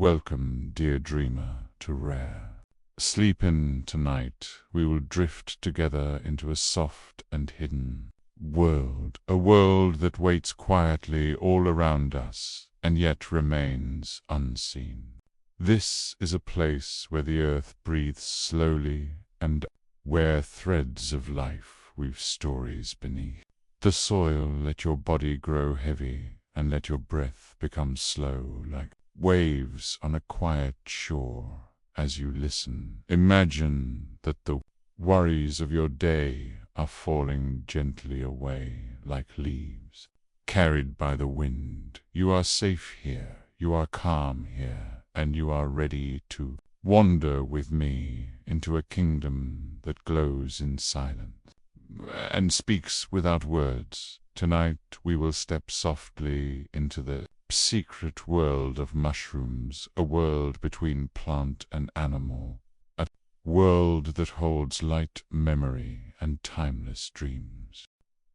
Welcome, dear dreamer, to Rare. Sleep in tonight. We will drift together into a soft and hidden world, a world that waits quietly all around us and yet remains unseen. This is a place where the earth breathes slowly and where threads of life weave stories beneath. The soil, let your body grow heavy and let your breath become slow like waves on a quiet shore. As you listen, imagine that the worries of your day are falling gently away like leaves carried by the wind. You are safe here, you are calm here, and you are ready to wander with me into a kingdom that glows in silence and speaks without words. Tonight we will step softly into the secret world of mushrooms, a world between plant and animal, a world that holds light memory and timeless dreams.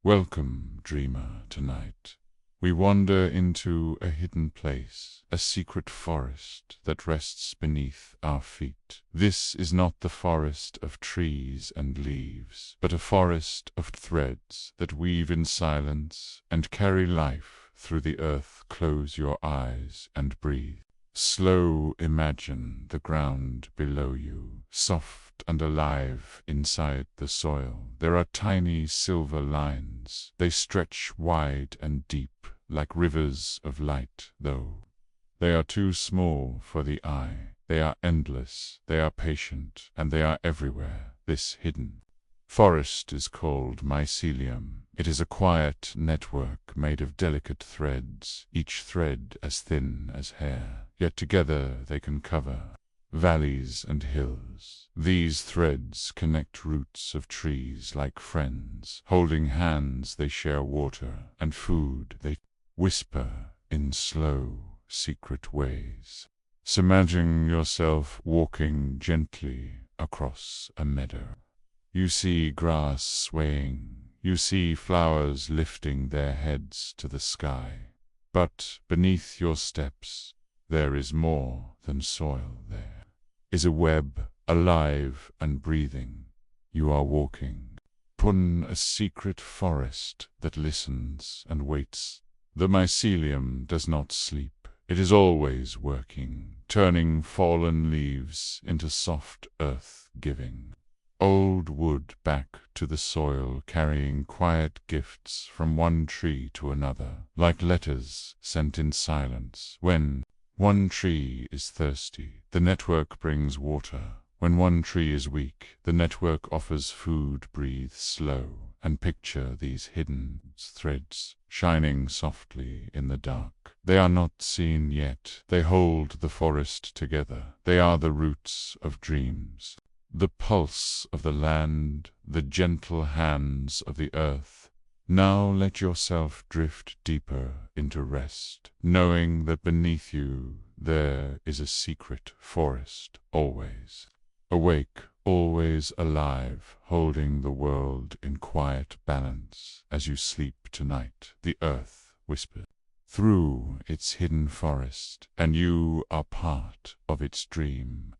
Welcome, dreamer, tonight. We wander into a hidden place, a secret forest that rests beneath our feet. This is not the forest of trees and leaves, but a forest of threads that weave in silence and carry life through the earth. Close your eyes and breathe. Slow, imagine the ground below you, soft and alive inside the soil. There are tiny silver lines. They stretch wide and deep like rivers of light, though they are too small for the eye. They are endless, they are patient, and they are everywhere. This hidden forest is called mycelium. It is a quiet network made of delicate threads, each thread as thin as hair, yet together they can cover valleys and hills. These threads connect roots of trees like friends. Holding hands, they share water and food. They whisper in slow, secret ways. So imagine yourself walking gently across a meadow. You see grass swaying. You see flowers lifting their heads to the sky. But beneath your steps, there is more than soil. There is a web, alive and breathing. You are walking upon a secret forest that listens and waits. The mycelium does not sleep. It is always working, turning fallen leaves into soft earth, giving old wood back to the soil, carrying quiet gifts from one tree to another, like letters sent in silence. When one tree is thirsty, the network brings water. When one tree is weak, the network offers food. Breathe slow and picture these hidden threads shining softly in the dark. They are not seen yet. They hold the forest together. They are the roots of dreams, the pulse of the land, the gentle hands of the earth. Now let yourself drift deeper into rest, knowing that beneath you there is a secret forest, always awake, always alive, holding the world in quiet balance. As you sleep tonight, the earth whispers through its hidden forest, and you are part of its dream.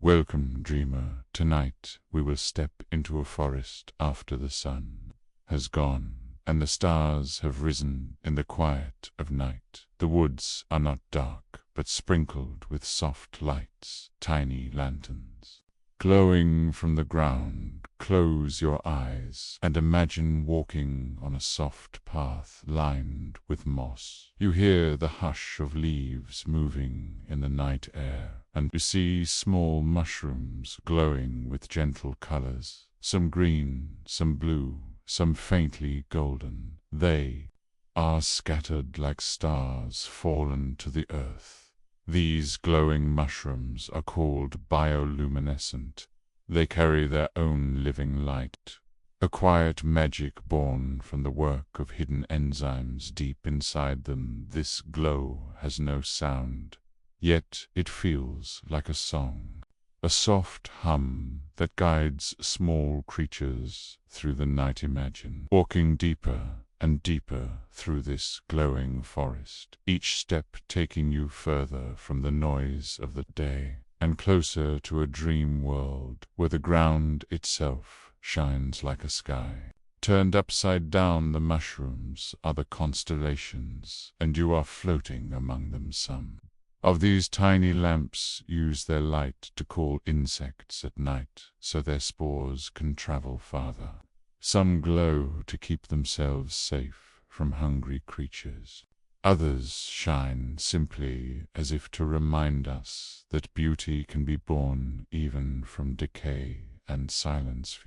Welcome, dreamer. Tonight we will step into a forest after the sun has gone and the stars have risen in the quiet of night. The woods are not dark, but sprinkled with soft lights, tiny lanterns glowing from the ground. Close your eyes and imagine walking on a soft path lined with moss. You hear the hush of leaves moving in the night air, and you see small mushrooms glowing with gentle colors, some green, some blue, some faintly golden. They are scattered like stars fallen to the earth. These glowing mushrooms are called bioluminescent. They carry their own living light, a quiet magic born from the work of hidden enzymes deep inside them. This glow has no sound, yet it feels like a song, a soft hum that guides small creatures through the night. Imagine walking deeper and deeper through this glowing forest, each step taking you further from the noise of the day and closer to a dream world where the ground itself shines like a sky. Turned upside down, the mushrooms are the constellations, and you are floating among them. Some of these tiny lamps use their light to call insects at night, so their spores can travel farther. Some glow to keep themselves safe from hungry creatures. Others shine simply as if to remind us that beauty can be born even from decay and silence.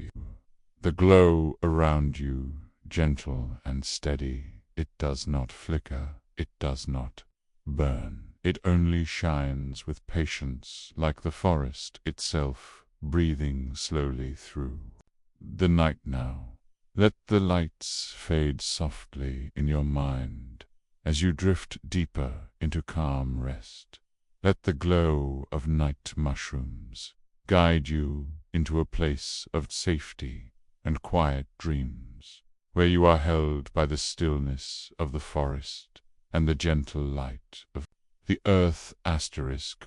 The glow around you, gentle and steady, it does not flicker, it does not burn. It only shines with patience, like the forest itself, breathing slowly through the night now. Let the lights fade softly in your mind as you drift deeper into calm rest. Let the glow of night mushrooms guide you into a place of safety and quiet dreams, where you are held by the stillness of the forest and the gentle light of the earth.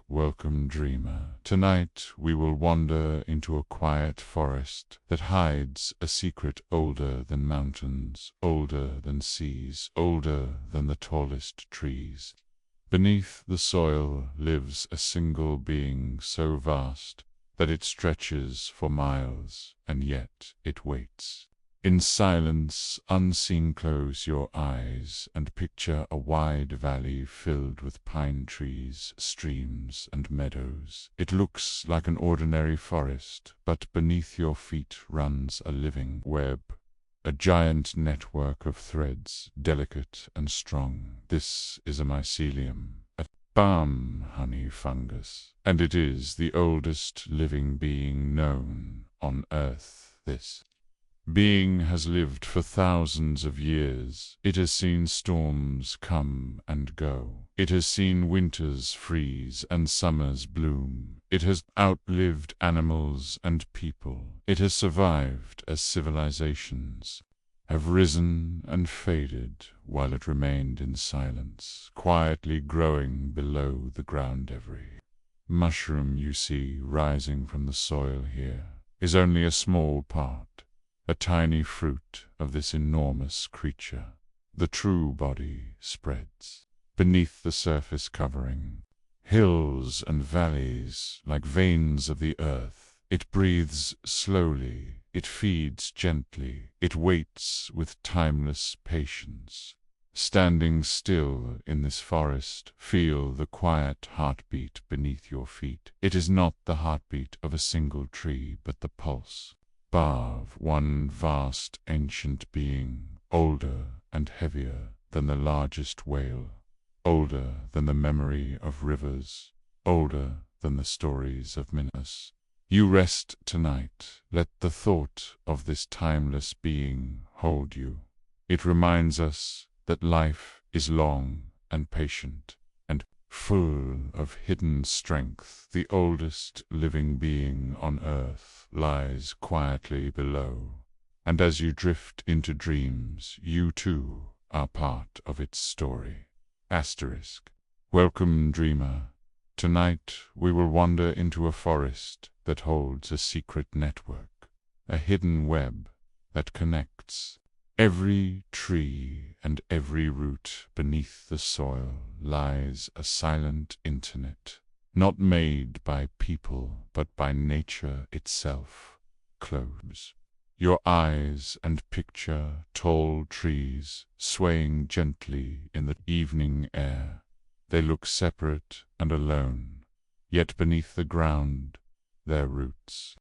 Welcome, dreamer. Tonight we will wander into a quiet forest that hides a secret older than mountains, older than seas, older than the tallest trees. Beneath the soil lives a single being so vast that it stretches for miles, and yet it waits. In silence, unseen, close your eyes and picture a wide valley filled with pine trees, streams, and meadows. It looks like an ordinary forest, but beneath your feet runs a living web, a giant network of threads, delicate and strong. This is a mycelium, a balm honey fungus, and it is the oldest living being known on Earth. This being has lived for thousands of years. It has seen storms come and go. It has seen winters freeze and summers bloom. It has outlived animals and people. It has survived as civilizations have risen and faded, while it remained in silence, quietly growing below the ground. Every mushroom you see rising from the soil here is only a small part, a tiny fruit of this enormous creature. The true body spreads beneath the surface, covering hills and valleys like veins of the earth. It breathes slowly, it feeds gently, it waits with timeless patience. Standing still in this forest, feel the quiet heartbeat beneath your feet. It is not the heartbeat of a single tree, but the pulse of one vast ancient being, older and heavier than the largest whale, older than the memory of rivers, older than the stories of Minas. You rest tonight. Let the thought of this timeless being hold you. It reminds us that life is long and patient and full of hidden strength. The oldest living being on Earth lies quietly below, and as you drift into dreams, you too are part of its story. Welcome, dreamer. Tonight we will wander into a forest that holds a secret network, a hidden web that connects every tree and every root. Beneath the soil lies a silent internet, not made by people but by nature itself. Close your eyes and picture tall trees swaying gently in the evening air. They look separate and alone, yet beneath the ground their roots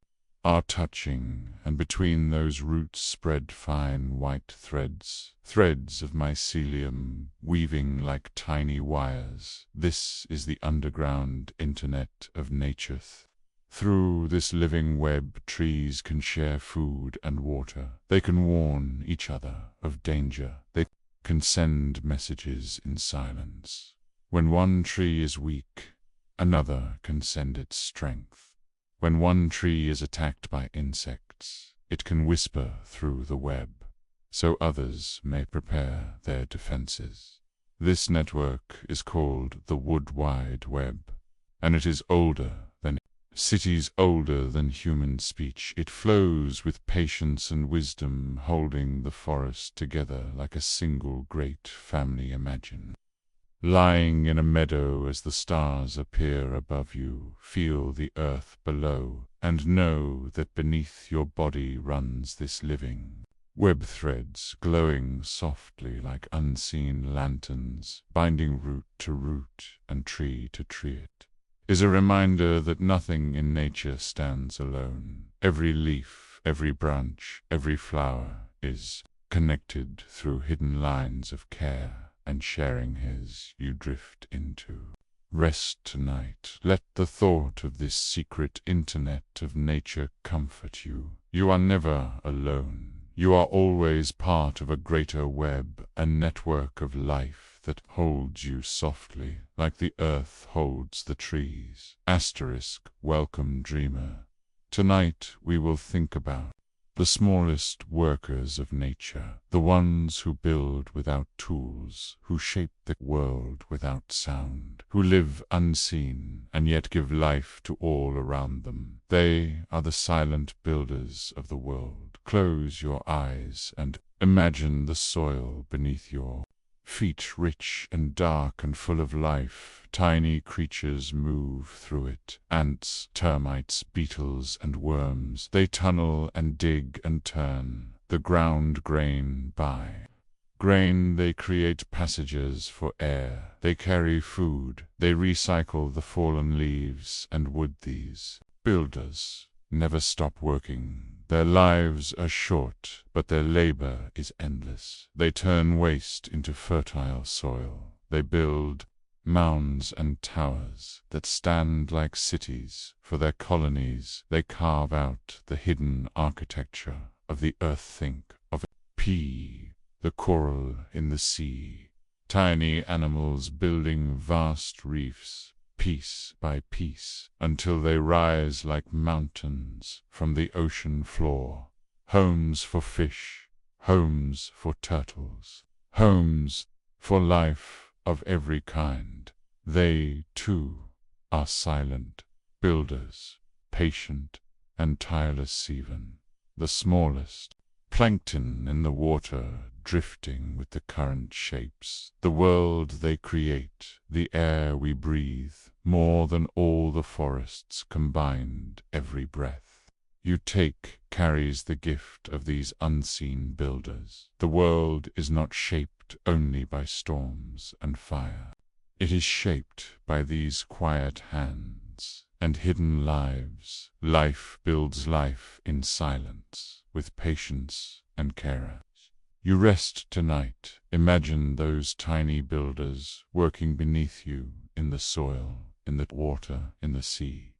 are touching, and between those roots spread fine white threads, threads of mycelium weaving like tiny wires. This is the underground internet of nature. Through this living web, trees can share food and water. They can warn each other of danger. They can send messages in silence. When one tree is weak, another can send its strength. When one tree is attacked by insects, it can whisper through the web. so others may prepare their defenses. This network is called the Wood Wide Web, and it is older than cities, older than human speech. It flows with patience and wisdom, holding the forest together like a single great family. Imagine lying in a meadow as the stars appear above you. Feel the earth below, and know that beneath your body runs this living web, threads glowing softly like unseen lanterns, binding root to root and tree to tree. It is a reminder that nothing in nature stands alone. Every leaf, every branch, every flower is connected through hidden lines of care and sharing. As you drift into rest tonight, let the thought of this secret internet of nature comfort you. You are never alone. You are always part of a greater web, a network of life that holds you softly, like the earth holds the trees. Welcome, dreamer. Tonight we will think about the smallest workers of nature, the ones who build without tools, who shape the world without sound, who live unseen and yet give life to all around them. They are the silent builders of the world. Close your eyes and imagine the soil beneath your feet, rich and dark and full of life. Tiny creatures move through it. Ants, termites, beetles and worms. They tunnel and dig and turn the ground grain by grain. They create passages for air. They carry food. They recycle the fallen leaves and wood. These builders never stop working. Their lives are short, but their labor is endless. They turn waste into fertile soil. They build mounds and towers that stand like cities for their colonies. They carve out the hidden architecture of the earth. Think of the coral in the sea, tiny animals building vast reefs, piece by piece, until they rise like mountains from the ocean floor. Homes for fish, homes for turtles, homes for life of every kind. They, too, are silent builders, patient and tireless. Even the smallest plankton in the water, drifting with the current, shapes the world they create. The air we breathe, more than all the forests combined. Every breath you take carries the gift of these unseen builders. The world is not shaped only by storms and fire. It is shaped by these quiet hands and hidden lives. Life builds life in silence, with patience and care. You rest tonight. Imagine those tiny builders working beneath you, in the soil, in the water, in the sea.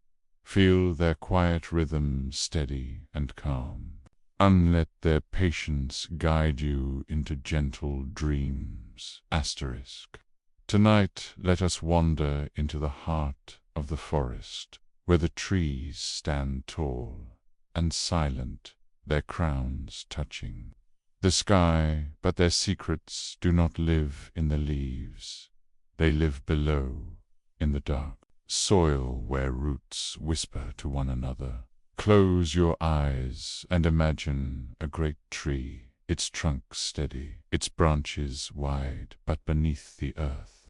Feel their quiet rhythm, steady and calm. Let their patience guide you into gentle dreams. Tonight let us wander into the heart of the forest, where the trees stand tall and silent, their crowns touching the sky, but their secrets do not live in the leaves. They live below, in the dark soil where roots whisper to one another. Close your eyes and imagine a great tree, its trunk steady, its branches wide, but beneath the earth.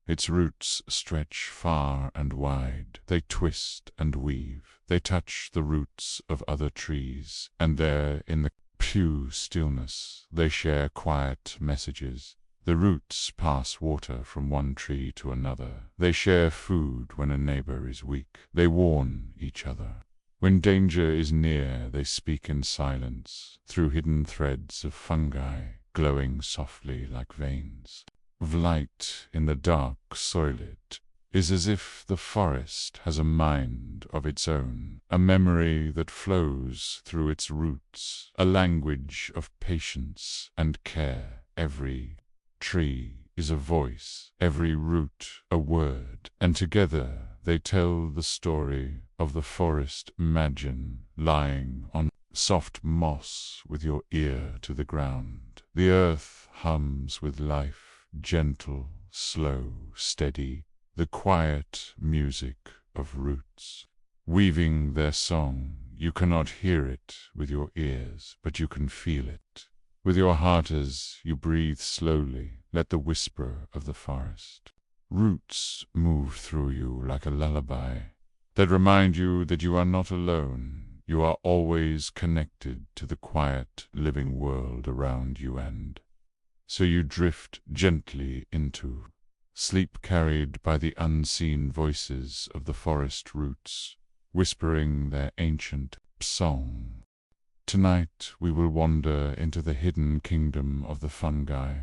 Its roots stretch far and wide. They twist and weave. They touch the roots of other trees, and there in the pure stillness they share quiet messages. The roots pass water from one tree to another. They share food when a neighbor is weak. They warn each other. When danger is near, they speak in silence, through hidden threads of fungi, glowing softly like veins of light in the dark soil. It is as if the forest has a mind of its own, a memory that flows through its roots, a language of patience and care. Every tree is a voice, every root a word, and together they tell the story of the forest. Imagine lying on soft moss with your ear to the ground. The earth hums with life, gentle, slow, steady, the quiet music of roots. Weaving their song, you cannot hear it with your ears, but you can feel it. With your heart as you breathe slowly, let the whisper of the forest. Roots move through you like a lullaby that remind you that you are not alone. You are always connected to the quiet, living world around you, and so you drift gently into sleep, carried by the unseen voices of the forest roots, whispering their ancient song. Tonight we will wander into the hidden kingdom of the fungi,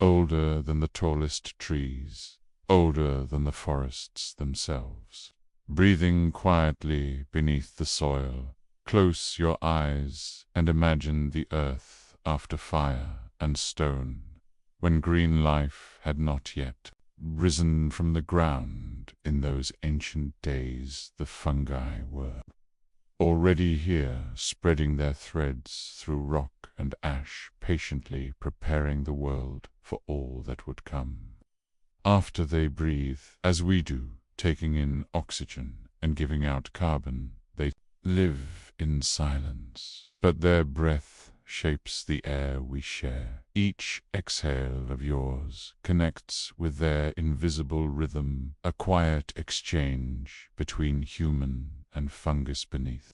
older than the tallest trees, older than the forests themselves. Breathing quietly beneath the soil, close your eyes and imagine the earth after fire and stone, when green life had not yet risen from the ground. In those ancient days the fungi were already here, spreading their threads through rock and ash, patiently preparing the world for all that would come. After they breathe, as we do, taking in oxygen and giving out carbon, they live in silence, but their breath shapes the air we share. Each exhale of yours connects with their invisible rhythm, a quiet exchange between human and fungus beneath.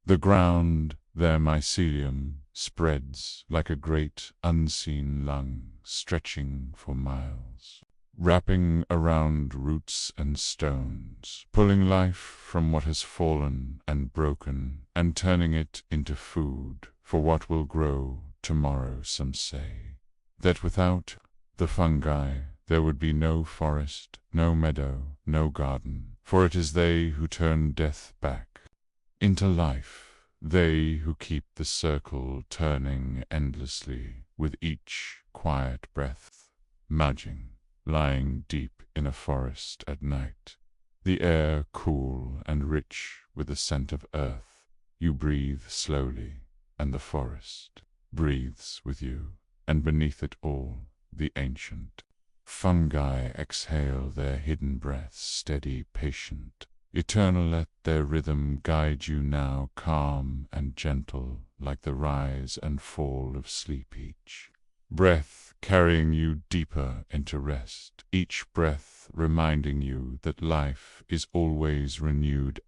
The ground, their mycelium, spreads like a great unseen lung, stretching for miles, wrapping around roots and stones, pulling life from what has fallen and broken, and turning it into food for what will grow tomorrow. Some say that without the fungi there would be no forest, no meadow, no garden, for it is they who turn death back into life, they who keep the circle turning endlessly with each quiet breath. Imagine lying deep in a forest at night, the air cool and rich with the scent of earth. You breathe slowly, and the forest breathes with you, and beneath it all, the ancient fungi exhale their hidden breaths, steady, patient, eternal. Let their rhythm guide you now, calm and gentle, like the rise and fall of sleep. Each breath carrying you deeper into rest, each breath reminding you that life is always renewed.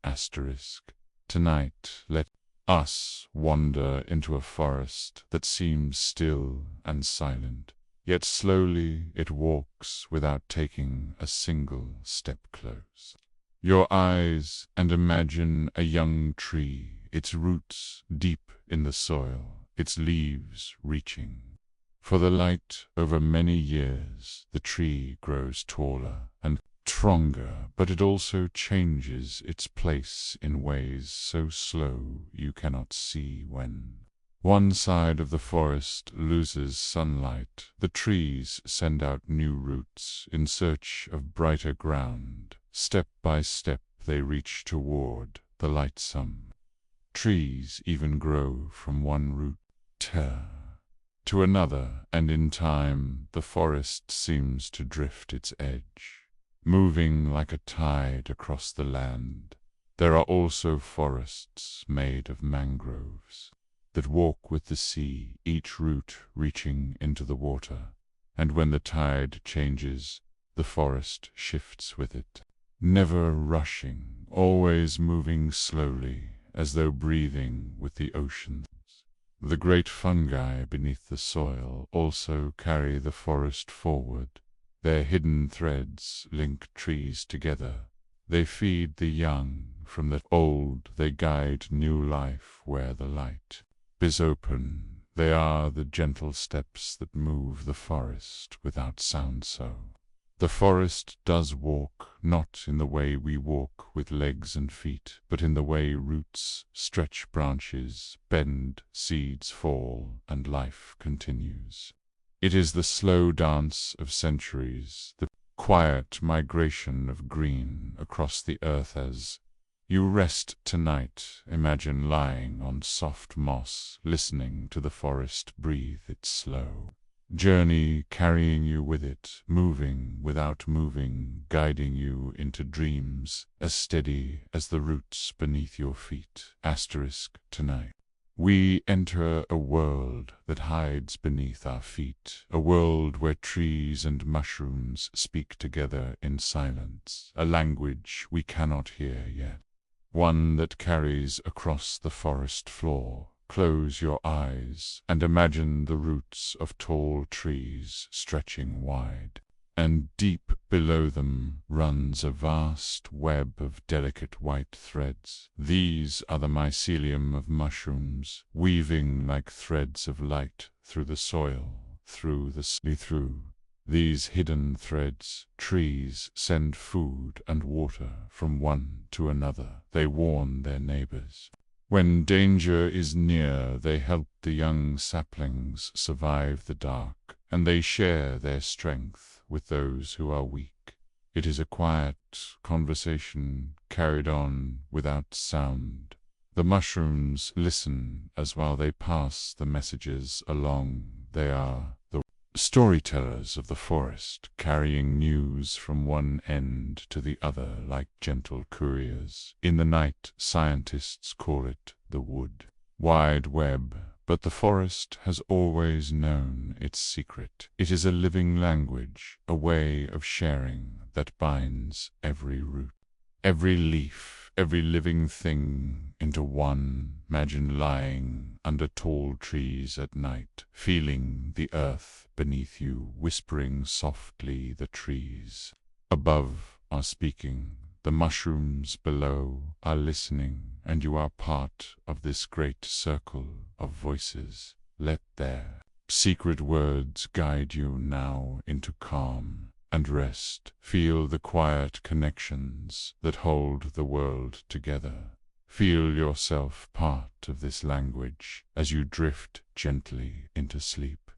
Tonight, let us wander into a forest that seems still and silent, yet slowly it walks without taking a single step close. Your eyes and imagine a young tree, its roots deep in the soil, its leaves reaching for the light. Over many years, the tree grows taller and stronger, but it also changes its place in ways so slow you cannot see. When one side of the forest loses sunlight, the trees send out new roots in search of brighter ground. Step by step they reach toward the light. Some trees even grow from one root to another, and in time the forest seems to drift its edge, moving like a tide across the land. There are also forests made of mangroves that walk with the sea, each root reaching into the water, and when the tide changes, the forest shifts with it, never rushing, always moving slowly, as though breathing with the ocean. The great fungi beneath the soil also carry the forest forward. Their hidden threads link trees together. They feed the young from the old. They guide new life where the light is open. They are the gentle steps that move the forest without sound. So the forest does walk, not in the way we walk with legs and feet, but in the way roots stretch, branches bend, seeds fall, and life continues. It is the slow dance of centuries, the quiet migration of green across the earth as You rest tonight, imagine lying on soft moss, listening to the forest breathe its slow journey, carrying you with it, moving without moving, guiding you into dreams as steady as the roots beneath your feet. Tonight we enter a world that hides beneath our feet, a world where trees and mushrooms speak together in silence, a language we cannot hear yet, one that carries across the forest floor. Close your eyes and imagine the roots of tall trees stretching wide, and deep below them runs a vast web of delicate white threads. These are the mycelium of mushrooms, weaving like threads of light through the soil, through these hidden threads. Trees send food and water from one to another. They warn their neighbors. When danger is near, they help the young saplings survive the dark, and they share their strength with those who are weak. It is a quiet conversation carried on without sound. The mushrooms listen as while they pass the messages along. They are the storytellers of the forest, carrying news from one end to the other like gentle couriers. In the night, scientists call it the wood wide web, but the forest has always known its secret. It is a living language, a way of sharing that binds every root, every leaf, every living thing into one. Imagine lying under tall trees at night, feeling the earth beneath you, whispering softly. The trees above are speaking, the mushrooms below are listening, and you are part of this great circle of voices. Let their secret words guide you now into calm and rest. Feel the quiet connections that hold the world together. Feel yourself part of this language as you drift gently into sleep.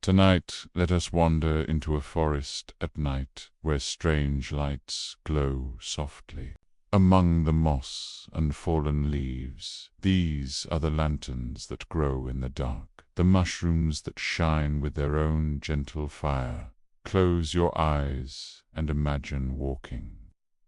Tonight let us wander into a forest at night where strange lights glow softly among the moss and fallen leaves. These are the lanterns that grow in the dark, the mushrooms that shine with their own gentle fire. Close your eyes and imagine walking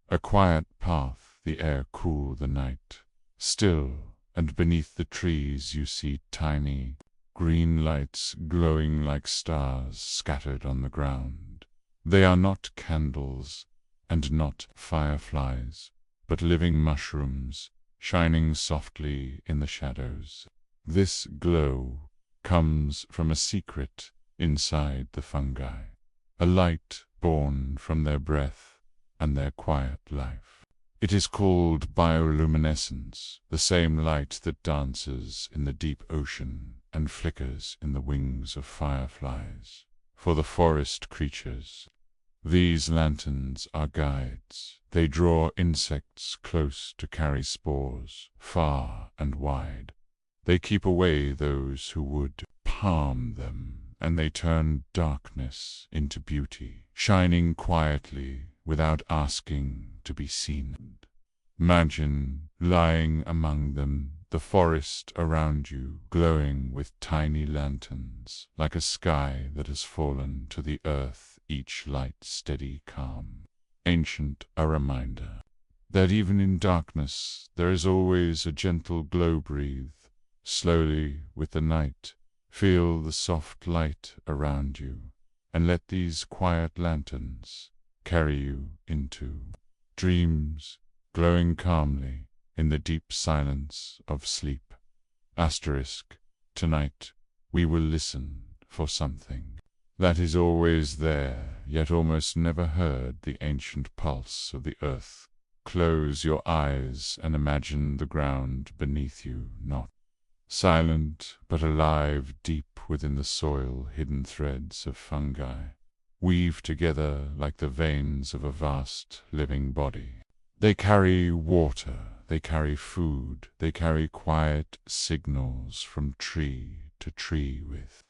a quiet path, the air cool, the night still, and beneath the trees you see tiny green lights glowing like stars scattered on the ground. They are not candles and not fireflies, but living mushrooms shining softly in the shadows. This glow comes from a secret inside the fungi, a light born from their breath and their quiet life. It is called bioluminescence, the same light that dances in the deep ocean and flickers in the wings of fireflies. For the forest creatures, these lanterns are guides. They draw insects close to carry spores, far and wide. They keep away those who would harm them, and they turn darkness into beauty, shining quietly without asking to be seen. Imagine lying among them, the forest around you glowing with tiny lanterns, like a sky that has fallen to the earth, each light steady, calm, ancient, a reminder that even in darkness there is always a gentle glow. Breathe slowly with the night, feel the soft light around you, and let these quiet lanterns carry you into dreams, glowing calmly in the deep silence of sleep. Tonight we will listen for something that is always there, yet almost never heard, the ancient pulse of the earth. Close your eyes and imagine the ground beneath you, not silent but alive. Deep within the soil, hidden threads of fungi weave together like the veins of a vast living body. They carry water, they carry food, they carry quiet signals from tree to tree. With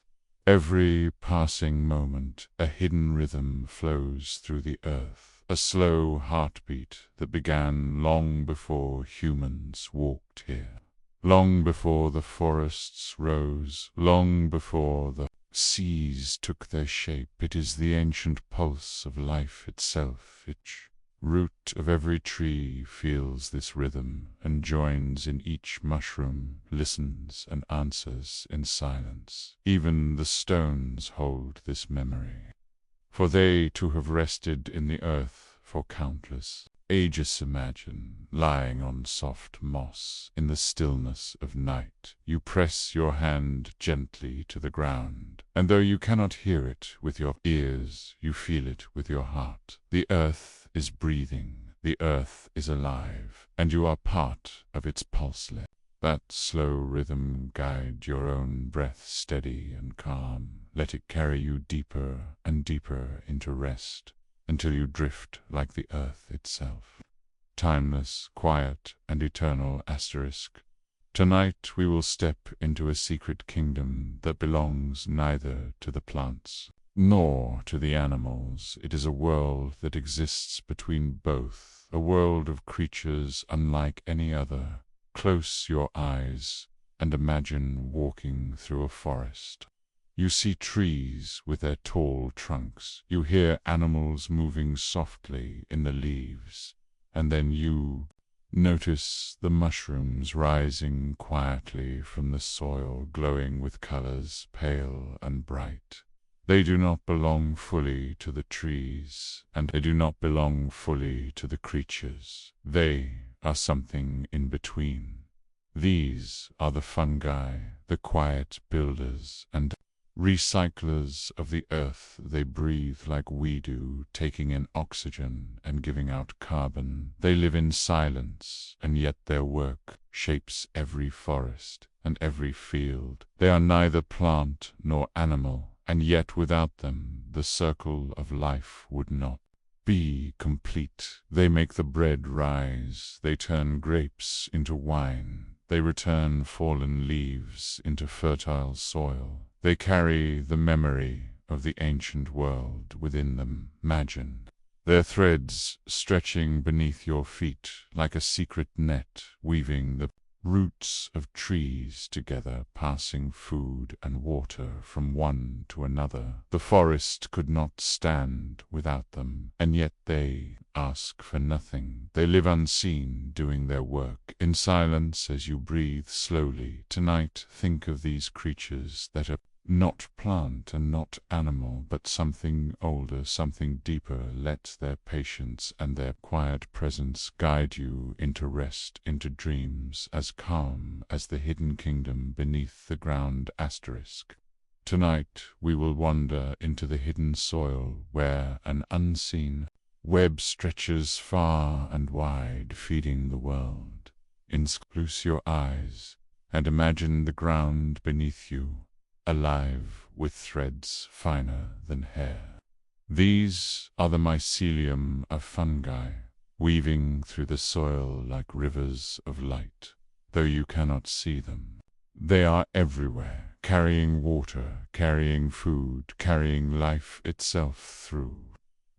every passing moment, a hidden rhythm flows through the earth, a slow heartbeat that began long before humans walked here. Long before the forests rose, long before the seas took their shape, it is the ancient pulse of life itself. Each root of every tree feels this rhythm and joins in each mushroom, listens and answers in silence. Even the stones hold this memory, for they too have rested in the earth for countless ages. Imagine lying on soft moss in the stillness of night. You press your hand gently to the ground, and though you cannot hear it with your ears, you feel it with your heart. The earth is breathing, the earth is alive, and you are part of its pulse. Let that slow rhythm guide your own breath, steady and calm. Let it carry you deeper and deeper into rest, until you drift like the earth itself. Timeless, quiet, and eternal. Tonight we will step into a secret kingdom that belongs neither to the plants nor to the animals. It is a world that exists between both, a world of creatures unlike any other. Close your eyes and imagine walking through a forest. You see trees with their tall trunks. You hear animals moving softly in the leaves. And then you notice the mushrooms rising quietly from the soil, glowing with colors pale and bright. They do not belong fully to the trees, and they do not belong fully to the creatures. They are something in between. These are the fungi, the quiet builders and recyclers of the earth. They breathe like we do, taking in oxygen and giving out carbon. They live in silence, and yet their work shapes every forest and every field. They are neither plant nor animal, and yet without them the circle of life would not be complete. They make the bread rise, they turn grapes into wine, they return fallen leaves into fertile soil. They carry the memory of the ancient world within them. Imagine their threads stretching beneath your feet like a secret net, weaving the roots of trees together, passing food and water from one to another. The forest could not stand without them, and yet they ask for nothing. They live unseen, doing their work in silence as you breathe slowly. Tonight, think of these creatures that are not plant and not animal, but something older, something deeper. Let their patience and their quiet presence guide you into rest, into dreams as calm as the hidden kingdom beneath the ground. Tonight we will wander into the hidden soil where an unseen web stretches far and wide, feeding the world. Close your eyes and imagine the ground beneath you, alive with threads finer than hair. These are the mycelium of fungi, weaving through the soil like rivers of light. Though you cannot see them, they are everywhere, carrying water, carrying food, carrying life itself through.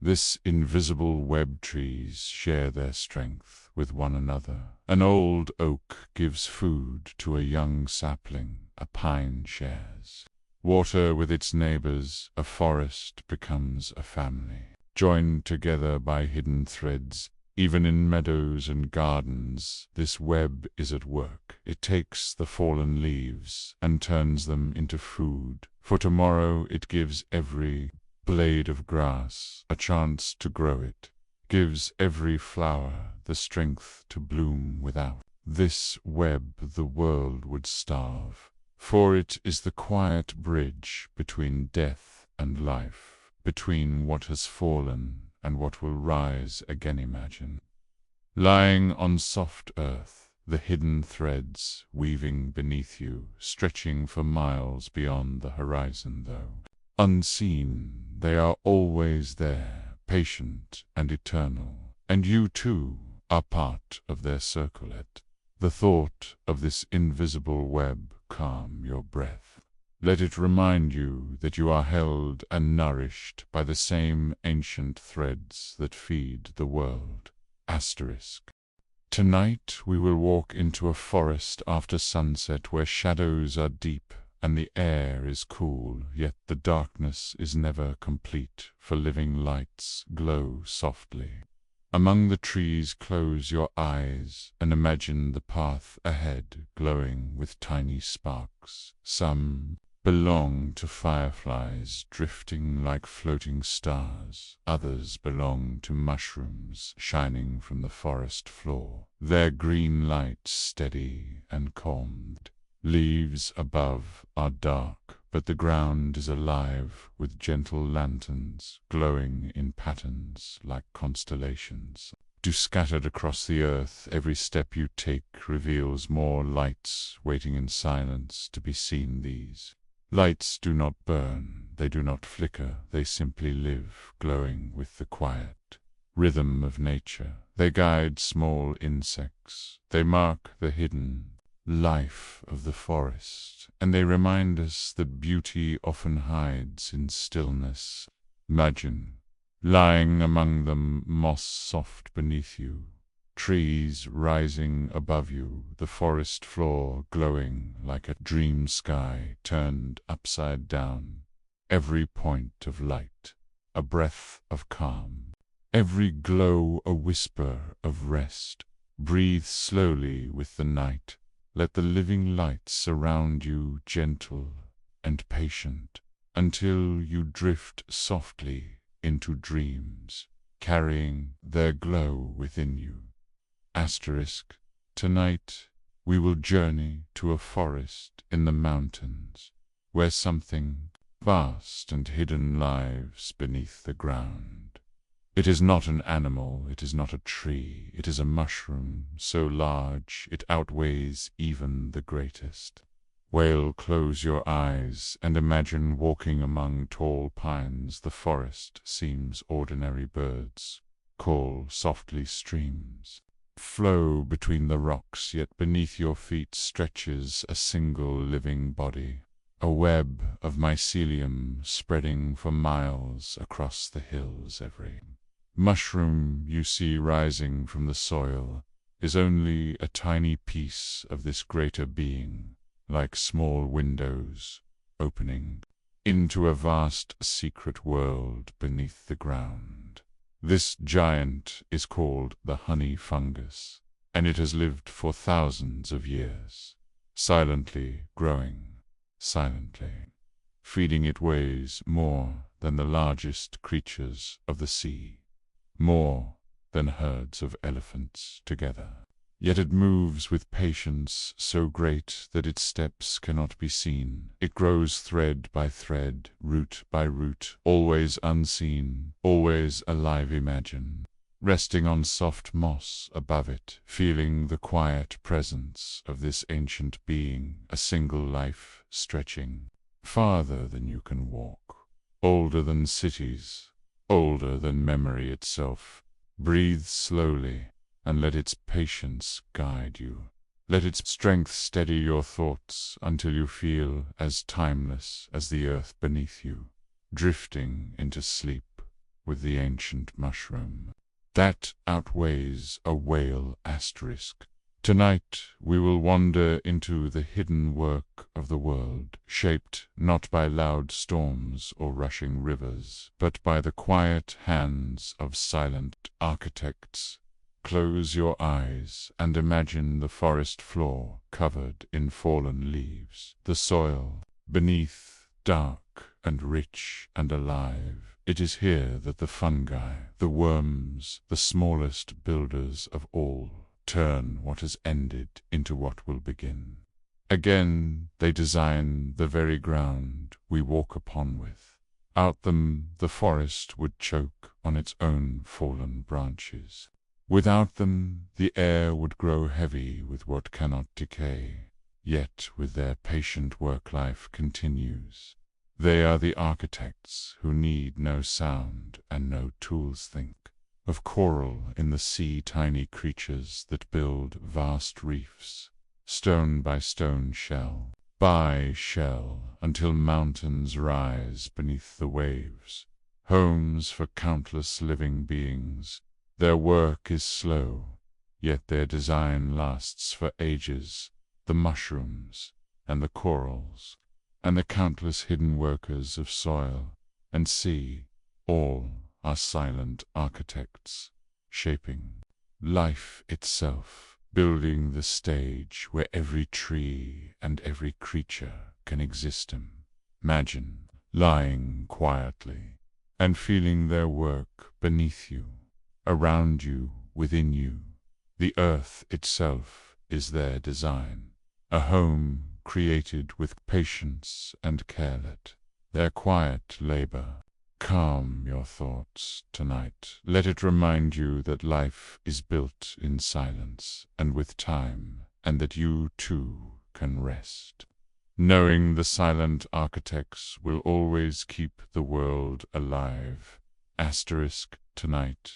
This invisible web. Trees share their strength with one another. An old oak gives food to a young sapling. A pine shares water with its neighbors. A forest becomes a family, joined together by hidden threads. Even in meadows and gardens, this web is at work. It takes the fallen leaves and turns them into food. For tomorrow it gives every blade of grass a chance to grow. It gives every flower the strength to bloom. Without this web the world would starve, for it is the quiet bridge between death and life, between what has fallen and what will rise again. Imagine lying on soft earth, the hidden threads weaving beneath you, stretching for miles beyond the horizon. Though unseen, they are always there, patient and eternal, and you too are part of their circle. Let the thought of this invisible web calm your breath. Let it remind you that you are held and nourished by the same ancient threads that feed the world. Asterisk. Tonight we will walk into a forest after sunset where shadows are deep and the air is cool, yet the darkness is never complete, for living lights glow softly. Among the trees close your eyes and imagine the path ahead glowing with tiny sparks. Some belong to fireflies drifting like floating stars. Others belong to mushrooms shining from the forest floor, their green light steady and calmed. Leaves above are dark, but the ground is alive with gentle lanterns glowing in patterns like constellations. Scattered across the earth, every step you take reveals more lights waiting in silence to be seen. These lights do not burn, they do not flicker, they simply live, glowing with the quiet rhythm of nature. They guide small insects, they mark the hidden life of the forest, and they remind us that beauty often hides in stillness. Imagine lying among them, moss soft beneath you, trees rising above you, the forest floor glowing like a dream sky turned upside down. Every point of light, a breath of calm. Every glow a whisper of rest. Breathe slowly with the night. Let the living lights surround you, gentle and patient, until you drift softly into dreams, carrying their glow within you. Asterisk. Tonight we will journey to a forest in the mountains, where something vast and hidden lives beneath the ground. It is not an animal, it is not a tree, it is a mushroom so large it outweighs even the greatest. Whale, close your eyes and imagine walking among tall pines. The forest seems ordinary. Birds call softly, streams flow between the rocks, yet beneath your feet stretches a single living body, a web of mycelium spreading for miles across the hills. Every mushroom you see rising from the soil is only a tiny piece of this greater being, like small windows opening into a vast secret world beneath the ground. This giant is called the honey fungus, and it has lived for thousands of years, silently growing, silently. Feeding it weighs more than the largest creatures of the sea, more than herds of elephants together. Yet it moves with patience so great that its steps cannot be seen. It grows thread by thread, root by root, always unseen, always alive. Imagine resting on soft moss above it, feeling the quiet presence of this ancient being, a single life stretching farther than you can walk, older than cities, older than memory itself. Breathe slowly, and let its patience guide you. Let its strength steady your thoughts until you feel as timeless as the earth beneath you, drifting into sleep with the ancient mushroom. That outweighs a whale. Asterisk. Tonight we will wander into the hidden work of the world, shaped not by loud storms or rushing rivers, but by the quiet hands of silent architects. Close your eyes and imagine the forest floor covered in fallen leaves, the soil beneath dark and rich and alive. It is here that the fungi, the worms, the smallest builders of all, turn what has ended into what will begin. Again they design the very ground we walk upon. Without them the forest would choke on its own fallen branches. Without them the air would grow heavy with what cannot decay. Yet with their patient work life continues. They are the architects who need no sound and no tools. Think of coral in the sea, tiny creatures that build vast reefs, stone by stone shell, Spy shell until mountains rise beneath the waves, homes for countless living beings. Their work is slow, yet their design lasts for ages. The mushrooms, and the corals, and the countless hidden workers of soil and sea, all are silent architects, shaping life itself, building the stage where every tree and every creature can exist. Imagine lying quietly and feeling their work beneath you, around you, within you. The earth itself is their design, a home created with patience and care. Let their quiet labor calm your thoughts tonight. Let it remind you that life is built in silence and with time, and that you too can rest, knowing the silent architects will always keep the world alive. Tonight,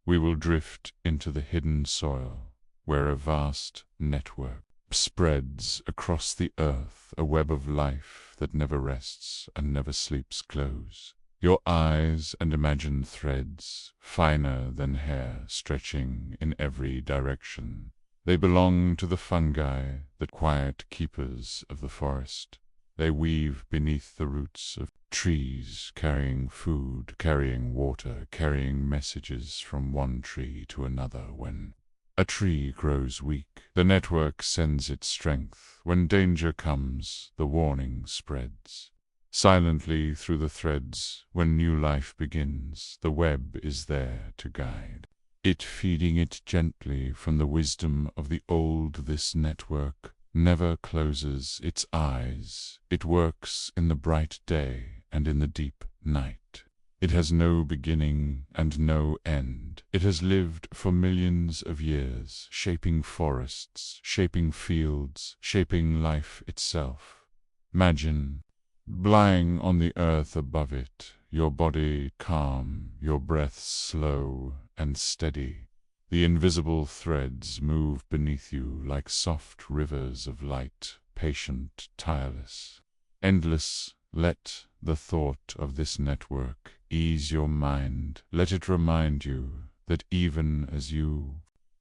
we will drift into the hidden soil, where a vast network spreads across the earth, a web of life that never rests and never sleeps. Close your eyes and imagine threads, finer than hair, stretching in every direction. They belong to the fungi, the quiet keepers of the forest. They weave beneath the roots of trees, carrying food, carrying water, carrying messages from one tree to another. When a tree grows weak, the network sends its strength. When danger comes, the warning spreads silently through the threads. When new life begins, the web is there to guide it, feeding it gently from the wisdom of the old. This network never closes its eyes. It works in the bright day and in the deep night. It has no beginning and no end. It has lived for millions of years, shaping forests, shaping fields, shaping life itself. Imagine lying on the earth above it, your body calm, your breath slow and steady. The invisible threads move beneath you like soft rivers of light, patient, tireless, endless. Let the thought of this network ease your mind. Let it remind you that even as you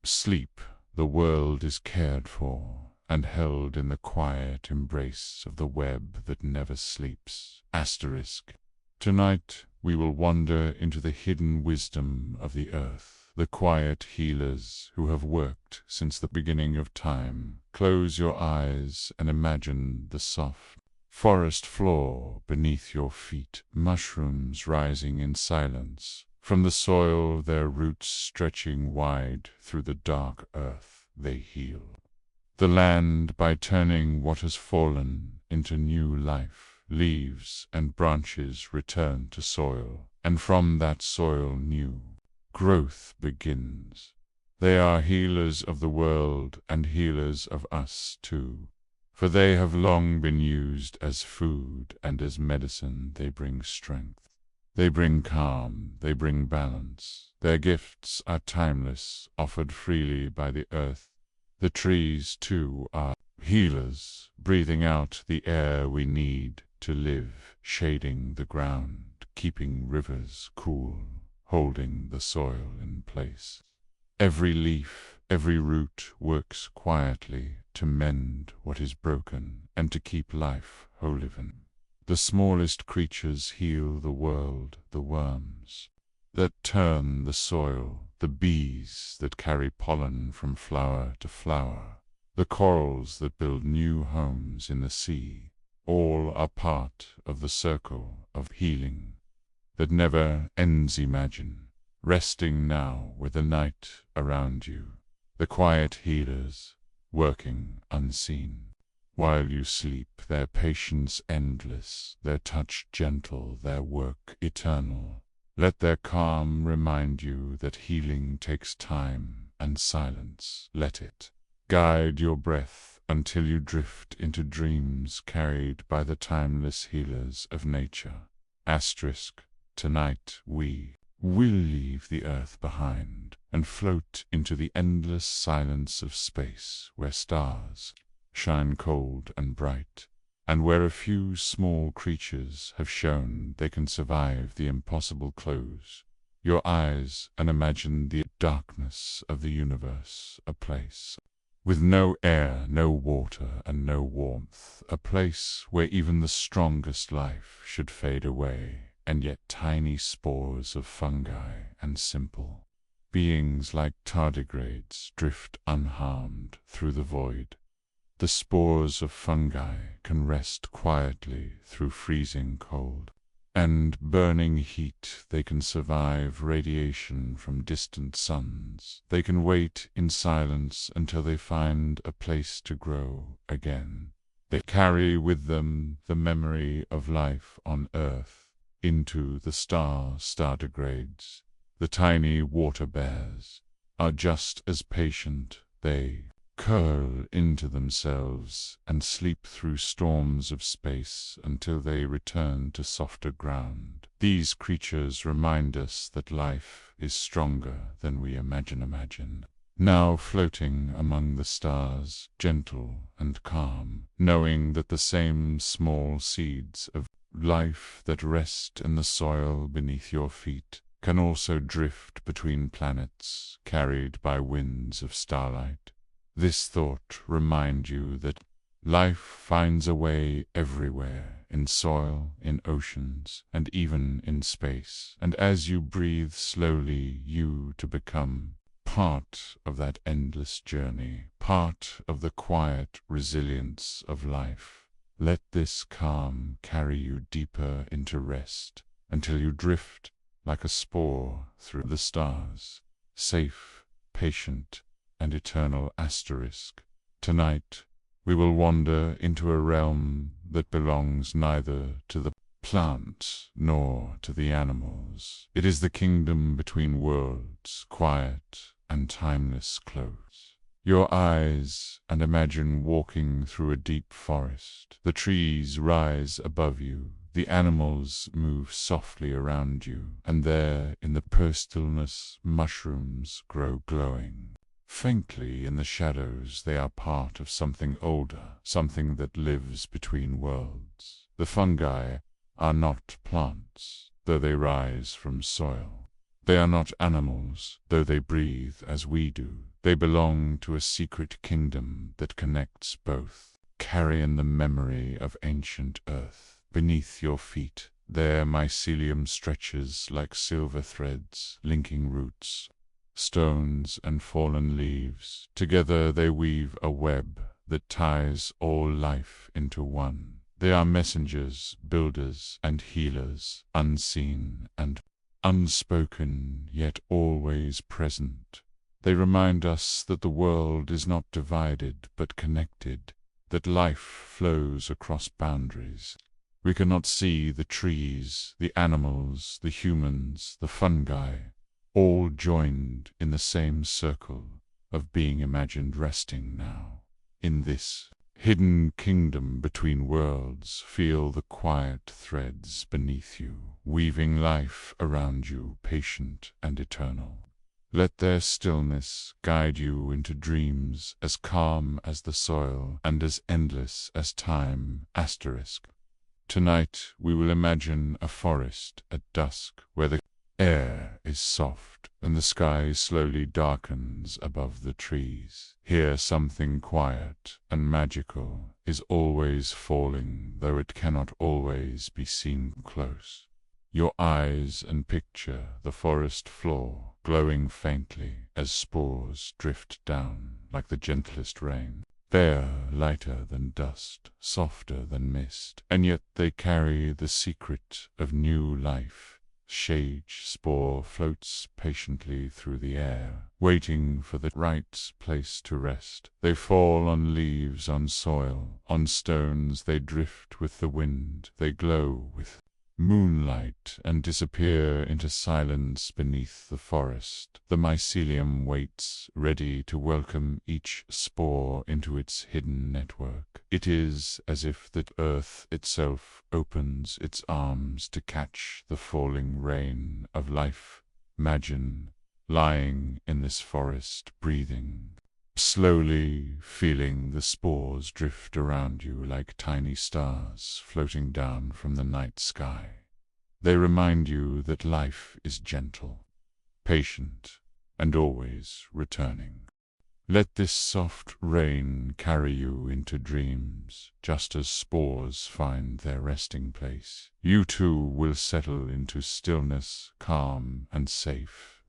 sleep, the world is cared for and held in the quiet embrace of the web that never sleeps. Tonight we will wander into the hidden wisdom of the earth, the quiet healers who have worked since the beginning of time. Close your eyes and imagine the soft forest floor beneath your feet, mushrooms rising in silence from the soil, their roots stretching wide through the dark earth. They heal the land by turning what has fallen into new life. Leaves and branches return to soil, and from that soil new growth begins. They are healers of the world and healers of us too, for they have long been used as food and as medicine. They bring strength, they bring calm, they bring balance. Their gifts are timeless, offered freely by the earth. The trees too are healers, breathing out the air we need to live, shading the ground, keeping rivers cool, holding the soil in place. Every leaf, every root works quietly to mend what is broken and to keep life whole. Even the smallest creatures heal the world, the worms that turn the soil, the bees that carry pollen from flower to flower, the corals that build new homes in the sea. All are part of the circle of healing that never ends. Imagine resting now with the night around you, the quiet healers working unseen. While you sleep, their patience endless, their touch gentle, their work eternal. Let their calm remind you that healing takes time and silence. Let it guide your breath until you drift into dreams carried by the timeless healers of nature. Tonight we will leave the earth behind and float into the endless silence of space, where stars shine cold and bright, and where a few small creatures have shown they can survive the impossible close your eyes and imagine the darkness of the universe, a place with no air, no water, and no warmth, a place where even the strongest life should fade away, and yet tiny spores of fungi and simple beings like tardigrades drift unharmed through the void. The spores of fungi can rest quietly through freezing cold and burning heat. They can survive radiation from distant suns. They can wait in silence until they find a place to grow again. They carry with them the memory of life on Earth into the tardigrades. The tiny water bears are just as patient. They curl into themselves and sleep through storms of space until they return to softer ground. These creatures remind us that life is stronger than we imagine. Now floating among the stars, gentle and calm, knowing that the same small seeds of life that rest in the soil beneath your feet can also drift between planets, carried by winds of starlight. This thought reminds you that life finds a way everywhere, in soil, in oceans, and even in space. And as you breathe slowly, you to become part of that endless journey, part of the quiet resilience of life. Let this calm carry you deeper into rest, until you drift like a spore through the stars, safe, patient, and eternal. Tonight, we will wander into a realm that belongs neither to the plants nor to the animals. It is the kingdom between worlds, quiet and timeless close. Your eyes and imagine walking through a deep forest. The trees rise above you. The animals move softly around you, and there, in the pure stillness, mushrooms grow glowing. Faintly in the shadows, they are part of something older, something that lives between worlds. The fungi are not plants, though they rise from soil. They are not animals, though they breathe as we do. They belong to a secret kingdom that connects both, carrying the memory of ancient Earth. Beneath your feet, their mycelium stretches like silver threads, linking roots, stones, and fallen leaves. Together they weave a web that ties all life into one. They are messengers, builders, and healers, unseen and unspoken, yet always present. They remind us that the world is not divided but connected, that life flows across boundaries. We cannot see the trees, the animals, the humans, the fungi, all joined in the same circle of being imagined, resting now. In this hidden kingdom between worlds, feel the quiet threads beneath you, weaving life around you, patient and eternal. Let their stillness guide you into dreams as calm as the soil and as endless as time. Tonight we will imagine a forest at dusk where the air is soft and the sky slowly darkens above the trees. Here something quiet and magical is always falling, though it cannot always be seen close. Your eyes and picture the forest floor glowing faintly as spores drift down like the gentlest rain. They are lighter than dust, softer than mist, and yet they carry the secret of new life. Sage spore floats patiently through the air, waiting for the right place to rest. They fall on leaves, on soil, on stones. They drift with the wind. They glow with moonlight and disappear into silence beneath the forest. The mycelium waits, ready to welcome each spore into its hidden network. It is as if the earth itself opens its arms to catch the falling rain of life. Imagine lying in this forest, breathing slowly feeling the spores drift around you like tiny stars floating down from the night sky. They remind you that life is gentle, patient, and always returning. Let this soft rain carry you into dreams, just as spores find their resting place. You too will settle into stillness, calm and safe.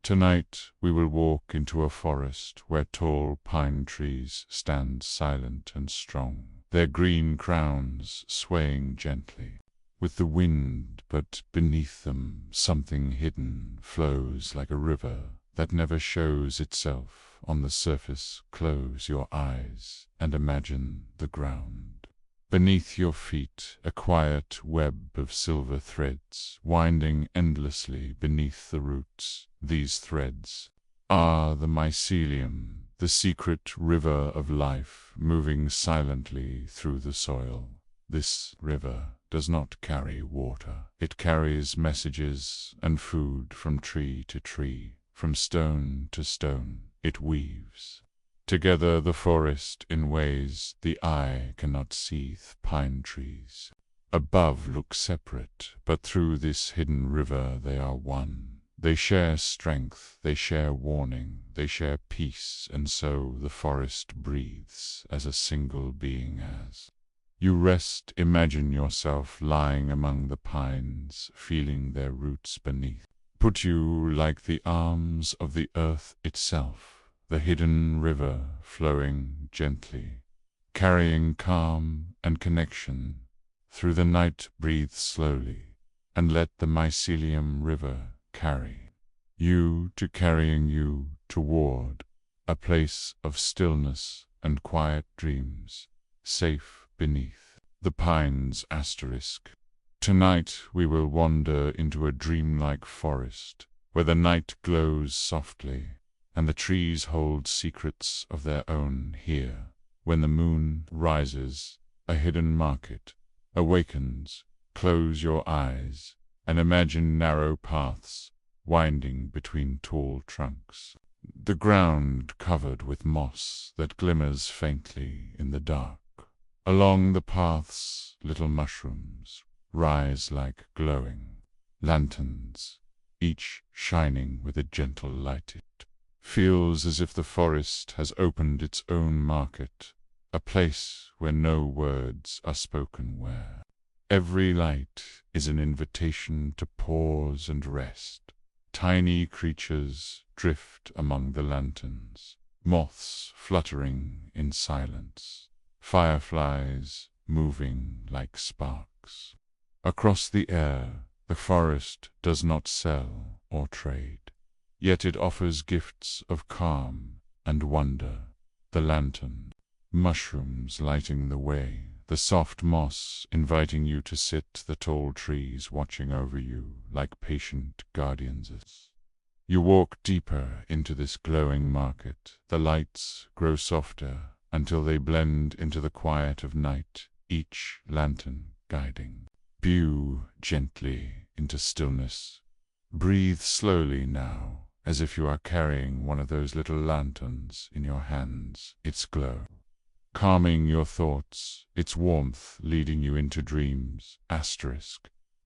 Tonight we will walk into a forest where tall pine trees stand silent and strong, their green crowns swaying gently with the wind, but beneath them something hidden flows like a river that never shows itself on the surface. Close your eyes and imagine the ground. Beneath your feet, a quiet web of silver threads, winding endlessly beneath the roots. These threads are the mycelium, the secret river of life, moving silently through the soil. This river does not carry water. It carries messages and food from tree to tree, from stone to stone. It weaves together the forest in ways the eye cannot see. Pine trees above look separate, but through this hidden river they are one. They share strength, they share warning, they share peace, and so the forest breathes as a single being. As you rest, imagine yourself lying among the pines, feeling their roots beneath you like the arms of the earth itself, the hidden river flowing gently, carrying calm and connection through the night. Breathe slowly and let the mycelium river carry you carrying you toward a place of stillness and quiet dreams, safe beneath the pines. Tonight we will wander into a dreamlike forest, where the night glows softly, and the trees hold secrets of their own. Here, when the moon rises, a hidden market awakens. Close your eyes and imagine narrow paths winding between tall trunks. The ground covered with moss that glimmers faintly in the dark. Along the paths, little mushrooms rise like glowing lanterns, each shining with a gentle light. It feels as if the forest has opened its own market, a place where no words are spoken, where every light is an invitation to pause and rest. Tiny creatures drift among the lanterns, moths fluttering in silence, fireflies moving like sparks. Across the air, the forest does not sell or trade, yet it offers gifts of calm and wonder. The lantern, mushrooms lighting the way, the soft moss inviting you to sit, the tall trees watching over you like patient guardians. You walk deeper into this glowing market. The lights grow softer until they blend into the quiet of night, each lantern guiding you gently into stillness. Breathe slowly now, as if you are carrying one of those little lanterns in your hands, its glow calming your thoughts, its warmth leading you into dreams.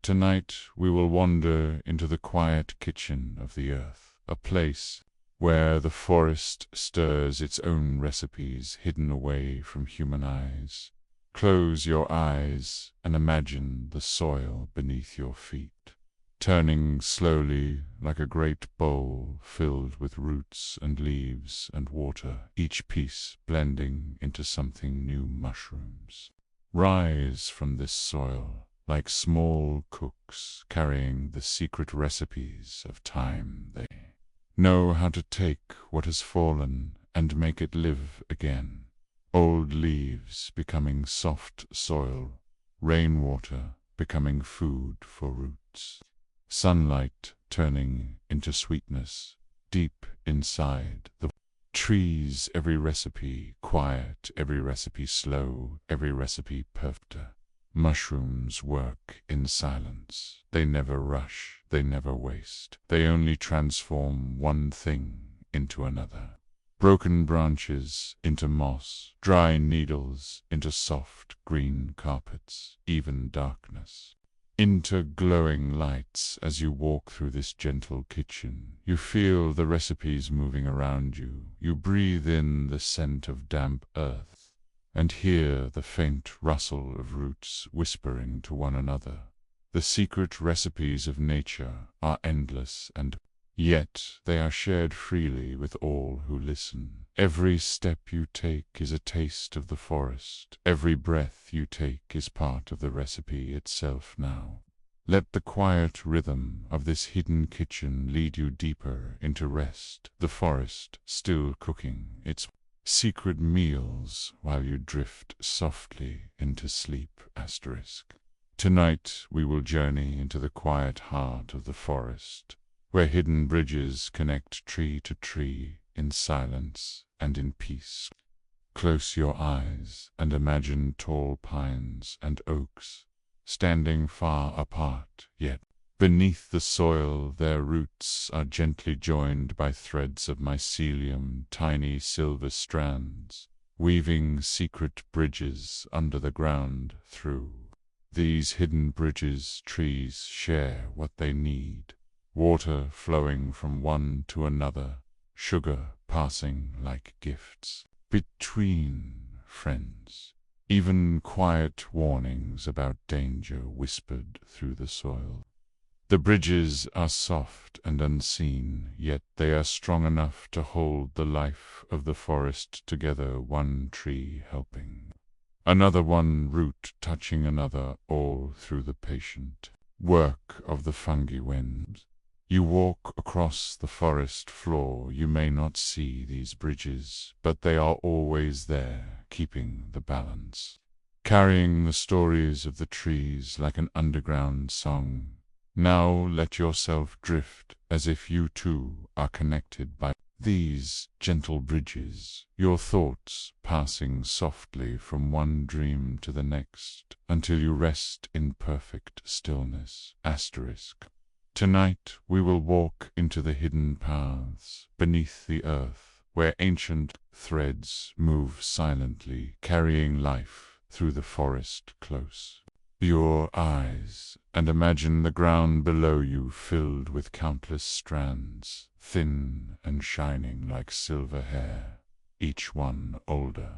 Tonight we will wander into the quiet kitchen of the earth, a place where the forest stirs its own recipes hidden away from human eyes. Close your eyes and imagine the soil beneath your feet, turning slowly like a great bowl filled with roots and leaves and water, each piece blending into something new. Mushrooms rise from this soil like small cooks carrying the secret recipes of time. They know how to take what has fallen and make it live again. Old leaves becoming soft soil, rainwater becoming food for roots, sunlight turning into sweetness deep inside the trees. Every recipe quiet, every recipe slow, every recipe perfect. Mushrooms work in silence. They never rush, they never waste. They only transform one thing into another. broken branches into moss, dry needles into soft green carpets, even darkness into glowing lights. As you walk through this gentle kitchen, you feel the recipes moving around you. You breathe in the scent of damp earth and hear the faint rustle of roots whispering to one another. The secret recipes of nature are endless, and yet they are shared freely with all who listen. Every step you take is a taste of the forest. Every breath you take is part of the recipe itself now. Let the quiet rhythm of this hidden kitchen lead you deeper into rest, the forest still cooking its secret meals while you drift softly into sleep. Tonight we will journey into the quiet heart of the forest, where hidden bridges connect tree to tree in silence and in peace. Close your eyes and imagine tall pines and oaks standing far apart, yet beneath the soil their roots are gently joined by threads of mycelium, tiny silver strands, weaving secret bridges under the ground. Through these hidden bridges, trees share what they need, water flowing from one to another, sugar passing like gifts between friends. Even quiet warnings about danger whispered through the soil. The bridges are soft and unseen, yet they are strong enough to hold the life of the forest together, one tree helping another, one root touching another, all through the patient work of the fungi winds. You walk across the forest floor. You may not see these bridges, but they are always there, keeping the balance, carrying the stories of the trees like an underground song. Now let yourself drift as if you too are connected by these gentle bridges, your thoughts passing softly from one dream to the next until you rest in perfect stillness. Tonight we will walk into the hidden paths beneath the earth, where ancient threads move silently, carrying life through the forest. Close your eyes and imagine the ground below you filled with countless strands, thin and shining like silver hair, each one older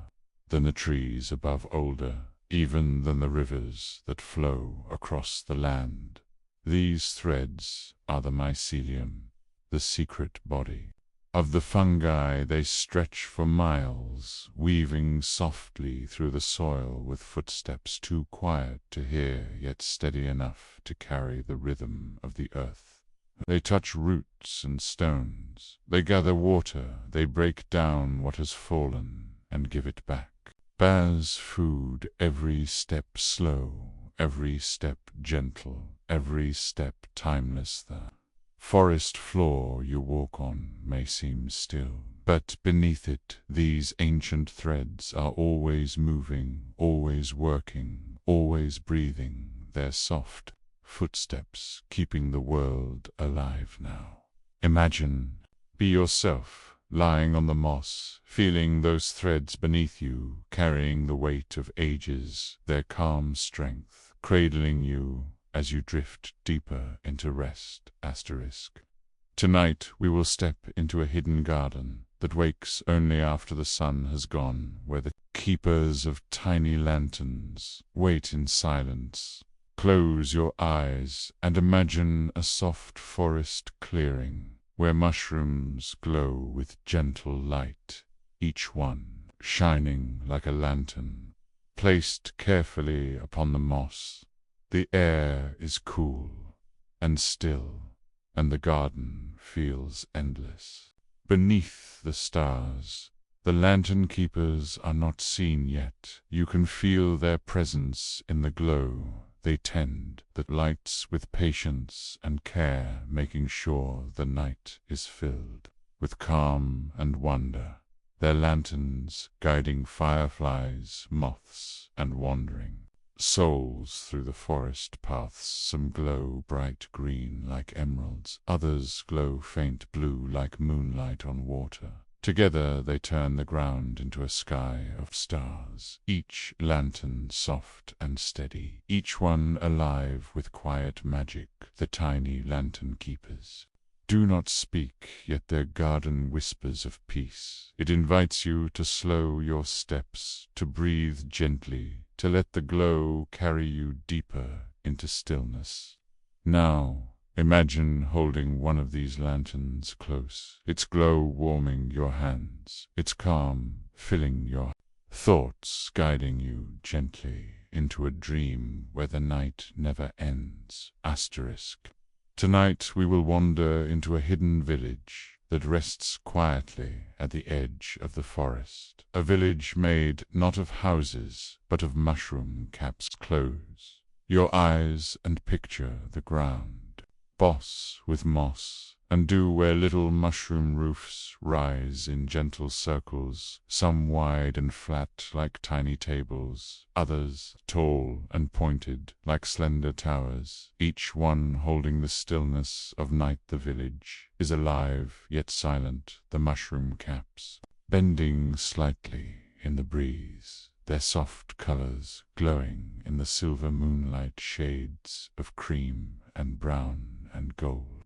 than the trees above, older even than the rivers that flow across the land. These threads are the mycelium, the secret body of the fungi. They stretch for miles, weaving softly through the soil with footsteps too quiet to hear, yet steady enough to carry the rhythm of the earth. They touch roots and stones. They gather water. They break down what has fallen and give it back as food. Every step slow, every step gentle, every step timeless. The forest floor you walk on may seem still, but beneath it these ancient threads are always moving, always working, always breathing, their soft footsteps keeping the world alive now. Imagine, be yourself, lying on the moss, feeling those threads beneath you, carrying the weight of ages, their calm strength, cradling you as you drift deeper into rest. Tonight we will step into a hidden garden that wakes only after the sun has gone, where the keepers of tiny lanterns wait in silence. Close your eyes and imagine a soft forest clearing, where mushrooms glow with gentle light, each one shining like a lantern, placed carefully upon the moss. The air is cool and still, and the garden feels endless. Beneath the stars, the lantern keepers are not seen yet. You can feel their presence in the glow. They tend the lights with patience and care, making sure the night is filled with calm and wonder. Their lanterns guiding fireflies, moths, and wandering souls through the forest paths. Some glow bright green like emeralds, others glow faint blue like moonlight on water. Together they turn the ground into a sky of stars, each lantern soft and steady, each one alive with quiet magic, the tiny lantern keepers. Do not speak, yet their garden whispers of peace. It invites you to slow your steps, to breathe gently, to let the glow carry you deeper into stillness. Now, imagine holding one of these lanterns close, its glow warming your hands, its calm filling your thoughts, guiding you gently into a dream where the night never ends. Tonight we will wander into a hidden village that rests quietly at the edge of the forest, a village made not of houses but of mushroom caps. Close your eyes and picture the ground, boss with moss, and do where little mushroom roofs rise in gentle circles, some wide and flat like tiny tables, others tall and pointed like slender towers, each one holding the stillness of night. The village is alive yet silent, the mushroom caps bending slightly in the breeze, their soft colors glowing in the silver moonlight, shades of cream and brown and gold,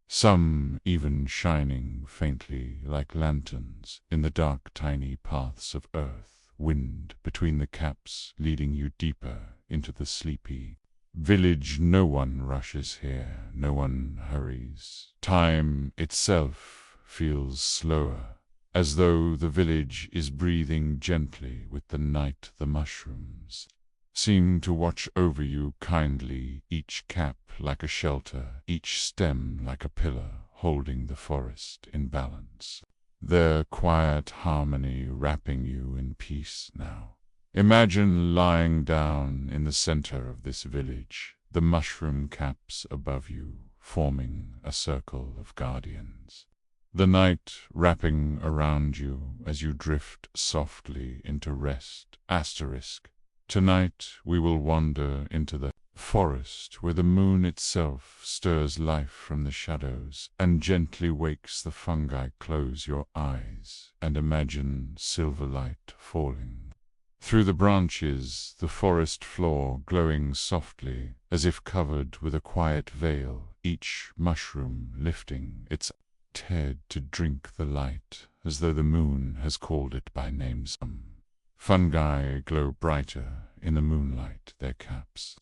some even shining faintly like lanterns in the dark tiny paths of earth, wind between the caps leading you deeper into the sleepy village. No one rushes here, no one hurries. Time itself feels slower, as though the village is breathing gently with the night. The mushrooms seem to watch over you kindly, each cap like a shelter, each stem like a pillar holding the forest in balance, their quiet harmony wrapping you in peace. Now, imagine lying down in the center of this village, the mushroom caps above you forming a circle of guardians, the night wrapping around you as you drift softly into rest. Tonight we will wander into the forest where the moon itself stirs life from the shadows and gently wakes the fungi. Close your eyes and imagine silver light falling through the branches, the forest floor glowing softly as if covered with a quiet veil, each mushroom lifting its head to drink the light as though the moon has called it by name. Some fungi glow brighter in the moonlight, their caps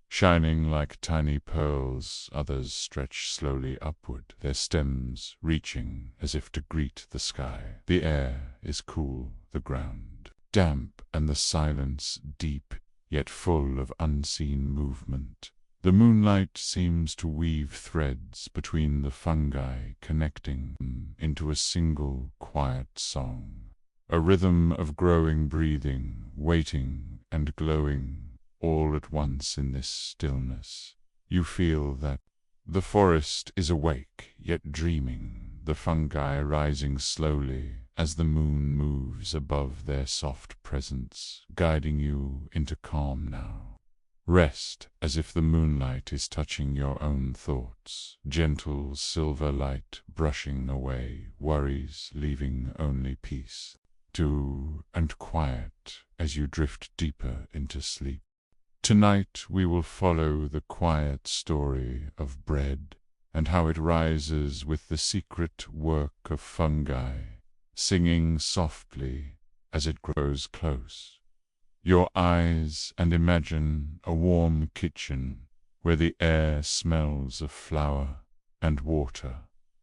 shining like tiny pearls. Others stretch slowly upward, their stems reaching as if to greet the sky. The air is cool, the ground damp, and the silence deep, yet full of unseen movement. The moonlight seems to weave threads between the fungi, connecting them into a single quiet song, a rhythm of growing, breathing, waiting, and glowing. All at once in this stillness, you feel that the forest is awake, yet dreaming, the fungi rising slowly as the moon moves above their soft presence, guiding you into calm. Now, rest as if the moonlight is touching your own thoughts, gentle silver light brushing away worries, leaving only peace and quiet as you drift deeper into sleep. Tonight we will follow the quiet story of bread and how it rises with the secret work of fungi, singing softly as it grows close your eyes, and imagine a warm kitchen where the air smells of flour and water,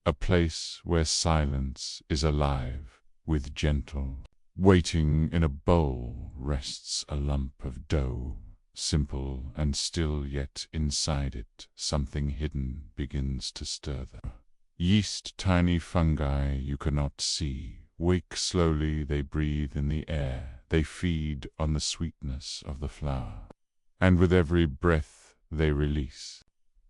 a place where silence is alive with gentle waiting. In a bowl rests a lump of dough, simple and still, yet inside it something hidden begins to stir. The yeast, tiny fungi you cannot see, wake slowly. They breathe in the air, they feed on the sweetness of the flour, and with every breath they release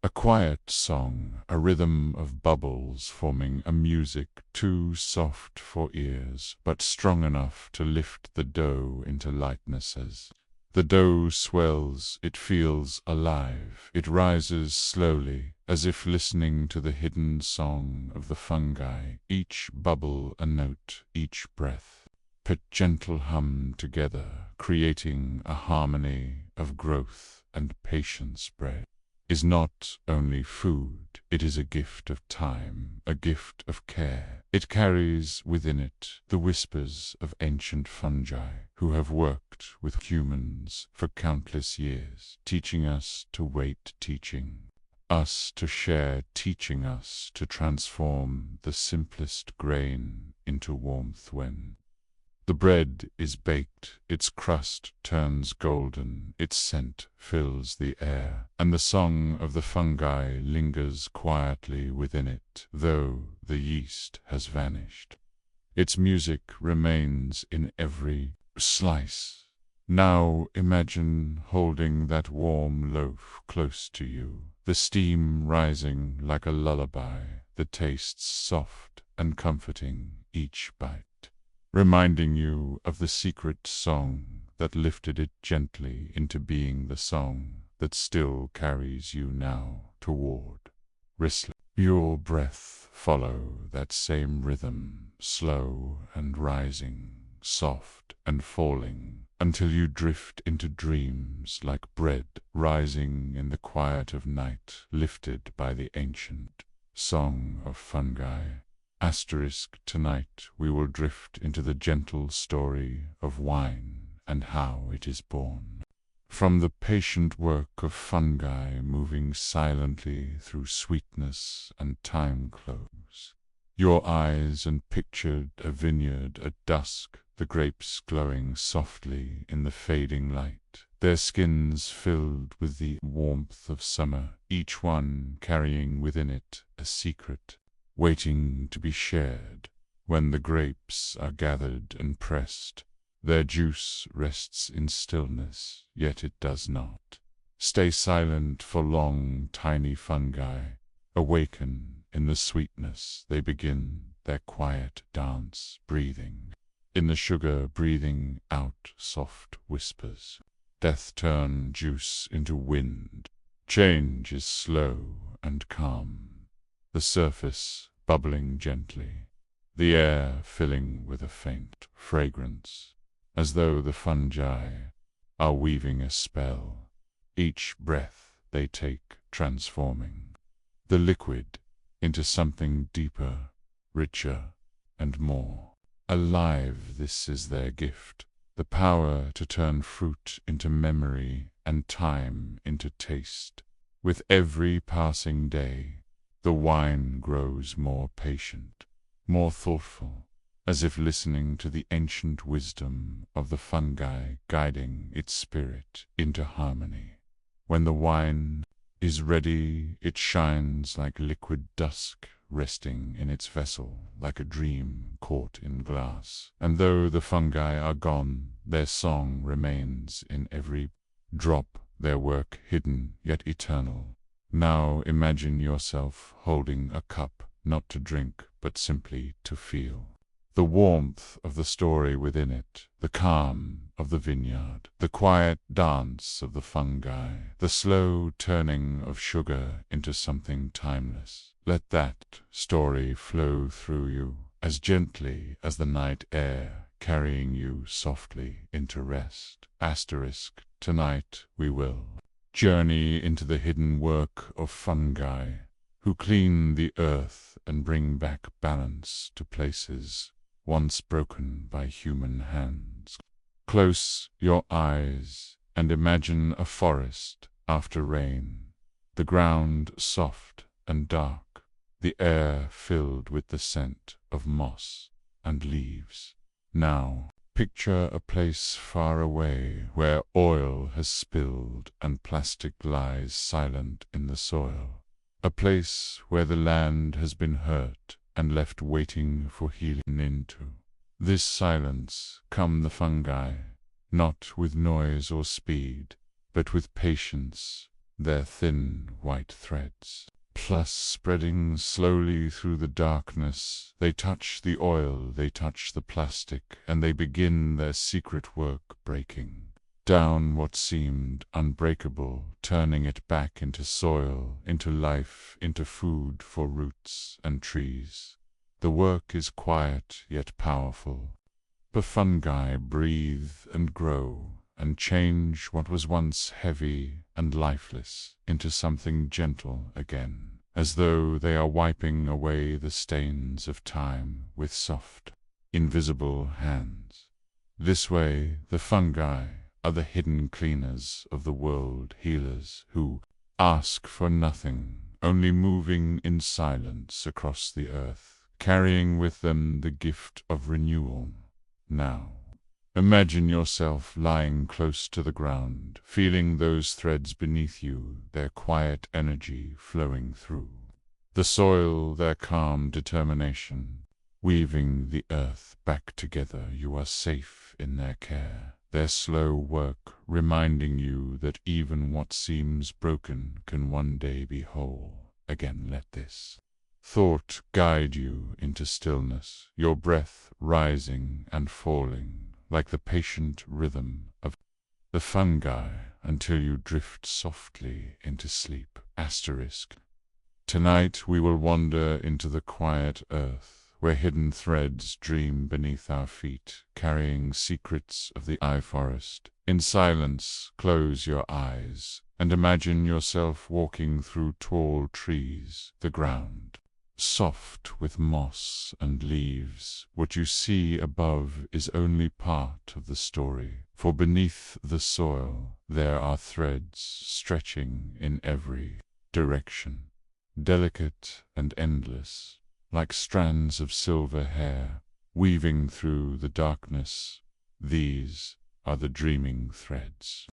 a quiet song, a rhythm of bubbles forming a music too soft for ears, but strong enough to lift the dough into lightness. As the dough swells, it feels alive. It rises slowly, as if listening to the hidden song of the fungi, each bubble a note, each each breath. Put gentle hum together, creating a harmony of growth and patience. Bread is not only food, it is a gift of time, a gift of care. It carries within it the whispers of ancient fungi who have worked with humans for countless years, teaching us to wait, teaching us to share, teaching us to transform the simplest grain into warmth. When the bread is baked, its crust turns golden, its scent fills the air, and the song of the fungi lingers quietly within it, though the yeast has vanished. Its music remains in every slice. Now imagine holding that warm loaf close to you, the steam rising like a lullaby, the tastes soft and comforting each bite, reminding you of the secret song that lifted it gently into being, the song that still carries you now toward Risla. Your breath follow that same rhythm, slow and rising, soft and falling, until you drift into dreams like bread rising in the quiet of night, lifted by the ancient song of fungi. Tonight we will drift into the gentle story of wine and how it is born. From the patient work of fungi moving silently through sweetness and time close. Your eyes and pictured a vineyard at dusk, the grapes glowing softly in the fading light, their skins filled with the warmth of summer, each one carrying within it a secret, waiting to be shared. When the grapes are gathered and pressed, their juice rests in stillness, yet it does not stay silent for long. Tiny fungi awaken in the sweetness. They begin their quiet dance, breathing in the sugar, breathing out soft whispers. Death turn juice into wind. Change is slow and calm, the surface bubbling gently, the air filling with a faint fragrance, as though the fungi are weaving a spell. Each breath they take transforming the liquid into something deeper, richer, and more alive. This is their gift, the power to turn fruit into memory and time into taste. With every passing day, the wine grows more patient, more thoughtful, as if listening to the ancient wisdom of the fungi, guiding its spirit into harmony. When the wine is ready, it shines like liquid dusk, resting in its vessel like a dream caught in glass. And though the fungi are gone, their song remains in every drop, their work hidden yet eternal. Now imagine yourself holding a cup, not to drink, but simply to feel the warmth of the story within it, the calm of the vineyard, the quiet dance of the fungi, the slow turning of sugar into something timeless. Let that story flow through you as gently as the night air, carrying you softly into rest. Tonight we will journey into the hidden work of fungi, who clean the earth and bring back balance to places once broken by human hands. Close your eyes and imagine a forest after rain, the ground soft and dark, the air filled with the scent of moss and leaves. Now picture a place far away where oil has spilled and plastic lies silent in the soil, a place where the land has been hurt and left waiting for healing. Into this silence come the fungi, not with noise or speed, but with patience, their thin white threads plus spreading slowly through the darkness. They touch the oil, they touch the plastic, and they begin their secret work, breaking down what seemed unbreakable, turning it back into soil, into life, into food for roots and trees. The work is quiet yet powerful. The fungi breathe and grow and change what was once heavy and lifeless into something gentle again, as though they are wiping away the stains of time with soft, invisible hands. This way, the fungi are the hidden cleaners of the world, healers who ask for nothing, only moving in silence across the earth, carrying with them the gift of renewal. Now, imagine yourself lying close to the ground, feeling those threads beneath you, their quiet energy flowing through the soil, their calm determination, weaving the earth back together. You are safe in their care, their slow work reminding you that even what seems broken can one day be whole again. Let this thought guide you into stillness, your breath rising and falling like the patient rhythm of the fungi until you drift softly into sleep. Tonight we will wander into the quiet earth, where hidden threads dream beneath our feet, carrying secrets of the forest. In silence, close your eyes and imagine yourself walking through tall trees, the ground soft with moss and leaves. What you see above is only part of the story, for beneath the soil there are threads stretching in every direction, delicate and endless, like strands of silver hair, weaving through the darkness. These are the dreaming threads.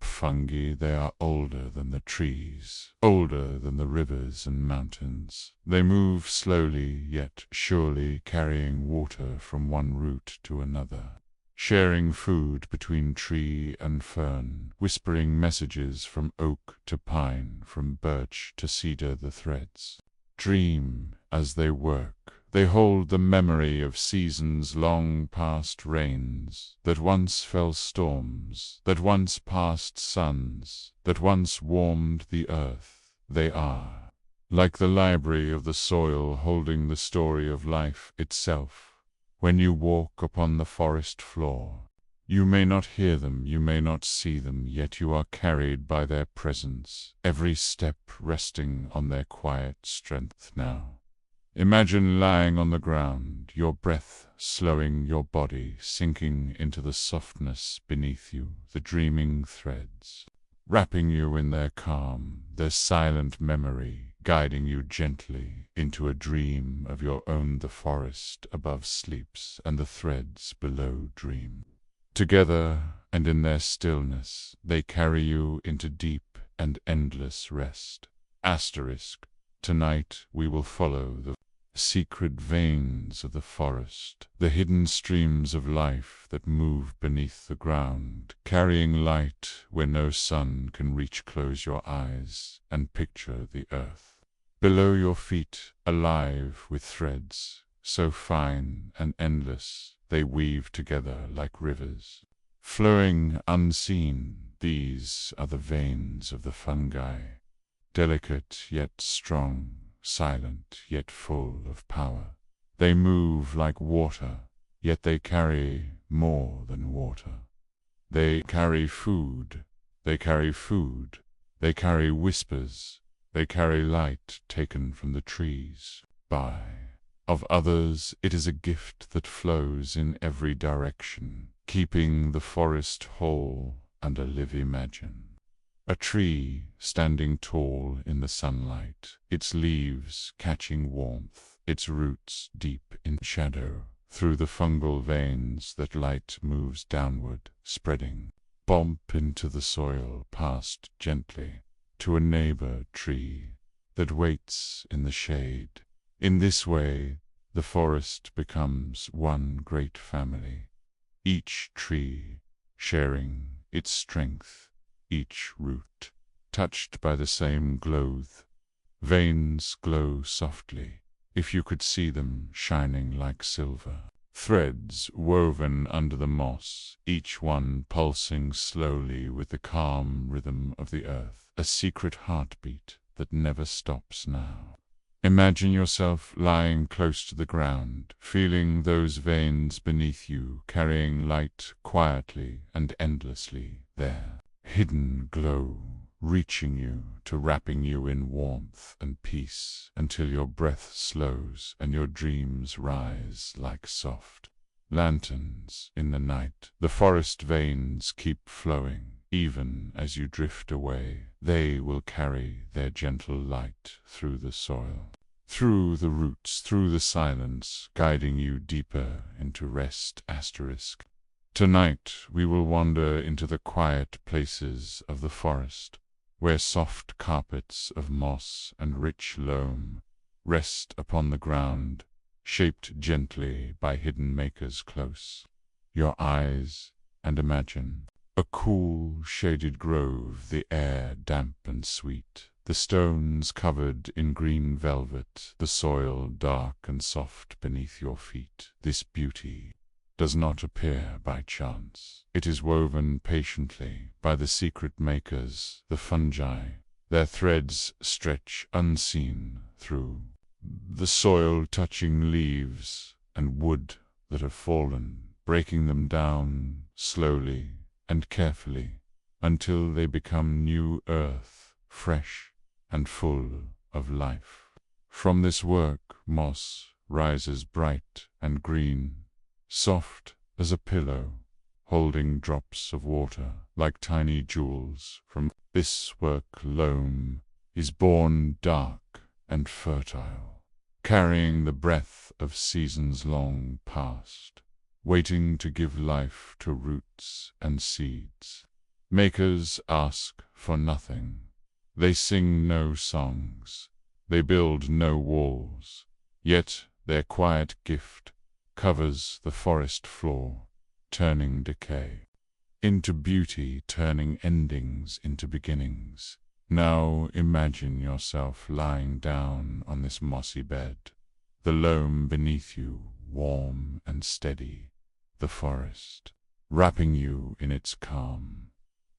Fungi, they are older than the trees, older than the rivers and mountains. They move slowly yet surely, carrying water from one root to another, sharing food between tree and fern, whispering messages from oak to pine, from birch to cedar. The threads dream as they work. They hold the memory of seasons long past, rains that once fell, storms that once passed, suns that once warmed the earth. They are like the library of the soil, holding the story of life itself. When you walk upon the forest floor, you may not hear them, you may not see them, yet you are carried by their presence, every step resting on their quiet strength. Now, imagine lying on the ground, your breath slowing, your body sinking into the softness beneath you, the dreaming threads wrapping you in their calm, their silent memory, guiding you gently into a dream of your own. The forest above sleeps, and the threads below dream. Together, and in their stillness, they carry you into deep and endless rest. Tonight we will follow the secret veins of the forest, the hidden streams of life that move beneath the ground, carrying light where no sun can reach. Close your eyes and picture the earth below your feet, alive with threads so fine and endless they weave together like rivers, flowing unseen. These are the veins of the fungi, delicate yet strong, silent yet full of power. They move like water, yet they carry more than water. They carry food, they carry food, they carry whispers, they carry light taken from the trees. Of others it is a gift that flows in every direction, keeping the forest whole and alive. Imagine a tree standing tall in the sunlight, its leaves catching warmth, its roots deep in shadow. Through the fungal veins that light moves downward, spreading. Bump into the soil, past gently to a neighbor tree that waits in the shade. In this way, the forest becomes one great family, each tree sharing its strength, each root touched by the same glow. Veins glow softly, if you could see them, shining like silver. Threads woven under the moss, each one pulsing slowly with the calm rhythm of the earth, a secret heartbeat that never stops. Now, Imagine yourself lying close to the ground, feeling those veins beneath you carrying light quietly and endlessly there. Hidden glow, reaching you to wrapping you in warmth and peace until your breath slows and your dreams rise like soft lanterns in the night. The forest veins keep flowing. Even as you drift away, they will carry their gentle light through the soil, through the roots, through the silence, guiding you deeper into rest. Tonight we will wander into the quiet places of the forest, where soft carpets of moss and rich loam rest upon the ground, shaped gently by hidden makers close your eyes, and imagine a cool, shaded grove, the air damp and sweet, the stones covered in green velvet, the soil dark and soft beneath your feet. This beauty does not appear by chance. It is woven patiently by the secret makers, the fungi. Their threads stretch unseen through the soil, touching leaves and wood that have fallen, breaking them down slowly and carefully until they become new earth, fresh and full of life. From this work, moss rises bright and green, soft as a pillow, holding drops of water like tiny jewels. From this work, loam is born dark and fertile, carrying the breath of seasons long past, waiting to give life to roots and seeds. Makers ask for nothing. They sing no songs. They build no walls. Yet their quiet gift covers the forest floor, turning decay into beauty, turning endings into beginnings. Now imagine yourself lying down on this mossy bed, the loam beneath you warm and steady, the forest wrapping you in its calm,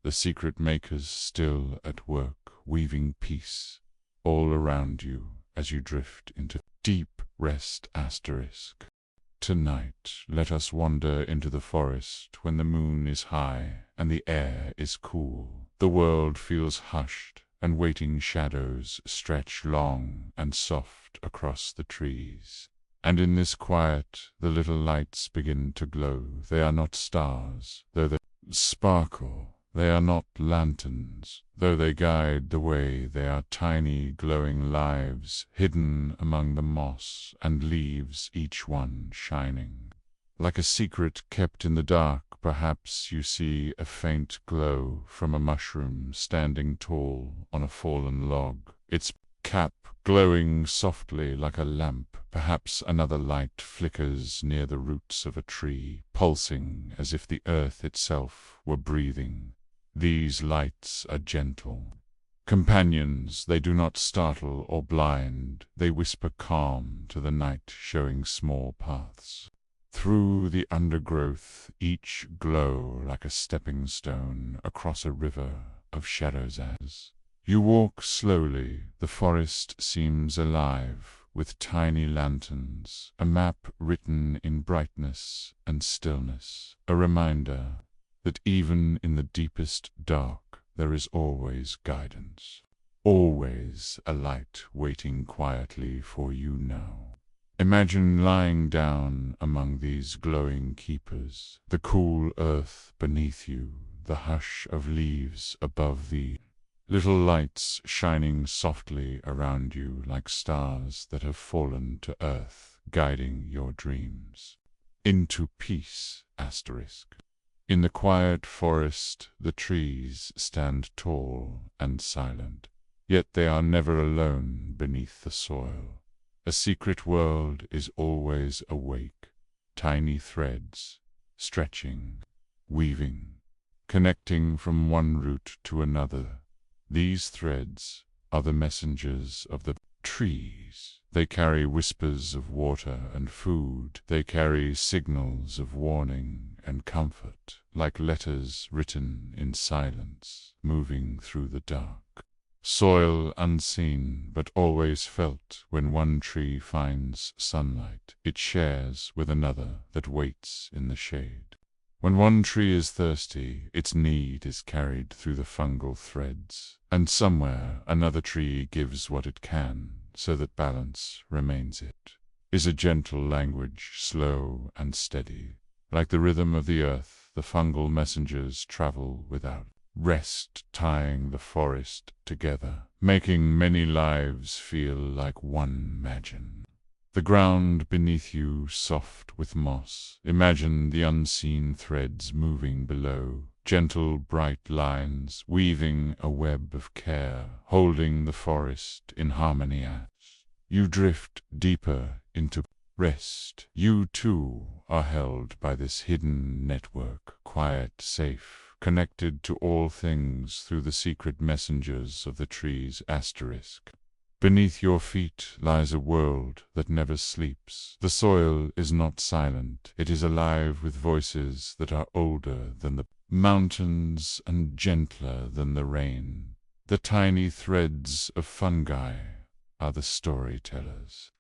the secret makers still at work, weaving peace all around you as you drift into deep rest. Tonight, let us wander into the forest when the moon is high and the air is cool. The world feels hushed, and waiting shadows stretch long and soft across the trees. And in this quiet, the little lights begin to glow. They are not stars, though they sparkle. They are not lanterns, though they guide the way. They are tiny, glowing lives, hidden among the moss and leaves, each one shining like a secret kept in the dark. Perhaps you see a faint glow from a mushroom standing tall on a fallen log, its cap glowing softly like a lamp. Perhaps another light flickers near the roots of a tree, pulsing as if the earth itself were breathing. These lights are gentle companions. They do not startle or blind. They whisper calm to the night, showing small paths through the undergrowth, each glow like a stepping stone across a river of shadows. As you walk slowly, the forest seems alive with tiny lanterns, a map written in brightness and stillness, a reminder that even in the deepest dark there is always guidance, always a light waiting quietly for you now. Imagine lying down among these glowing keepers, the cool earth beneath you, the hush of leaves above thee, little lights shining softly around you like stars that have fallen to earth, guiding your dreams into peace. In the quiet forest, the trees stand tall and silent, yet they are never alone beneath the soil. A secret world is always awake, tiny threads stretching, weaving, connecting from one root to another. These threads are the messengers of the trees. They carry whispers of water and food. They carry signals of warning and comfort, like letters written in silence, moving through the dark. Soil unseen, but always felt. When one tree finds sunlight, it shares with another that waits in the shade. When one tree is thirsty, its need is carried through the fungal threads, and somewhere another tree gives what it can, so that balance remains. It is a gentle language, slow and steady. Like the rhythm of the earth, the fungal messengers travel without rest, tying the forest together, making many lives feel like one. Imagine the ground beneath you soft with moss. Imagine the unseen threads moving below, gentle bright lines weaving a web of care, holding the forest in harmony. As you drift deeper into rest, you too are held by this hidden network, quiet, safe, connected to all things through the secret messengers of the trees. Asterisk. Beneath your feet lies a world that never sleeps. The soil is not silent. It is alive with voices that are older than the mountains and gentler than the rain. The tiny threads of fungi are the storytellers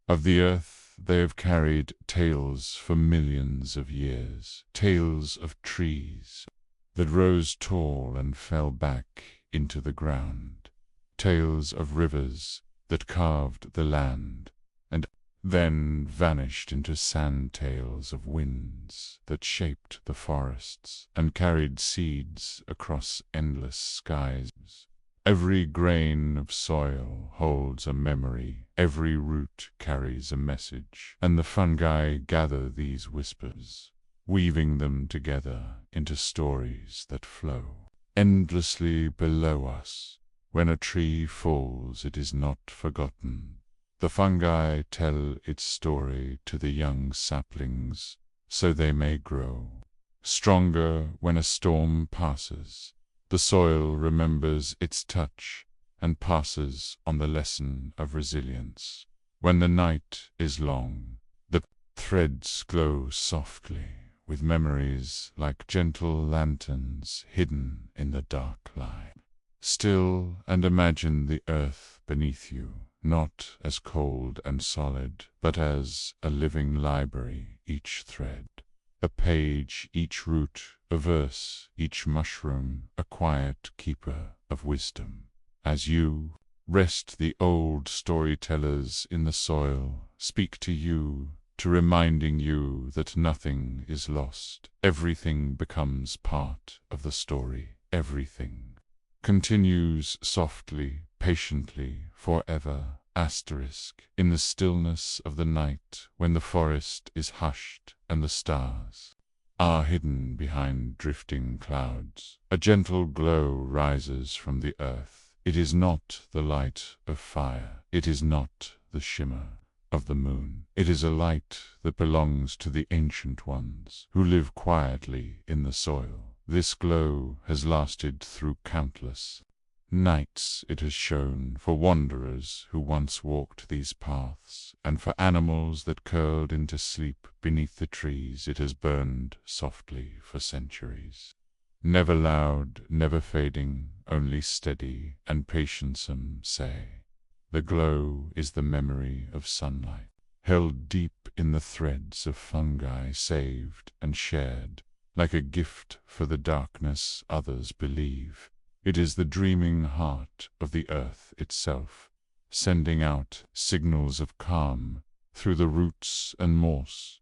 of the earth. They have carried tales for millions of years, tales of trees that rose tall and fell back into the ground, tales of rivers that carved the land and then vanished into sand, tales of winds that shaped the forests and carried seeds across endless skies. Every grain of soil holds a memory, every root carries a message, and the fungi gather these whispers, weaving them together into stories that flow endlessly below us. When a tree falls, it is not forgotten. The fungi tell its story to the young saplings, so they may grow stronger when a storm passes. The soil remembers its touch and passes on the lesson of resilience. When the night is long, the threads glow softly with memories like gentle lanterns hidden in the dark light. Still and imagine the earth beneath you, not as cold and solid, but as a living library, each thread a page, each root a verse, each mushroom a quiet keeper of wisdom. As you rest, the old storytellers in the soil speak to you, to reminding you that nothing is lost. Everything becomes part of the story. Everything continues softly, patiently, forever. Asterisk. In the stillness of the night, when the forest is hushed and the stars are hidden behind drifting clouds, a gentle glow rises from the earth. It is not the light of fire. It is not the shimmer of the moon. It is a light that belongs to the ancient ones who live quietly in the soil. This glow has lasted through countless nights. It has shone for wanderers who once walked these paths, and for animals that curled into sleep beneath the trees. It has burned softly for centuries. Never loud, never fading, only steady and patient. Some say the glow is the memory of sunlight, held deep in the threads of fungi, saved and shared like a gift for the darkness. Others believe it is the dreaming heart of the earth itself, sending out signals of calm through the roots and moss.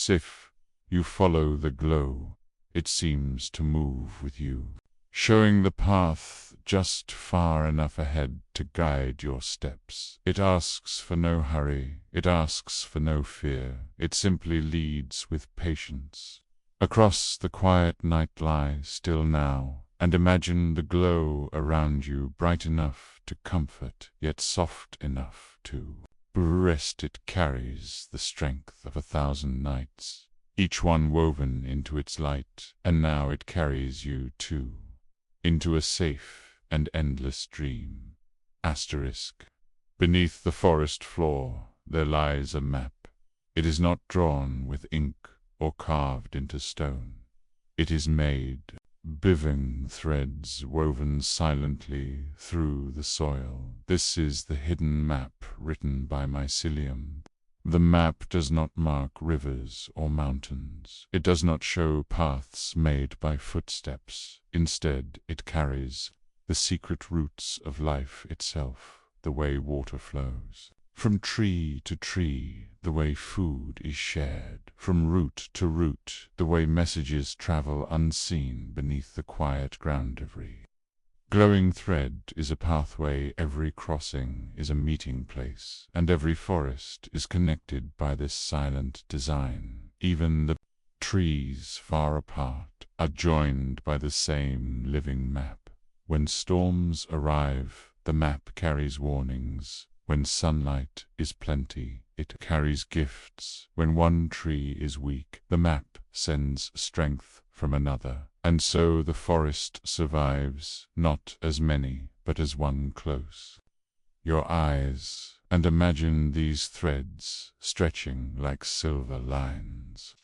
If you follow the glow, it seems to move with you, showing the path just far enough ahead to guide your steps. It asks for no hurry, it asks for no fear, it simply leads with patience. Across the quiet night lie still now, and imagine the glow around you, bright enough to comfort, yet soft enough to rest. It carries the strength of 1,000 nights, each one woven into its light, and now it carries you too, into a safe and endless dream. Asterisk. Beneath the forest floor there lies a map. It is not drawn with ink or carved into stone. It is made biving threads woven silently through the soil. This is the hidden map written by mycelium. The map does not mark rivers or mountains. It does not show paths made by footsteps. Instead, it carries the secret roots of life itself, the way water flows. From tree to tree, the way food is shared. From root to root, the way messages travel unseen beneath the quiet ground debris. Glowing thread is a pathway, every crossing is a meeting place, and every forest is connected by this silent design. Even the trees far apart are joined by the same living map. When storms arrive, the map carries warnings. When sunlight is plenty, it carries gifts. When one tree is weak, the map sends strength from another. And so the forest survives, not as many, but as one close. Your eyes, and imagine these threads stretching like silver lines.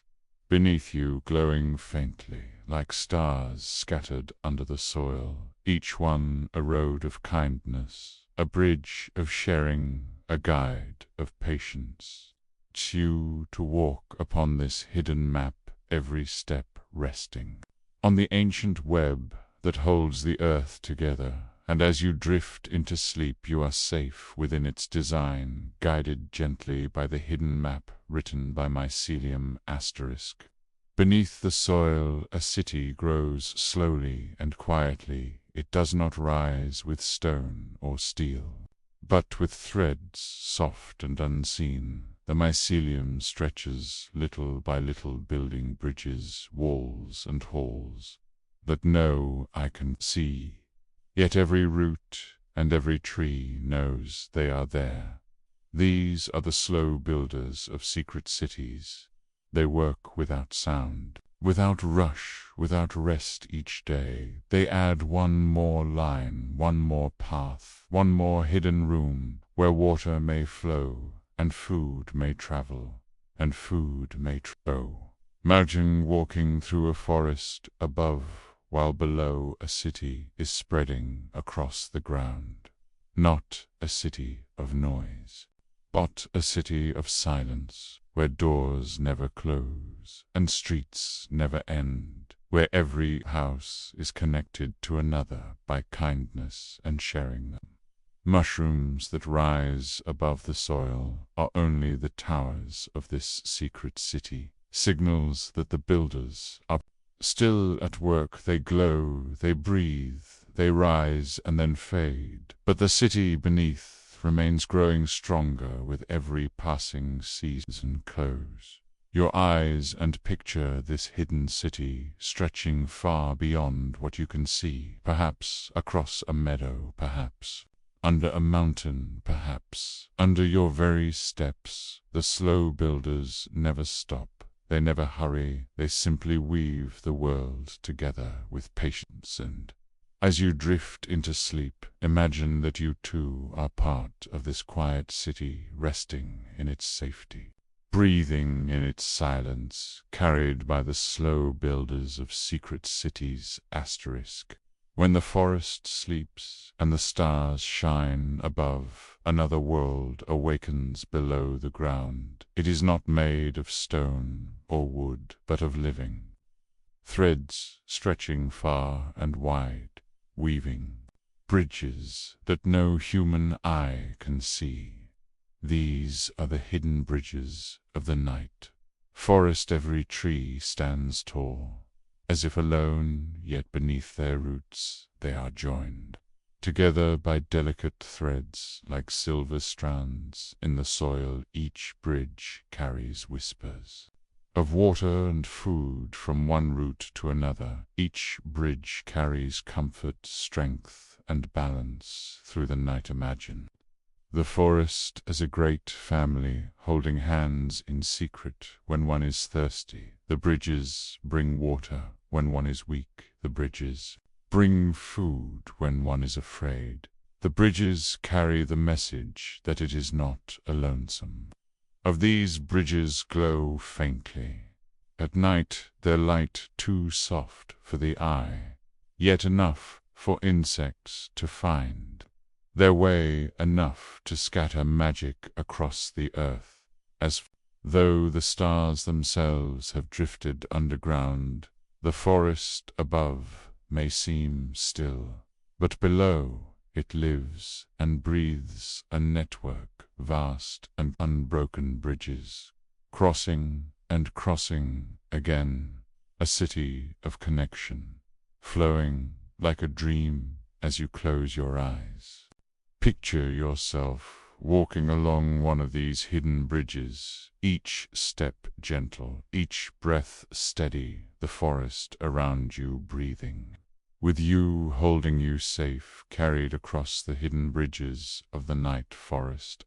Beneath you, glowing faintly, like stars scattered under the soil, each one a road of kindness, a bridge of sharing, a guide of patience. It's you to walk upon this hidden map, every step resting on the ancient web that holds the earth together, and as you drift into sleep you are safe within its design, guided gently by the hidden map written by mycelium asterisk. Beneath the soil a city grows slowly and quietly. It does not rise with stone or steel, but with threads soft and unseen. The mycelium stretches little by little, building bridges, walls, and halls that no eye can see. Yet every root and every tree knows they are there. These are the slow builders of secret cities. They work without sound, without rush, without rest each day. They add one more line, one more path, one more hidden room where water may flow, and food may travel, and food may go. Imagine walking through a forest above, while below a city is spreading across the ground. Not a city of noise, but a city of silence, where doors never close, and streets never end, where every house is connected to another by kindness and sharing them. Mushrooms that rise above the soil are only the towers of this secret city, signals that the builders are still at work. They glow, they breathe, they rise and then fade, but the city beneath remains growing stronger with every passing season close. Your eyes and picture this hidden city stretching far beyond what you can see, perhaps across a meadow, perhaps under a mountain, perhaps under your very steps. The slow builders never stop. They never hurry. They simply weave the world together with patience, and as you drift into sleep, imagine that you too are part of this quiet city, resting in its safety, breathing in its silence, carried by the slow builders of secret cities asterisk. When the forest sleeps and the stars shine above, another world awakens below the ground. It is not made of stone or wood, but of living threads stretching far and wide, weaving bridges that no human eye can see. These are the hidden bridges of the night. Forest, every tree stands tall, as if alone, yet beneath their roots they are joined together by delicate threads like silver strands. In the soil each bridge carries whispers of water and food from one root to another. Each bridge carries comfort, strength, and balance through the night. Imagine the forest as a great family, holding hands in secret when one is thirsty. The bridges bring water when one is weak. The bridges bring food when one is afraid. The bridges carry the message that it is not alone. Of these bridges glow faintly, At night their light too soft for the eye, yet enough for insects to find their way, enough to scatter magic across the earth, as though the stars themselves have drifted underground. The forest above may seem still, but below it lives and breathes a network, vast and unbroken bridges, crossing and crossing again, a city of connection, flowing like a dream as you close your eyes. Picture yourself walking along one of these hidden bridges, each step gentle, each breath steady, the forest around you breathing, with you holding you safe, carried across the hidden bridges of the night forest.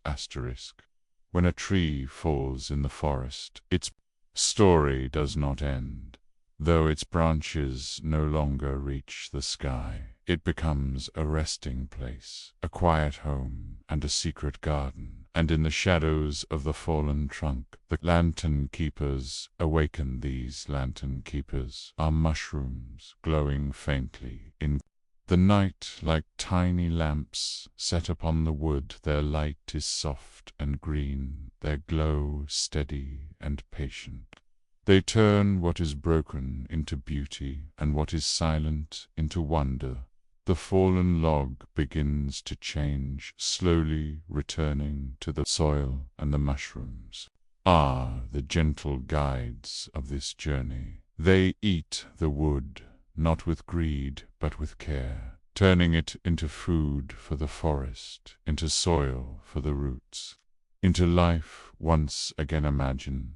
When a tree falls in the forest, its story does not end. Though its branches no longer reach the sky, it becomes a resting place, a quiet home, and a secret garden. And in the shadows of the fallen trunk, the lantern keepers awaken. These lantern keepers are mushrooms glowing faintly in the night like tiny lamps set upon the wood. Their light is soft and green, their glow steady and patient. They turn what is broken into beauty, and what is silent into wonder. The fallen log begins to change, slowly returning to the soil, and the mushrooms are the gentle guides of this journey. They eat the wood, not with greed, but with care, turning it into food for the forest, into soil for the roots, into life once again. Imagine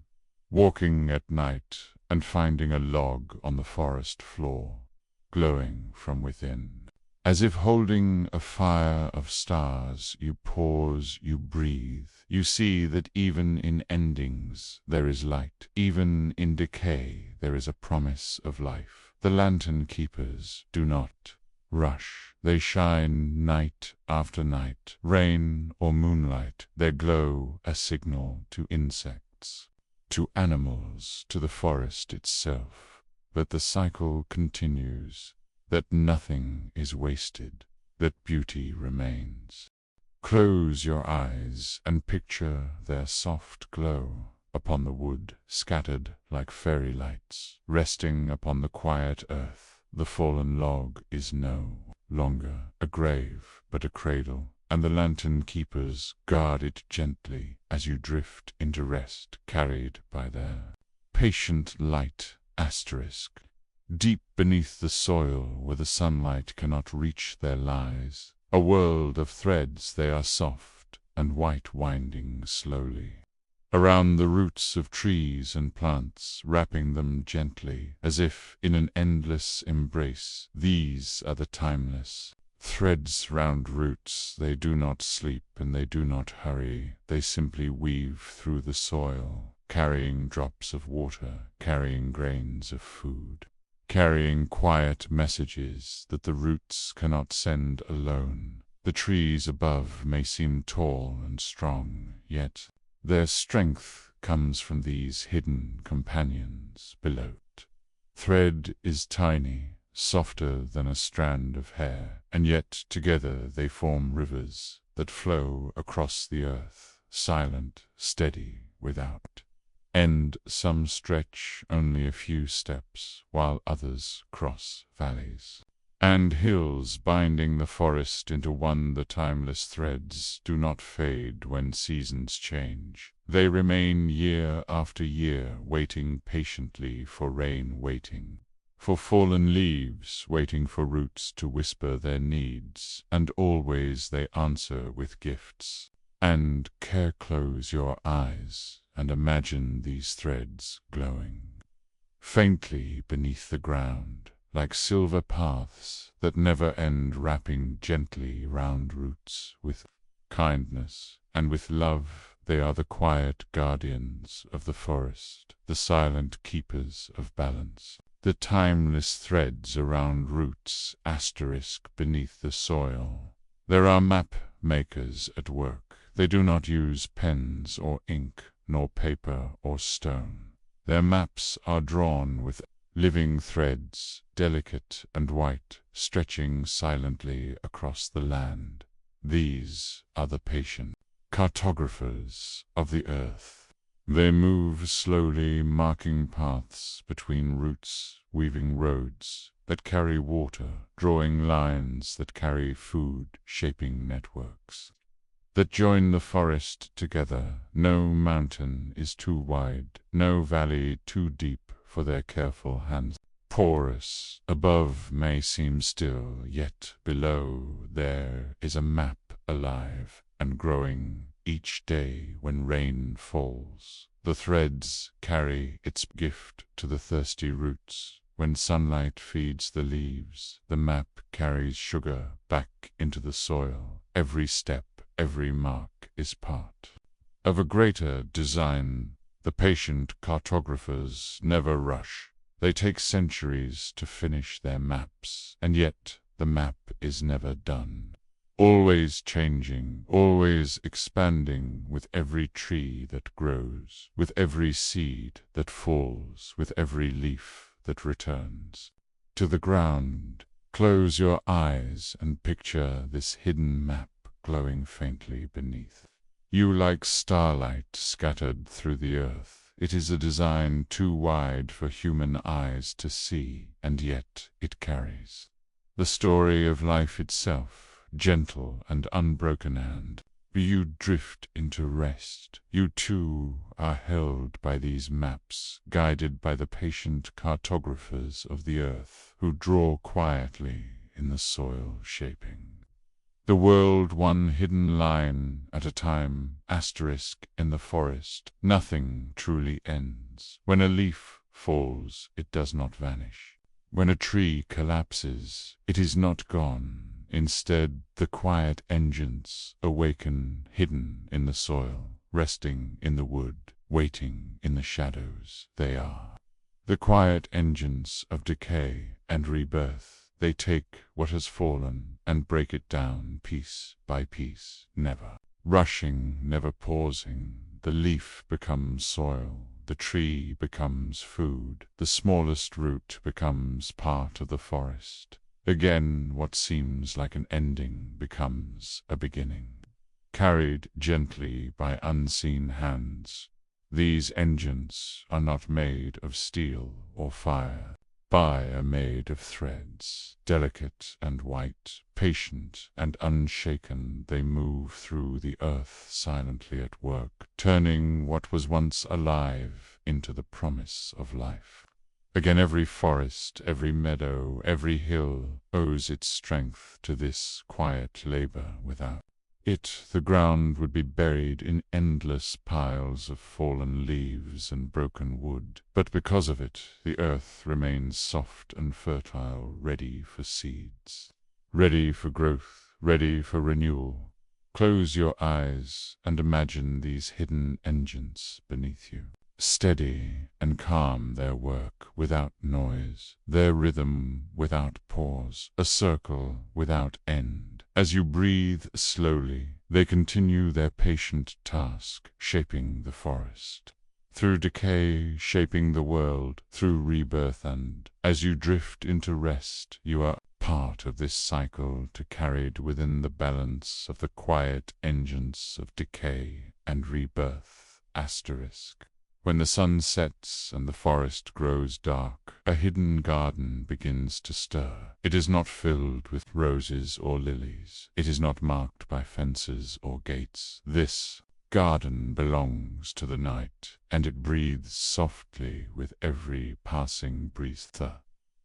walking at night and finding a log on the forest floor, glowing from within. As if holding a fire of stars, you pause, you breathe. You see that even in endings there is light. Even in decay there is a promise of life. The lantern keepers do not rush. They shine night after night, rain or moonlight. Their glow a signal to insects, to animals, to the forest itself. But the cycle continues, that nothing is wasted, that beauty remains. Close your eyes and picture their soft glow upon the wood, scattered like fairy lights, resting upon the quiet earth. The fallen log is no longer a grave, but a cradle, and the lantern keepers guard it gently as you drift into rest, carried by their patient light. Deep beneath the soil, where the sunlight cannot reach, there lies a world of threads. They are soft and white, winding slowly around the roots of trees and plants, wrapping them gently, as if in an endless embrace. These are the timeless threads round roots. They do not sleep and they do not hurry. They simply weave through the soil, carrying drops of water, carrying grains of food, carrying quiet messages that the roots cannot send alone. The trees above may seem tall and strong, yet their strength comes from these hidden companions below. Thread is tiny, softer than a strand of hair, and yet together they form rivers that flow across the earth, silent, steady, without end. Some stretch only a few steps, while others cross valleys and hills, binding the forest into one. The timeless threads do not fade when seasons change. They remain year after year, waiting patiently for rain, waiting for fallen leaves, waiting for roots to whisper their needs, and always they answer with gifts and care. Close your eyes and imagine these threads glowing faintly beneath the ground, like silver paths that never end, wrapping gently round roots with kindness and with love. They are the quiet guardians of the forest, the silent keepers of balance, the timeless threads around roots. Beneath the soil there are map makers at work. They do not use pens or ink, nor paper or stone. Their maps are drawn with living threads, delicate and white, stretching silently across the land. These are the patient cartographers of the earth. They move slowly, marking paths between roots, weaving roads that carry water, drawing lines that carry food, shaping networks that join the forest together. No mountain is too wide, no valley too deep for their careful hands. Porous above may seem still, yet below there is a map alive and growing each day when rain falls. The threads carry its gift to the thirsty roots. When sunlight feeds the leaves, the map carries sugar back into the soil. Every step, every mark is part of a greater design. The patient cartographers never rush. They take centuries to finish their maps, and yet the map is never done. Always changing, always expanding with every tree that grows, with every seed that falls, with every leaf that returns to the ground. Close your eyes and picture this hidden map glowing faintly beneath you like starlight scattered through the earth. It is a design too wide for human eyes to see, and yet it carries the story of life itself, gentle and unbroken. And you drift into rest. You too are held by these maps, guided by the patient cartographers of the earth, who draw quietly in the soil, shaping the world one hidden line at a time. Asterisk in the forest. Nothing truly ends. When a leaf falls, it does not vanish. When a tree collapses, it is not gone. Instead, the quiet engines awaken, hidden in the soil, resting in the wood, waiting in the shadows. They are the quiet engines of decay and rebirth. They take what has fallen and break it down piece by piece, never rushing, never pausing. The leaf becomes soil, the tree becomes food, the smallest root becomes part of the forest. Again, what seems like an ending becomes a beginning, carried gently by unseen hands. These engines are not made of steel or fire. Are made of threads, delicate and white, patient and unshaken. They move through the earth silently at work, turning what was once alive into the promise of life. Again, every forest, every meadow, every hill owes its strength to this quiet labor. Without it, the ground would be buried in endless piles of fallen leaves and broken wood. But because of it, the earth remains soft and fertile, ready for seeds, ready for growth, ready for renewal. Close your eyes and imagine these hidden engines beneath you. Steady and calm their work without noise, their rhythm without pause, a circle without end. As you breathe slowly, they continue their patient task, shaping the forest through decay, shaping the world through rebirth. And as you drift into rest, you are part of this cycle, to carried within the balance of the quiet engines of decay and rebirth. Asterisk. When the sun sets and the forest grows dark, a hidden garden begins to stir. It is not filled with roses or lilies. It is not marked by fences or gates. This garden belongs to the night, and it breathes softly with every passing breath.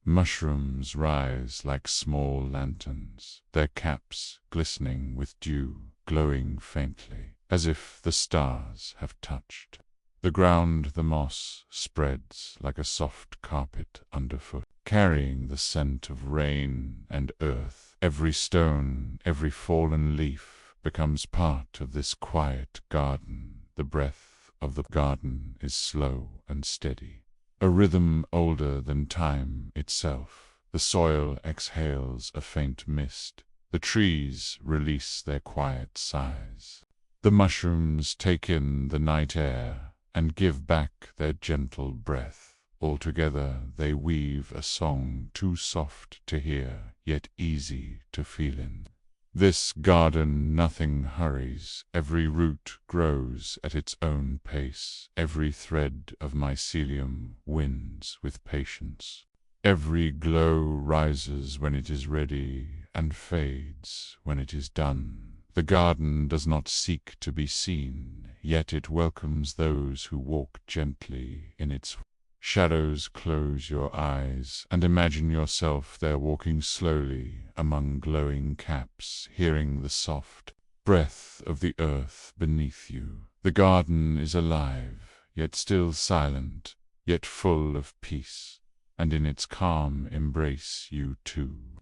Mushrooms rise like small lanterns, their caps glistening with dew, glowing faintly, as if the stars have touched the ground. The moss spreads like a soft carpet underfoot, carrying the scent of rain and earth. Every stone, every fallen leaf becomes part of this quiet garden. The breath of the garden is slow and steady, a rhythm older than time itself. The soil exhales a faint mist. The trees release their quiet sighs. The mushrooms take in the night air, and give back their gentle breath. Altogether they weave a song too soft to hear, yet easy to feel in. This garden nothing hurries, every root grows at its own pace, every thread of mycelium wins with patience. Every glow rises when it is ready, and fades when it is done. The garden does not seek to be seen, yet it welcomes those who walk gently in its shadows. Close your eyes and imagine yourself there, walking slowly among glowing caps, hearing the soft breath of the earth beneath you. The garden is alive, yet still silent, yet full of peace, and in its calm embrace you too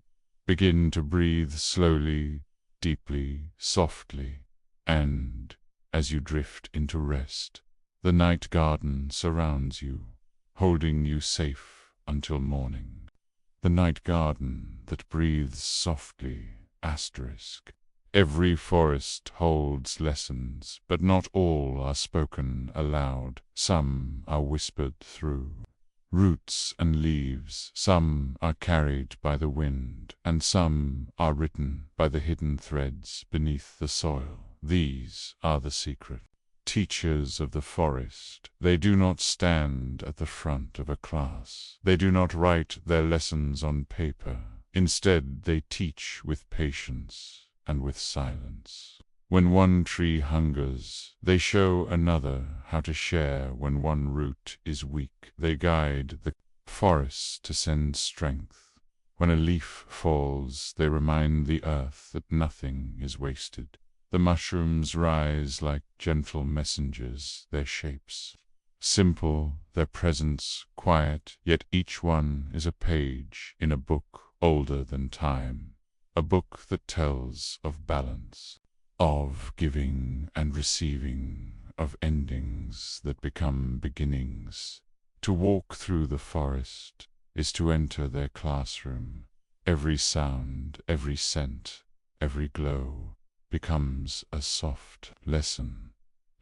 begin to breathe slowly, deeply, softly, and, as you drift into rest, the night garden surrounds you, holding you safe until morning. The night garden that breathes softly, asterisk. Every forest holds lessons, but not all are spoken aloud. Some are whispered through roots and leaves, some are carried by the wind, and some are written by the hidden threads beneath the soil. These are the secret teachers of the forest. They do not stand at the front of a class. They do not write their lessons on paper. Instead, they teach with patience and with silence. When one tree hungers, they show another how to share. When one root is weak, they guide the forest to send strength. When a leaf falls, they remind the earth that nothing is wasted. The mushrooms rise like gentle messengers, their shapes simple, their presence quiet, yet each one is a page in a book older than time, a book that tells of balance, of giving and receiving, of endings that become beginnings. To walk through the forest is to enter their classroom. Every sound, every scent, every glow becomes a soft lesson,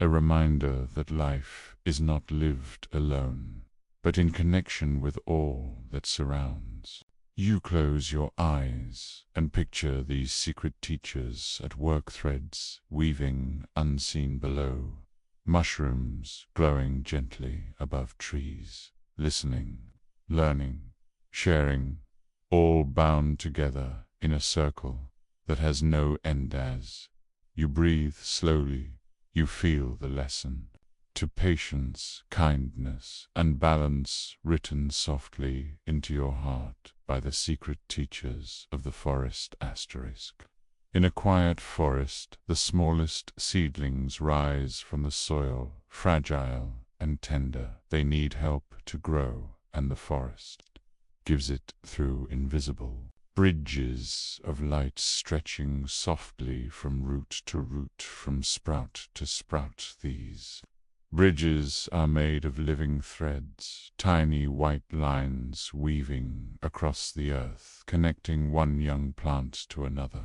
a reminder that life is not lived alone, but in connection with all that surrounds. You close your eyes and picture these secret teachers at work, threads weaving unseen below, mushrooms glowing gently above trees, listening, learning, sharing, all bound together in a circle that has no end. As you breathe slowly, you feel the lesson to patience, kindness, and balance written softly into your heart by the secret teachers of the forest asterisk. In a quiet forest, the smallest seedlings rise from the soil, fragile and tender. They need help to grow, and the forest gives it through invisible bridges of light stretching softly from root to root, from sprout to sprout. These bridges are made of living threads, tiny white lines weaving across the earth, connecting one young plant to another,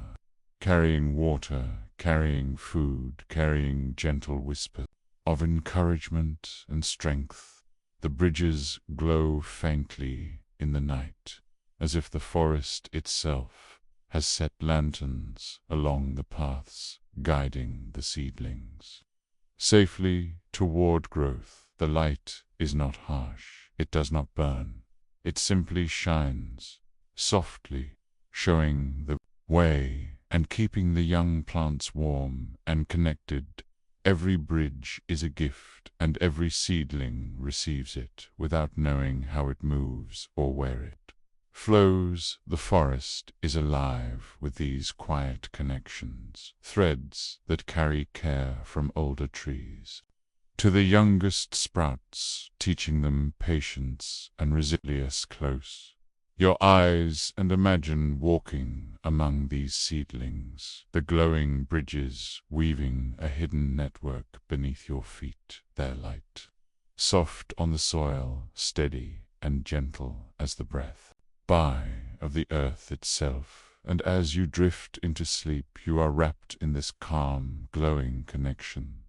carrying water, carrying food, carrying gentle whispers of encouragement and strength. The bridges glow faintly in the night, as if the forest itself has set lanterns along the paths, guiding the seedlings safely toward growth. The light is not harsh, it does not burn, it simply shines softly, showing the way and keeping the young plants warm and connected. Every bridge is a gift, and every seedling receives it without knowing how it moves or where it flows. The forest is alive with these quiet connections, threads that carry care from older trees to the youngest sprouts, teaching them patience and resilience. Close your eyes and imagine walking among these seedlings, the glowing bridges weaving a hidden network beneath your feet, their light soft on the soil, steady and gentle as the breath of the earth itself. And as you drift into sleep, you are wrapped in this calm, glowing connection.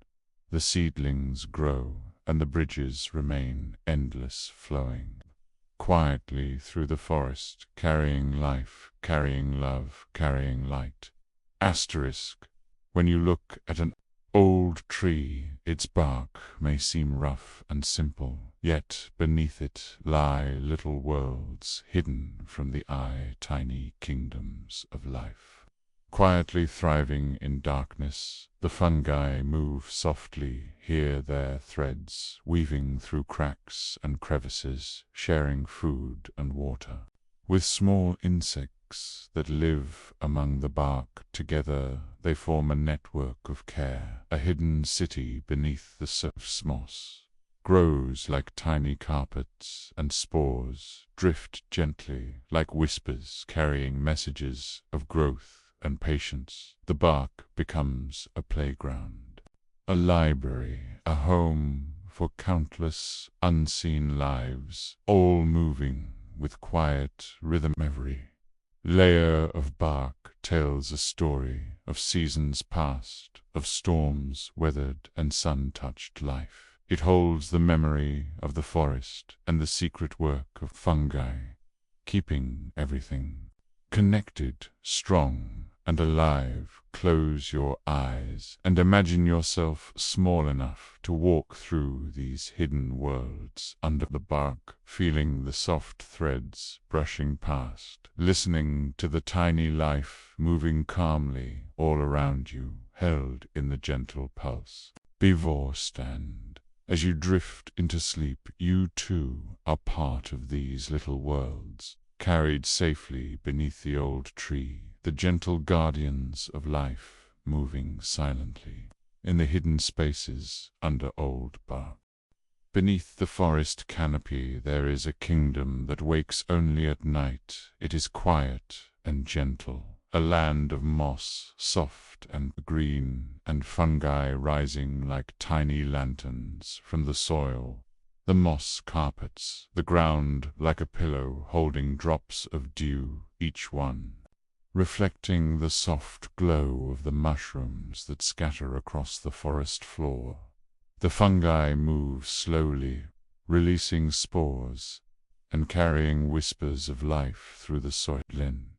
The seedlings grow, and the bridges remain endless flowing. Quietly through the forest, carrying life, carrying love, carrying light. Asterisk. When you look at an old tree, its bark may seem rough and simple, yet beneath it lie little worlds hidden from the eye, tiny kingdoms of life. Quietly thriving in darkness, the fungi move softly, here their threads, weaving through cracks and crevices, sharing food and water. With small insects that live among the bark, together they form a network of care. A hidden city beneath the surface. Moss grows like tiny carpets, and spores drift gently like whispers carrying messages of growth and patience. The bark becomes a playground, a library, a home for countless unseen lives, all moving with quiet rhythm. Every layer of bark tells a story of seasons past, of storms weathered and sun-touched life. It holds the memory of the forest and the secret work of fungi, keeping everything connected, strong, and alive. Close your eyes and imagine yourself small enough to walk through these hidden worlds under the bark, feeling the soft threads brushing past, listening to the tiny life moving calmly all around you, held in the gentle pulse. Before stand. As you drift into sleep, you too are part of these little worlds, carried safely beneath the old tree, the gentle guardians of life, moving silently in the hidden spaces under old bark. Beneath the forest canopy there is a kingdom that wakes only at night. It is quiet and gentle, a land of moss, soft and green, and fungi rising like tiny lanterns from the soil. The moss carpets the ground like a pillow, holding drops of dew, each one reflecting the soft glow of the mushrooms that scatter across the forest floor. The fungi move slowly, releasing spores and carrying whispers of life through the soil. In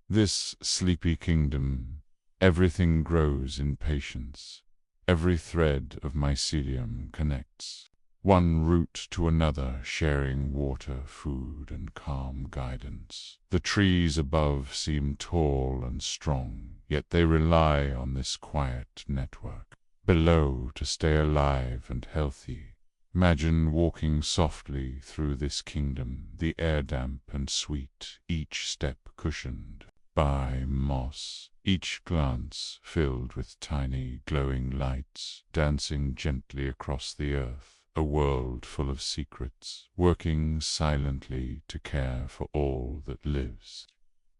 this sleepy kingdom, everything grows in patience. Every thread of mycelium connects one root to another, sharing water, food, and calm guidance. The trees above seem tall and strong, yet they rely on this quiet network below to stay alive and healthy. Imagine walking softly through this kingdom, the air damp and sweet, each step cushioned by moss, each glance filled with tiny glowing lights dancing gently across the earth. A world full of secrets, working silently to care for all that lives.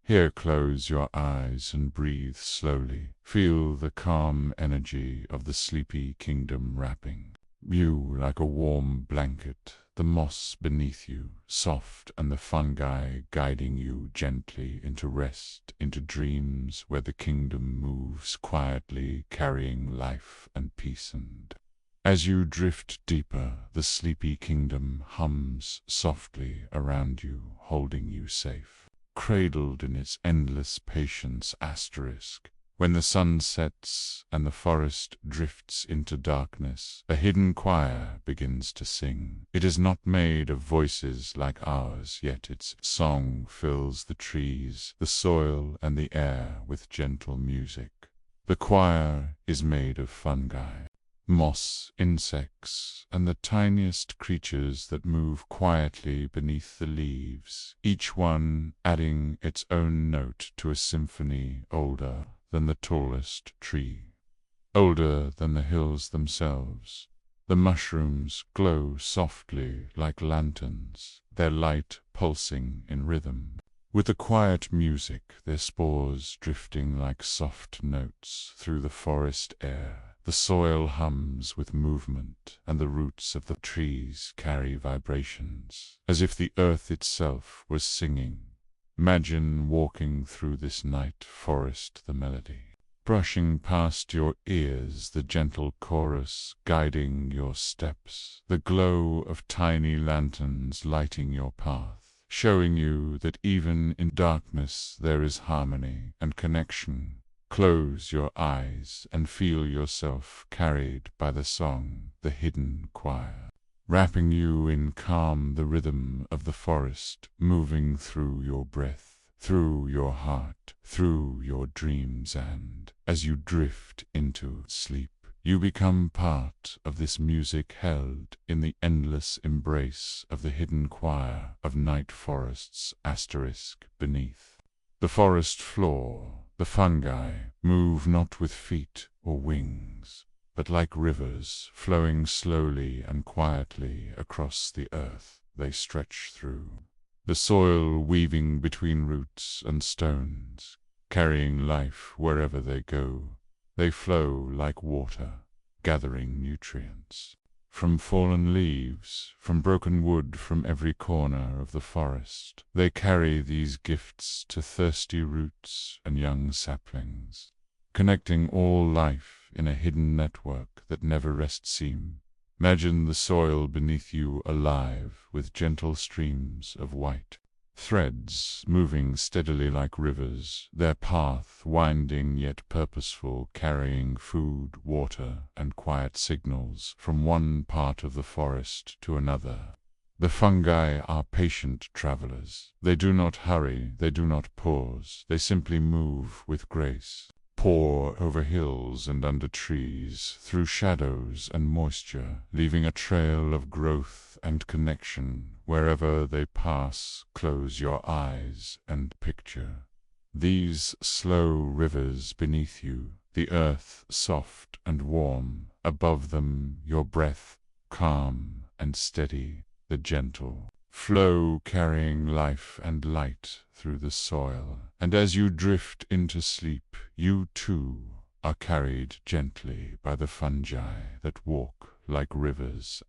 Here close your eyes and breathe slowly. Feel the calm energy of the sleepy kingdom wrapping you like a warm blanket, the moss beneath you, soft, and the fungi guiding you gently into rest, into dreams where the kingdom moves quietly, carrying life and peace. And as you drift deeper, the sleepy kingdom hums softly around you, holding you safe, cradled in its endless patience. Asterisk. When the sun sets and the forest drifts into darkness, a hidden choir begins to sing. It is not made of voices like ours, yet its song fills the trees, the soil, and the air with gentle music. The choir is made of fungi, moss, insects, and the tiniest creatures that move quietly beneath the leaves, each one adding its own note to a symphony older than the tallest tree, older than the hills themselves. The mushrooms glow softly like lanterns, their light pulsing in rhythm with the quiet music, their spores drifting like soft notes through the forest air. The soil hums with movement, and the roots of the trees carry vibrations, as if the earth itself was singing. Imagine walking through this night forest, the melody brushing past your ears, the gentle chorus guiding your steps, the glow of tiny lanterns lighting your path, showing you that even in darkness there is harmony and connection. Close your eyes and feel yourself carried by the song, the hidden choir, wrapping you in calm, the rhythm of the forest, moving through your breath, through your heart, through your dreams, and as you drift into sleep, you become part of this music held in the endless embrace of the hidden choir of night forests beneath. The forest floor, the fungi, move not with feet or wings, but like rivers flowing slowly and quietly across the earth they stretch through. The soil weaving between roots and stones, carrying life wherever they go. They flow like water, gathering nutrients. From fallen leaves, from broken wood, from every corner of the forest, they carry these gifts to thirsty roots and young saplings, connecting all life in a hidden network that never rests seam. Imagine the soil beneath you alive with gentle streams of white threads moving steadily like rivers, their path winding yet purposeful, carrying food, water, and quiet signals from one part of the forest to another. The fungi are patient travelers. They do not hurry, they do not pause, they simply move with grace. Pour over hills and under trees, through shadows and moisture, leaving a trail of growth and connection wherever they pass. Close your eyes and picture these slow rivers beneath you, the earth soft and warm, above them your breath calm and steady, the gentle flow carrying life and light through the soil. And as you drift into sleep, you too are carried gently by the fungi that walk like rivers.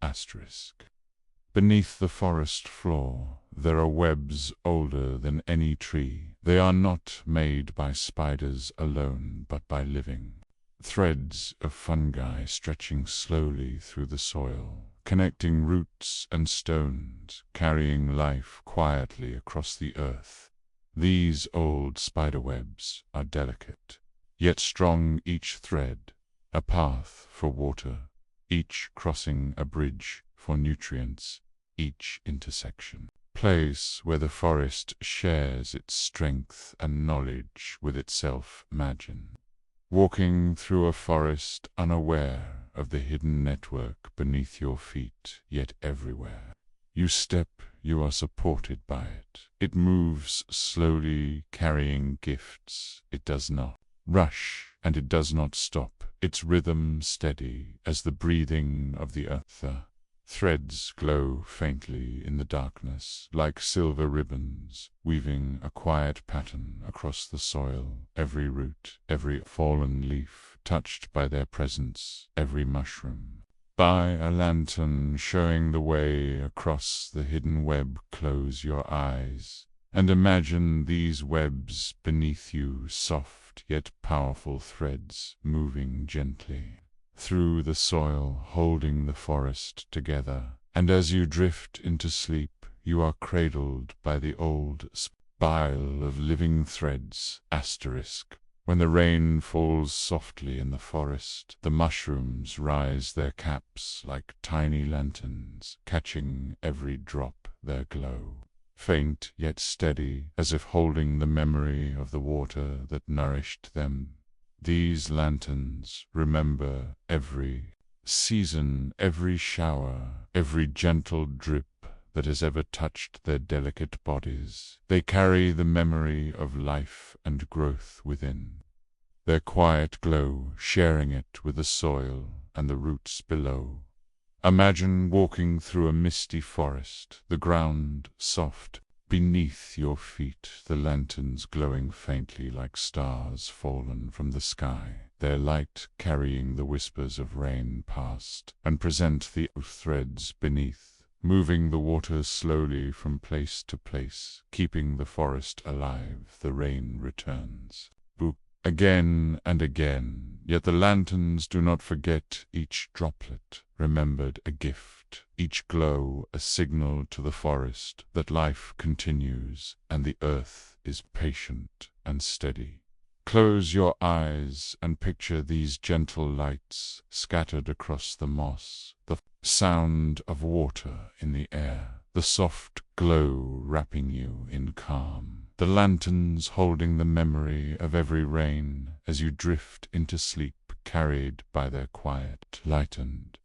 Beneath the forest floor, there are webs older than any tree. They are not made by spiders alone, but by living threads of fungi stretching slowly through the soil, connecting roots and stones, carrying life quietly across the earth. These old spiderwebs are delicate, yet strong, each thread a path for water, each crossing a bridge for nutrients, each intersection place where the forest shares its strength and knowledge with itself. Imagine walking through a forest unaware of the hidden network beneath your feet, yet everywhere you step, you are supported by it. It moves slowly, carrying gifts. It does not rush, and it does not stop, its rhythm steady as the breathing of the earth. Threads glow faintly in the darkness, like silver ribbons, weaving a quiet pattern across the soil. Every root, every fallen leaf, touched by their presence, every mushroom by a lantern showing the way across the hidden web. Close your eyes and imagine these webs beneath you, soft yet powerful threads moving gently through the soil, holding the forest together. And as you drift into sleep, you are cradled by the old spile of living threads. When the rain falls softly in the forest, the mushrooms rise their caps like tiny lanterns, catching every drop, their glow faint yet steady, as if holding the memory of the water that nourished them. These lanterns remember every season, every shower, every gentle drip that has ever touched their delicate bodies. They carry the memory of life and growth within, their quiet glow sharing it with the soil and the roots below. Imagine walking through a misty forest, the ground soft beneath your feet, the lanterns glowing faintly like stars fallen from the sky, their light carrying the whispers of rain past and present. The threads beneath, moving the water slowly from place to place, keeping the forest alive. The rain returns. again and again, yet the lanterns do not forget, each droplet remembered a gift, each glow a signal to the forest that life continues and the earth is patient and steady. Close your eyes and picture these gentle lights scattered across the moss, the sound of water in the air, the soft glow wrapping you in calm, the lanterns holding the memory of every rain as you drift into sleep, carried by their quiet, lightened.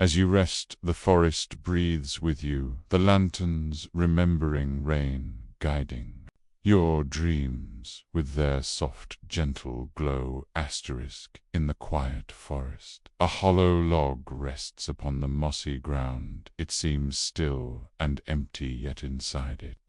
As you rest, the forest breathes with you, the lanterns remembering rain, guiding your dreams with their soft, gentle glow. In the quiet forest, a hollow log rests upon the mossy ground. It seems still and empty, yet inside it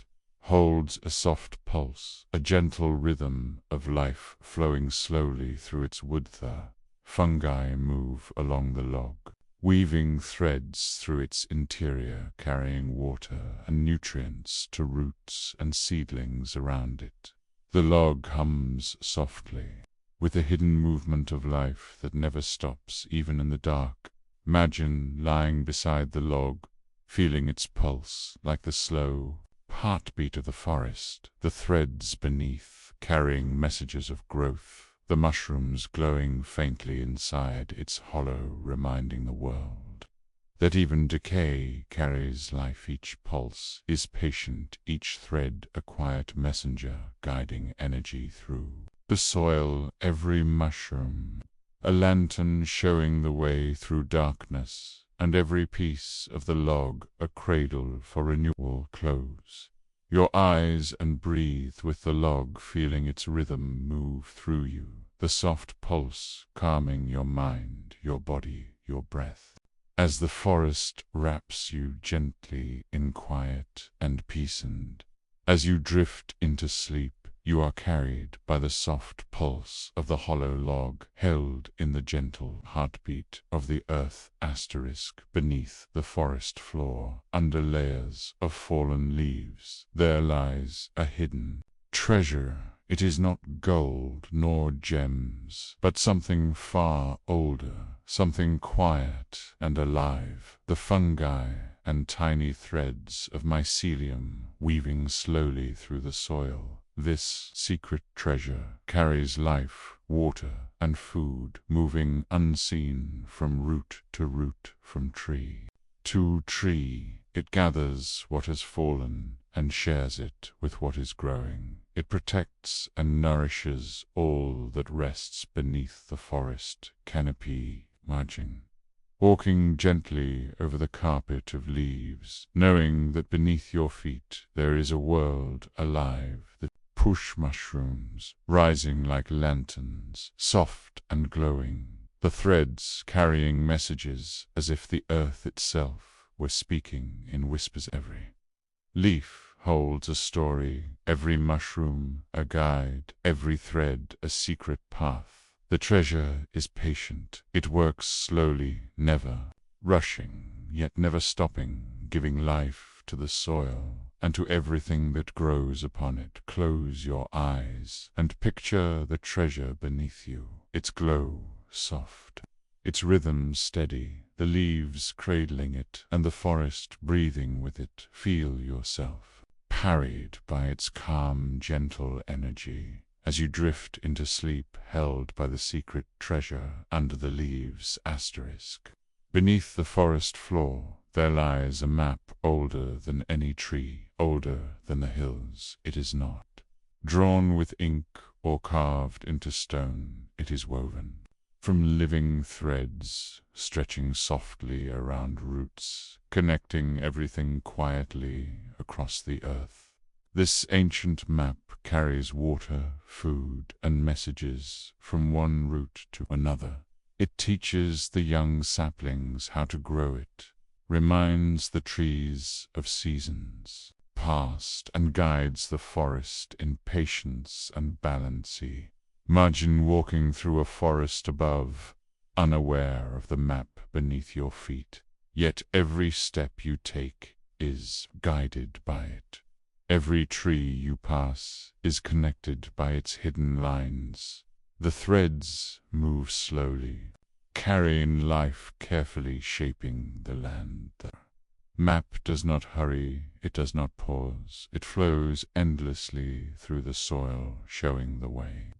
holds a soft pulse, a gentle rhythm of life flowing slowly through its wood. The fungi move along the log, weaving threads through its interior, carrying water and nutrients to roots and seedlings around it. The log hums softly, with a hidden movement of life that never stops, even in the dark. Imagine lying beside the log, feeling its pulse like the slow heartbeat of the forest, the threads beneath carrying messages of growth, the mushrooms glowing faintly inside its hollow, reminding the world that even decay carries life. Each pulse is patient, each thread a quiet messenger guiding energy through the soil. Every mushroom a lantern showing the way through darkness, and every piece of the log a cradle for renewal. Close your eyes and breathe with the log, feeling its rhythm move through you, the soft pulse calming your mind, your body, your breath. As the forest wraps you gently in quiet and peace, and as you drift into sleep, you are carried by the soft pulse of the hollow log, held in the gentle heartbeat of the earth. Beneath the forest floor, under layers of fallen leaves, there lies a hidden treasure. It is not gold nor gems, but something far older, something quiet and alive. The fungi and tiny threads of mycelium weaving slowly through the soil. This secret treasure carries life, water, and food, moving unseen from root to root, from tree to tree. It gathers what has fallen and shares it with what is growing. It protects and nourishes all that rests beneath the forest canopy. Marching, walking gently over the carpet of leaves, knowing that beneath your feet there is a world alive. The push mushrooms rising like lanterns, soft and glowing, the threads carrying messages as if the earth itself were speaking in whispers. Every leaf holds a story, every mushroom a guide, every thread a secret path. The treasure is patient, it works slowly, never rushing, yet never stopping, giving life to the soil and to everything that grows upon it. Close your eyes and picture the treasure beneath you, its glow soft, its rhythm steady, the leaves cradling it and the forest breathing with it. Feel yourself carried by its calm, gentle energy as you drift into sleep, held by the secret treasure under the leaves. Beneath the forest floor there lies a map older than any tree, older than the hills. It is not drawn with ink or carved into stone. It is woven from living threads, stretching softly around roots, connecting everything quietly across the earth. This ancient map carries water, food, and messages from one root to another. It teaches the young saplings how to grow it, reminds the trees of seasons past, and guides the forest in patience and balance. Imagine walking through a forest above, unaware of the map beneath your feet, yet every step you take is guided by it. Every tree you pass is connected by its hidden lines. The threads move slowly, carrying life carefully shaping the land. The map does not hurry, it does not pause, it flows endlessly through the soil, showing the way.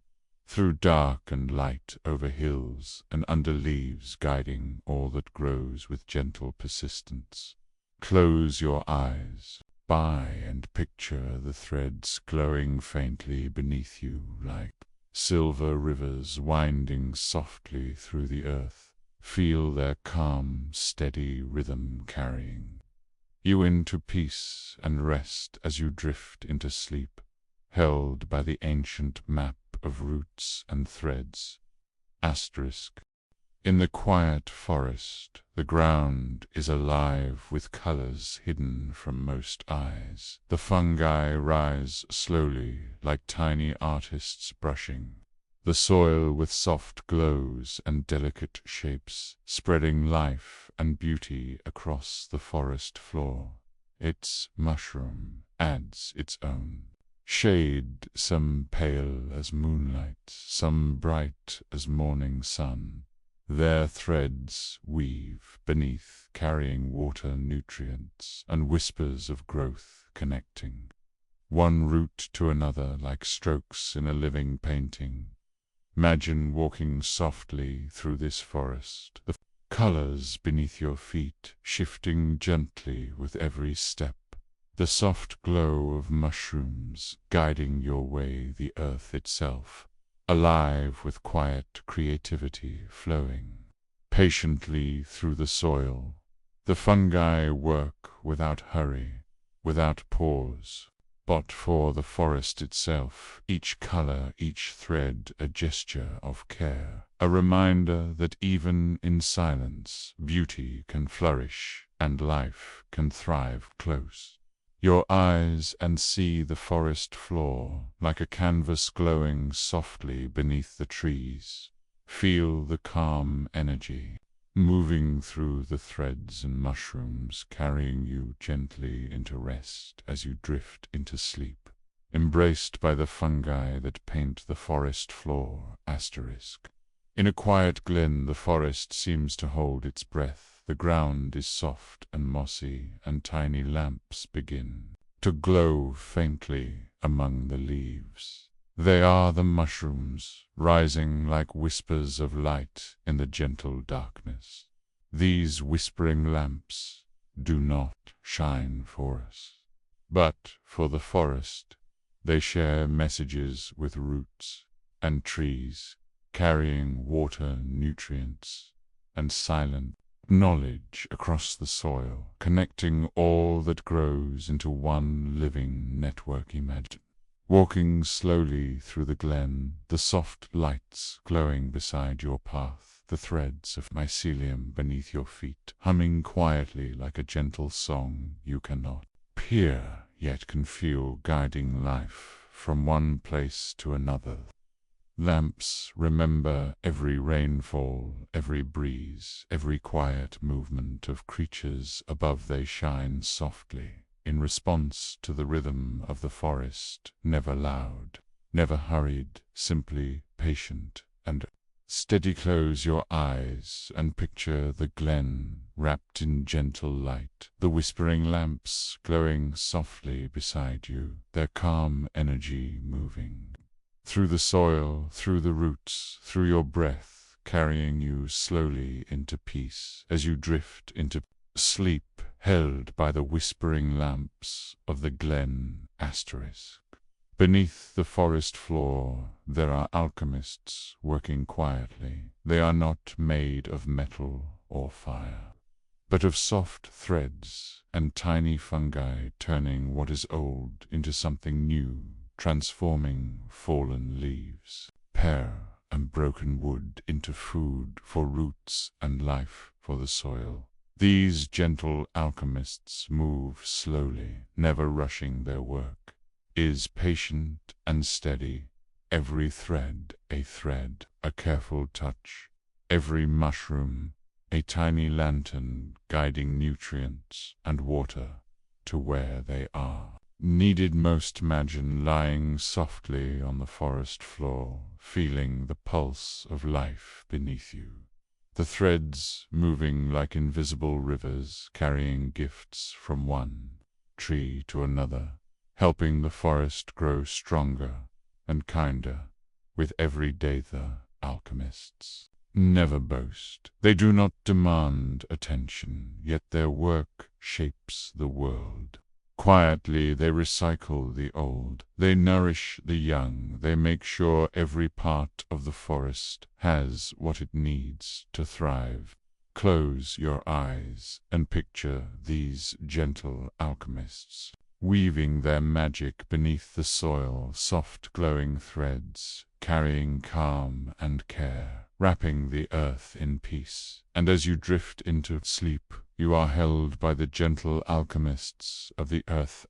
Through dark and light, over hills and under leaves, guiding all that grows with gentle persistence. Close your eyes by and picture the threads glowing faintly beneath you like silver rivers winding softly through the earth. Feel their calm, steady rhythm carrying you into peace and rest as you drift into sleep, held by the ancient map of roots and threads. Asterisk. In the quiet forest, the ground is alive with colors hidden from most eyes. The fungi rise slowly, like tiny artists brushing the soil with soft glows and delicate shapes, spreading life and beauty across the forest floor. Its mushroom adds its own shade, some pale as moonlight, some bright as morning sun. Their threads weave beneath, carrying water, nutrients, and whispers of growth, connecting one root to another like strokes in a living painting. Imagine walking softly through this forest, the colors beneath your feet shifting gently with every step. The soft glow of mushrooms guiding your way, the earth itself, alive with quiet creativity flowing patiently through the soil. The fungi work without hurry, without pause, but for the forest itself, each color, each thread, a gesture of care, a reminder that even in silence, beauty can flourish and life can thrive close your eyes and see the forest floor like a canvas glowing softly beneath the trees. Feel the calm energy moving through the threads and mushrooms, carrying you gently into rest as you drift into sleep, embraced by the fungi that paint the forest floor. Asterisk. In a quiet glen, the forest seems to hold its breath. The ground is soft and mossy, and tiny lamps begin to glow faintly among the leaves. They are the mushrooms, rising like whispers of light in the gentle darkness. These whispering lamps do not shine for us, but for the forest. They share messages with roots and trees, carrying water, nutrients, and silent knowledge across the soil, connecting all that grows into one living network. Imagine walking slowly through the glen, the soft lights glowing beside your path, the threads of mycelium beneath your feet, humming quietly like a gentle song you cannot hear, yet can feel, guiding life from one place to another. Lamps remember every rainfall, every breeze, every quiet movement of creatures above. They shine softly, in response to the rhythm of the forest, never loud, never hurried, simply patient and steady. Close your eyes and picture the glen wrapped in gentle light, the whispering lamps glowing softly beside you, their calm energy moving through the soil, through the roots, through your breath, carrying you slowly into peace as you drift into sleep, held by the whispering lamps of the glen. Asterisk. Beneath the forest floor, there are alchemists working quietly. They are not made of metal or fire, but of soft threads and tiny fungi, turning what is old into something new, transforming fallen leaves, pear, and broken wood into food for roots and life for the soil. These gentle alchemists move slowly, never rushing their work, is patient and steady, every thread a careful touch, every mushroom a tiny lantern guiding nutrients and water to where they are. needed most. Imagine lying softly on the forest floor, feeling the pulse of life beneath you. The threads moving like invisible rivers, carrying gifts from one tree to another, helping the forest grow stronger and kinder with every day. The alchemists never boast. They do not demand attention, yet their work shapes the world. Quietly they recycle the old, they nourish the young, they make sure every part of the forest has what it needs to thrive. Close your eyes and picture these gentle alchemists, weaving their magic beneath the soil, soft glowing threads, carrying calm and care, wrapping the earth in peace. And as you drift into sleep, you are held by the gentle alchemists of the earth.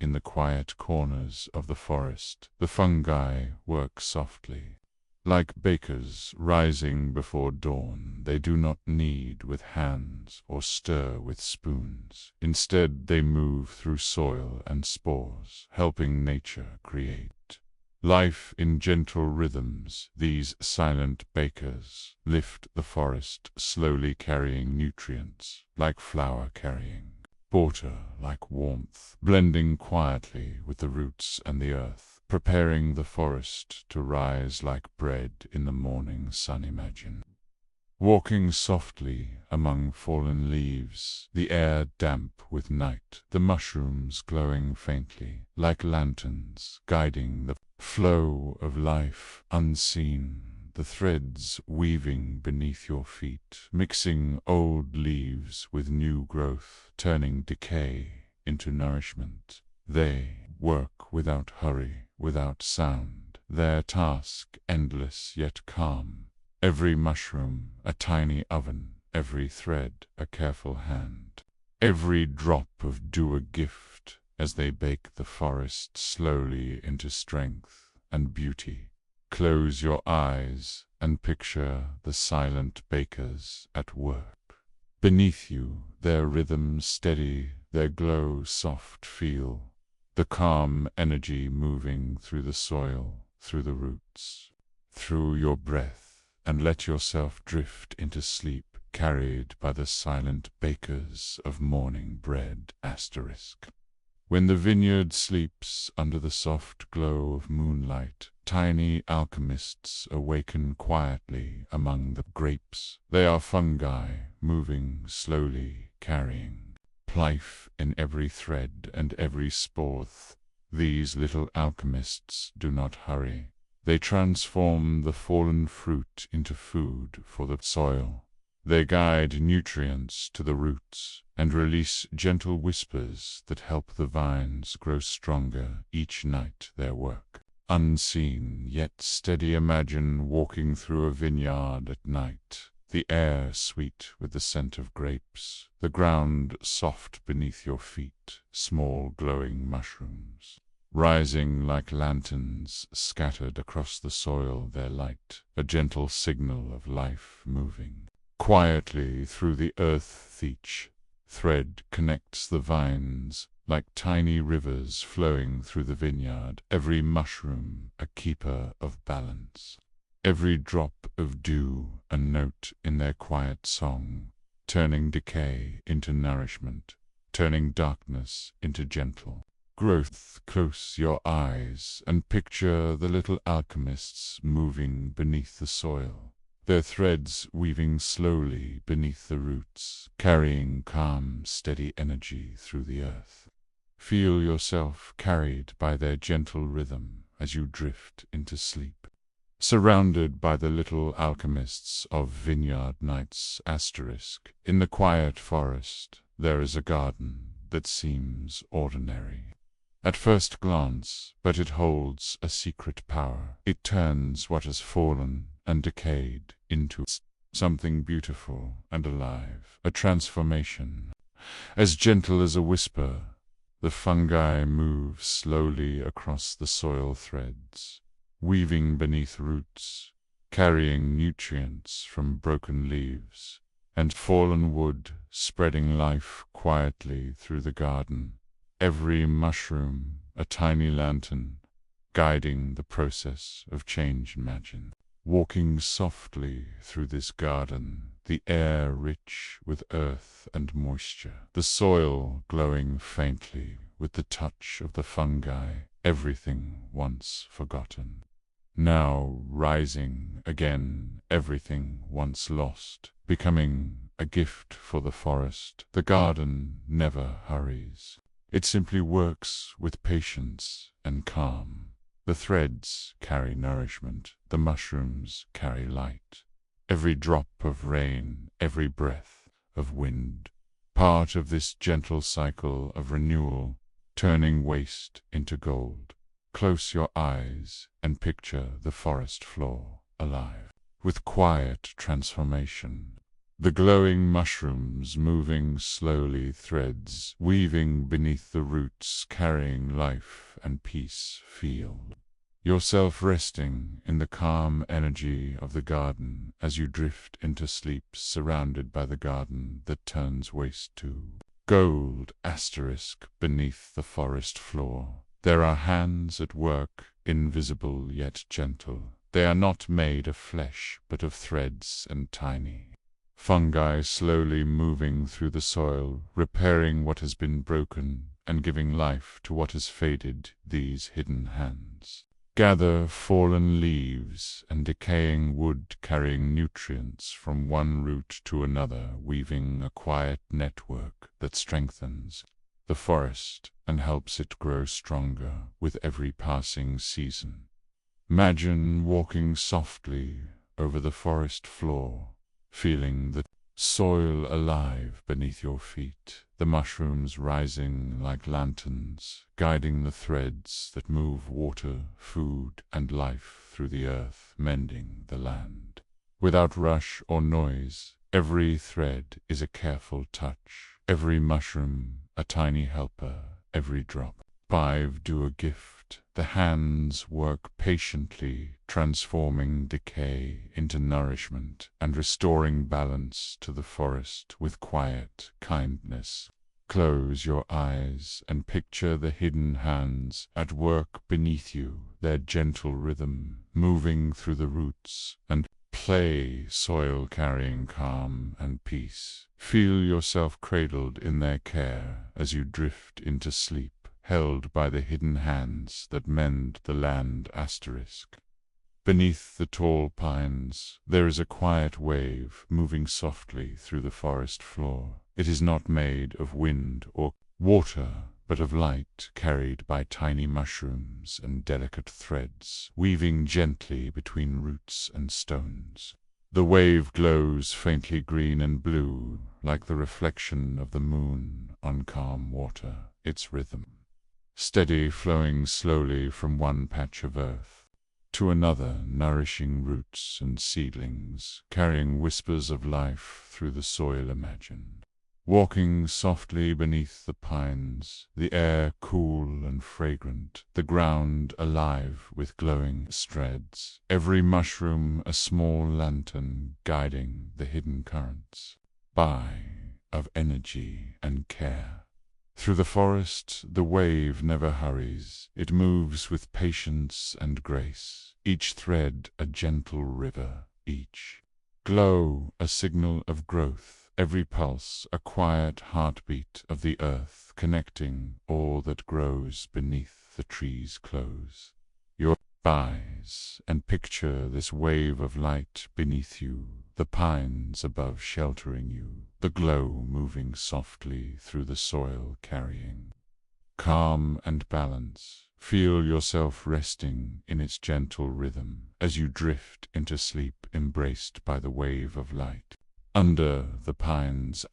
In the quiet corners of the forest, the fungi work softly. Like bakers rising before dawn, they do not knead with hands or stir with spoons. Instead, they move through soil and spores, helping nature create life in gentle rhythms. These silent bakers lift the forest, slowly carrying nutrients, like flour carrying water, like warmth, blending quietly with the roots and the earth, preparing the forest to rise like bread in the morning sun. Imagine walking softly among fallen leaves, the air damp with night, the mushrooms glowing faintly, like lanterns, guiding the flow of life unseen, the threads weaving beneath your feet, mixing old leaves with new growth, turning decay into nourishment. They work without hurry, without sound, their task endless yet calm. Every mushroom a tiny oven, every thread a careful hand, every drop of dew a gift, as they bake the forest slowly into strength and beauty. Close your eyes and picture the silent bakers at work. Beneath you, their rhythm steady, their glow soft. Feel the calm energy moving through the soil, through the roots, through your breath, and let yourself drift into sleep, carried by the silent bakers of morning bread. When the vineyard sleeps under the soft glow of moonlight, tiny alchemists awaken quietly among the grapes. They are fungi, moving slowly, carrying life in every thread and every spore. These little alchemists do not hurry. They transform the fallen fruit into food for the soil. They guide nutrients to the roots and release gentle whispers that help the vines grow stronger each night. Their work, unseen yet steady. Imagine walking through a vineyard at night, the air sweet with the scent of grapes, the ground soft beneath your feet, small glowing mushrooms rising like lanterns scattered across the soil, their light a gentle signal of life moving quietly through the earth. Each thread connects the vines like tiny rivers flowing through the vineyard, every mushroom a keeper of balance, every drop of dew a note in their quiet song, turning decay into nourishment, turning darkness into gentle growth. Close your eyes and picture the little alchemists moving beneath the soil, their threads weaving slowly beneath the roots, carrying calm, steady energy through the earth. Feel yourself carried by their gentle rhythm as you drift into sleep, surrounded by the little alchemists of Vineyard Nights. In the quiet forest, there is a garden that seems ordinary at first glance, but it holds a secret power. It turns what has fallen and decayed into something beautiful and alive, a transformation as gentle as a whisper. The fungi move slowly across the soil threads, weaving beneath roots, carrying nutrients from broken leaves and fallen wood, spreading life quietly through the garden. every mushroom a tiny lantern, guiding the process of change. Imagine walking softly through this garden, the air rich with earth and moisture, the soil glowing faintly with the touch of the fungi, everything once forgotten, now rising again, everything once lost, becoming a gift for the forest. The garden never hurries. It simply works with patience and calm. The threads carry nourishment, the mushrooms carry light. Every drop of rain, every breath of wind, part of this gentle cycle of renewal, turning waste into gold. Close your eyes and picture the forest floor alive with quiet transformation. The glowing mushrooms moving slowly, threads weaving beneath the roots, carrying life and peace. Feel yourself resting in the calm energy of the garden as you drift into sleep, surrounded by the garden that turns waste to gold. Beneath the forest floor, there are hands at work, invisible yet gentle. They are not made of flesh, but of threads and tiny fungi, slowly moving through the soil, repairing what has been broken and giving life to what has faded. These hidden hands gather fallen leaves and decaying wood, carrying nutrients from one root to another, weaving a quiet network that strengthens the forest and helps it grow stronger with every passing season. Imagine walking softly over the forest floor, feeling the soil alive beneath your feet, the mushrooms rising like lanterns, guiding the threads that move water, food, and life through the earth, mending the land. Without rush or noise, every thread is a careful touch, every mushroom a tiny helper, every drop do a gift. The hands work patiently, transforming decay into nourishment and restoring balance to the forest with quiet kindness. Close your eyes and picture the hidden hands at work beneath you, their gentle rhythm moving through the roots and soil carrying calm and peace. Feel yourself cradled in their care as you drift into sleep, held by the hidden hands that mend the land. Beneath the tall pines, there is a quiet wave moving softly through the forest floor. It is not made of wind or water, but of light, carried by tiny mushrooms and delicate threads, weaving gently between roots and stones. The wave glows faintly green and blue, like the reflection of the moon on calm water, its rhythm steady, flowing slowly from one patch of earth to another, nourishing roots and seedlings, carrying whispers of life through the soil. Imagine walking softly beneath the pines, the air cool and fragrant, the ground alive with glowing threads, every mushroom a small lantern guiding the hidden currents of energy and care. Through the forest, the wave never hurries. It moves with patience and grace, each thread a gentle river, each glow a signal of growth, every pulse a quiet heartbeat of the earth, connecting all that grows beneath the trees. Close your eyes and picture this wave of light beneath you, the pines above sheltering you, the glow moving softly through the soil, carrying calm and balance. Feel yourself resting in its gentle rhythm as you drift into sleep, embraced by the wave of light. Under the pines.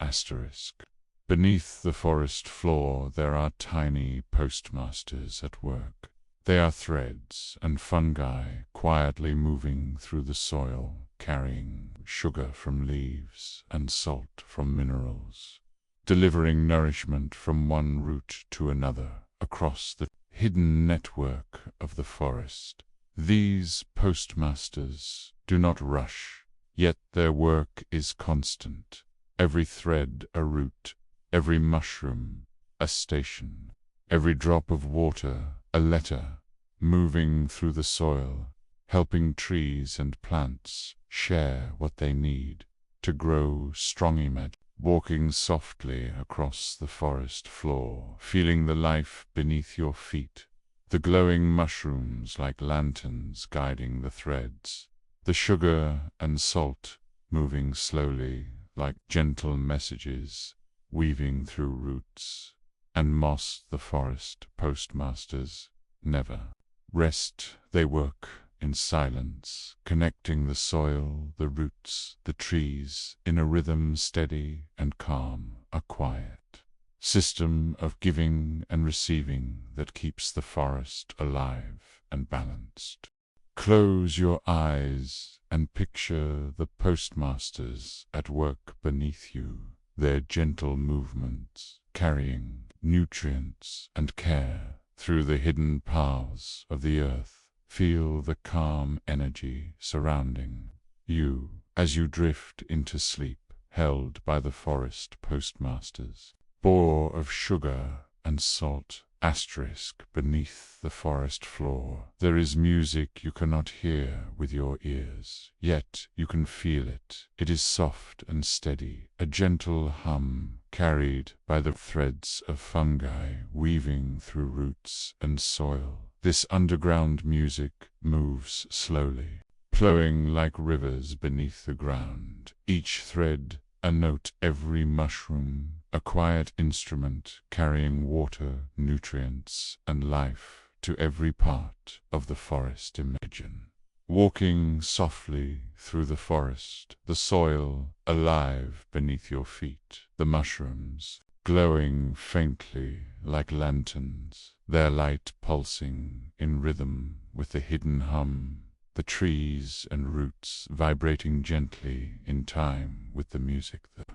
Beneath the forest floor, there are tiny postmasters at work. They are threads and fungi quietly moving through the soil, carrying sugar from leaves and salt from minerals, delivering nourishment from one root to another across the hidden network of the forest. These postmasters do not rush, yet their work is constant. Every thread a root, every mushroom a station, Every drop of water, a letter, moving through the soil, helping trees and plants share what they need to grow strong. Imagine walking softly across the forest floor, feeling the life beneath your feet, the glowing mushrooms like lanterns guiding the threads, the sugar and salt moving slowly like gentle messages, weaving through roots and moss. The forest postmasters never rest, they work in silence, connecting the soil, the roots, the trees, in a rhythm steady and calm, a quiet system of giving and receiving that keeps the forest alive and balanced. Close your eyes and picture the postmasters at work beneath you, their gentle movements carrying nutrients and care through the hidden paths of the earth. Feel the calm energy surrounding you as you drift into sleep, held by the forest postmasters. Bore of sugar and salt, asterisk beneath the forest floor. There is music you cannot hear with your ears, yet you can feel it. It is soft and steady, a gentle hum carried by the threads of fungi weaving through roots and soil. This underground music moves slowly, flowing like rivers beneath the ground, each thread a note, every mushroom a quiet instrument carrying water, nutrients, and life to every part of the forest. Imagine walking softly through the forest, the soil alive beneath your feet, the mushrooms glowing faintly like lanterns, their light pulsing in rhythm with the hidden hum, the trees and roots vibrating gently in time with the music. The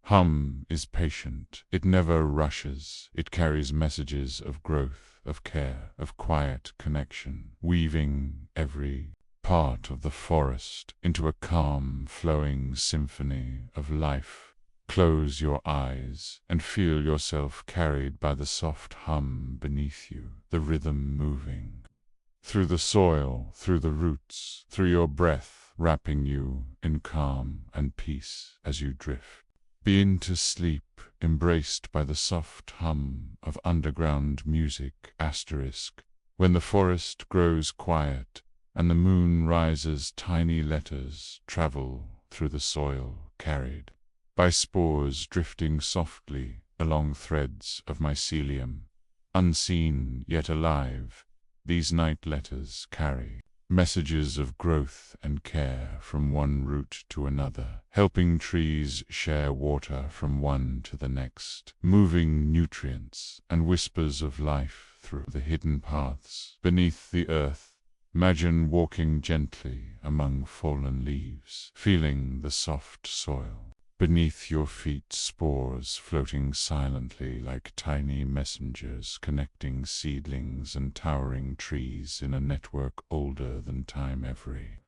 hum is patient, it never rushes, it carries messages of growth, of care, of quiet connection, weaving every part of the forest into a calm, flowing symphony of life. Close your eyes and feel yourself carried by the soft hum beneath you, the rhythm moving through the soil, through the roots, through your breath, wrapping you in calm and peace as you drift. Begin to sleep, embraced by the soft hum of underground music, asterisk. When the forest grows quiet and the moon rises, tiny letters travel through the soil, carried by spores drifting softly along threads of mycelium. Unseen yet alive, these night letters carry messages of growth and care from one root to another, helping trees share water from one to the next, moving nutrients and whispers of life through the hidden paths beneath the earth. Imagine walking gently among fallen leaves, feeling the soft soil beneath your feet, spores floating silently like tiny messengers connecting seedlings and towering trees in a network older than time. Every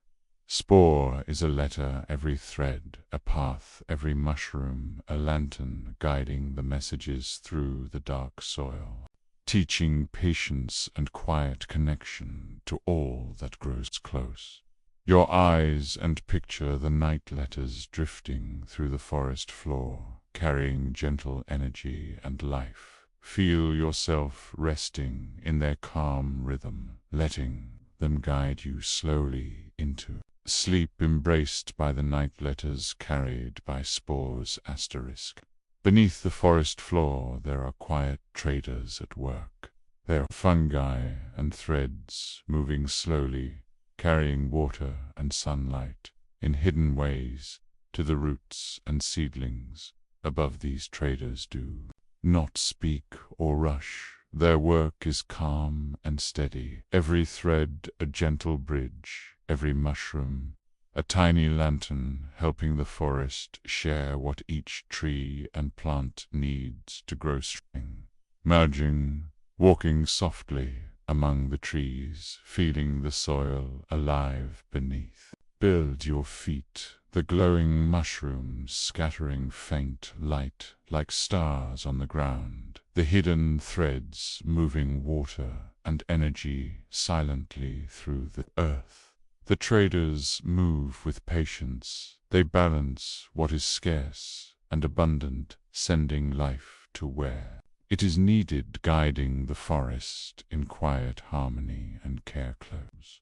spore is a letter, every thread a path, every mushroom a lantern guiding the messages through the dark soil, teaching patience and quiet connection to all that grows close. Your eyes and picture the night letters drifting through the forest floor, carrying gentle energy and life. Feel yourself resting in their calm rhythm, letting them guide you slowly into sleep, embraced by the night letters carried by spores, asterisk. Beneath the forest floor there are quiet traders at work. There are fungi and threads moving slowly, carrying water and sunlight in hidden ways to the roots and seedlings above. These traders do not speak or rush. Their work is calm and steady, every thread a gentle bridge, every mushroom a tiny lantern helping the forest share what each tree and plant needs to grow strong. Merging, walking softly among the trees, feeling the soil alive beneath. Build your feet, the glowing mushrooms scattering faint light like stars on the ground. the hidden threads moving water and energy silently through the earth. The traders move with patience. They balance what is scarce and abundant, sending life to where it is needed, guiding the forest in quiet harmony and care close.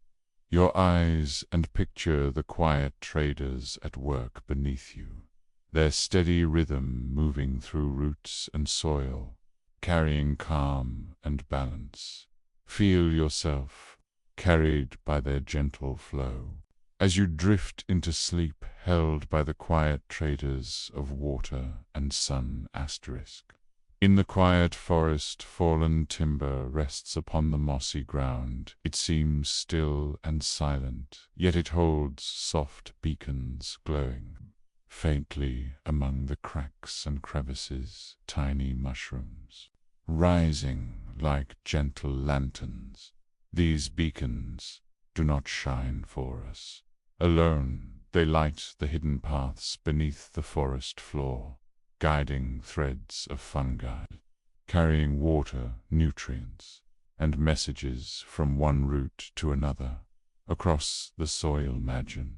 Your eyes and picture the quiet traders at work beneath you, their steady rhythm moving through roots and soil, carrying calm and balance. Feel yourself carried by their gentle flow as you drift into sleep, held by the quiet traders of water and sun. In the quiet forest, fallen timber rests upon the mossy ground. It seems still and silent, yet it holds soft beacons glowing faintly among the cracks and crevices, tiny mushrooms rising like gentle lanterns. These beacons do not shine for us alone. They light the hidden paths beneath the forest floor, guiding threads of fungi, carrying water, nutrients, and messages from one root to another across the soil margin.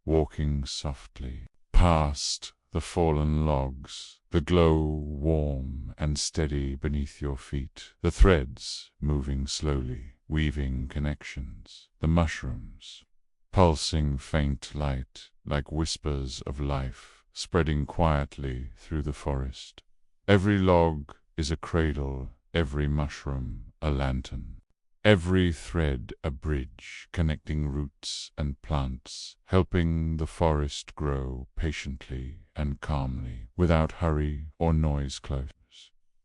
Walking softly past the fallen logs, the glow warm and steady beneath your feet, the threads moving slowly, weaving connections, the mushrooms pulsing faint light like whispers of life, spreading quietly through the forest. Every log is a cradle, every mushroom a lantern, every thread a bridge connecting roots and plants, helping the forest grow patiently and calmly, without hurry or noise close.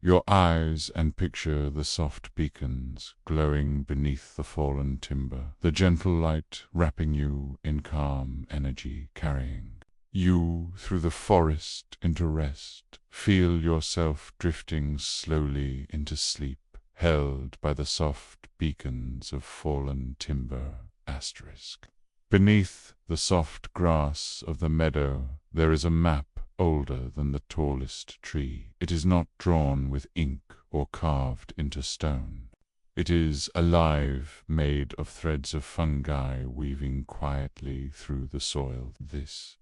Your eyes and picture the soft beacons glowing beneath the fallen timber, the gentle light wrapping you in calm energy, carrying you through the forest into rest. Feel yourself drifting slowly into sleep, held by the soft beacons of fallen timber. Beneath the soft grass of the meadow there is a map older than the tallest tree. It is not drawn with ink or carved into stone. It is alive, made of threads of fungi weaving quietly through the soil. This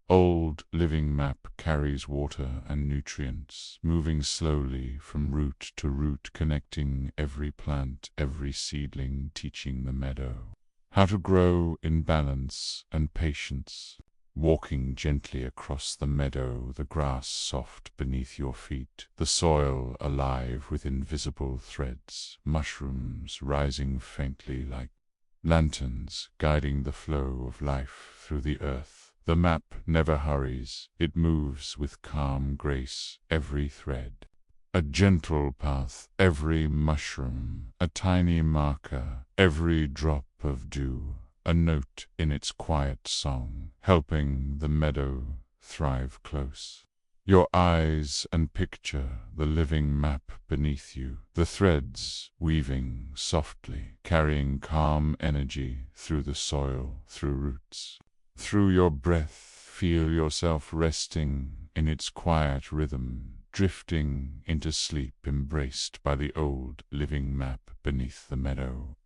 old living map carries water and nutrients, moving slowly from root to root, connecting every plant, every seedling, teaching the meadow how to grow in balance and patience. Walking gently across the meadow, the grass soft beneath your feet, the soil alive with invisible threads, mushrooms rising faintly like lanterns, guiding the flow of life through the earth. The map never hurries, it moves with calm grace, every thread a gentle path, every mushroom a tiny marker, every drop of dew a note in its quiet song, helping the meadow thrive close. Your eyes and picture the living map beneath you, the threads weaving softly, carrying calm energy through the soil, through roots. Through your breath, feel yourself resting in its quiet rhythm, drifting into sleep, embraced by the old living map beneath the meadow.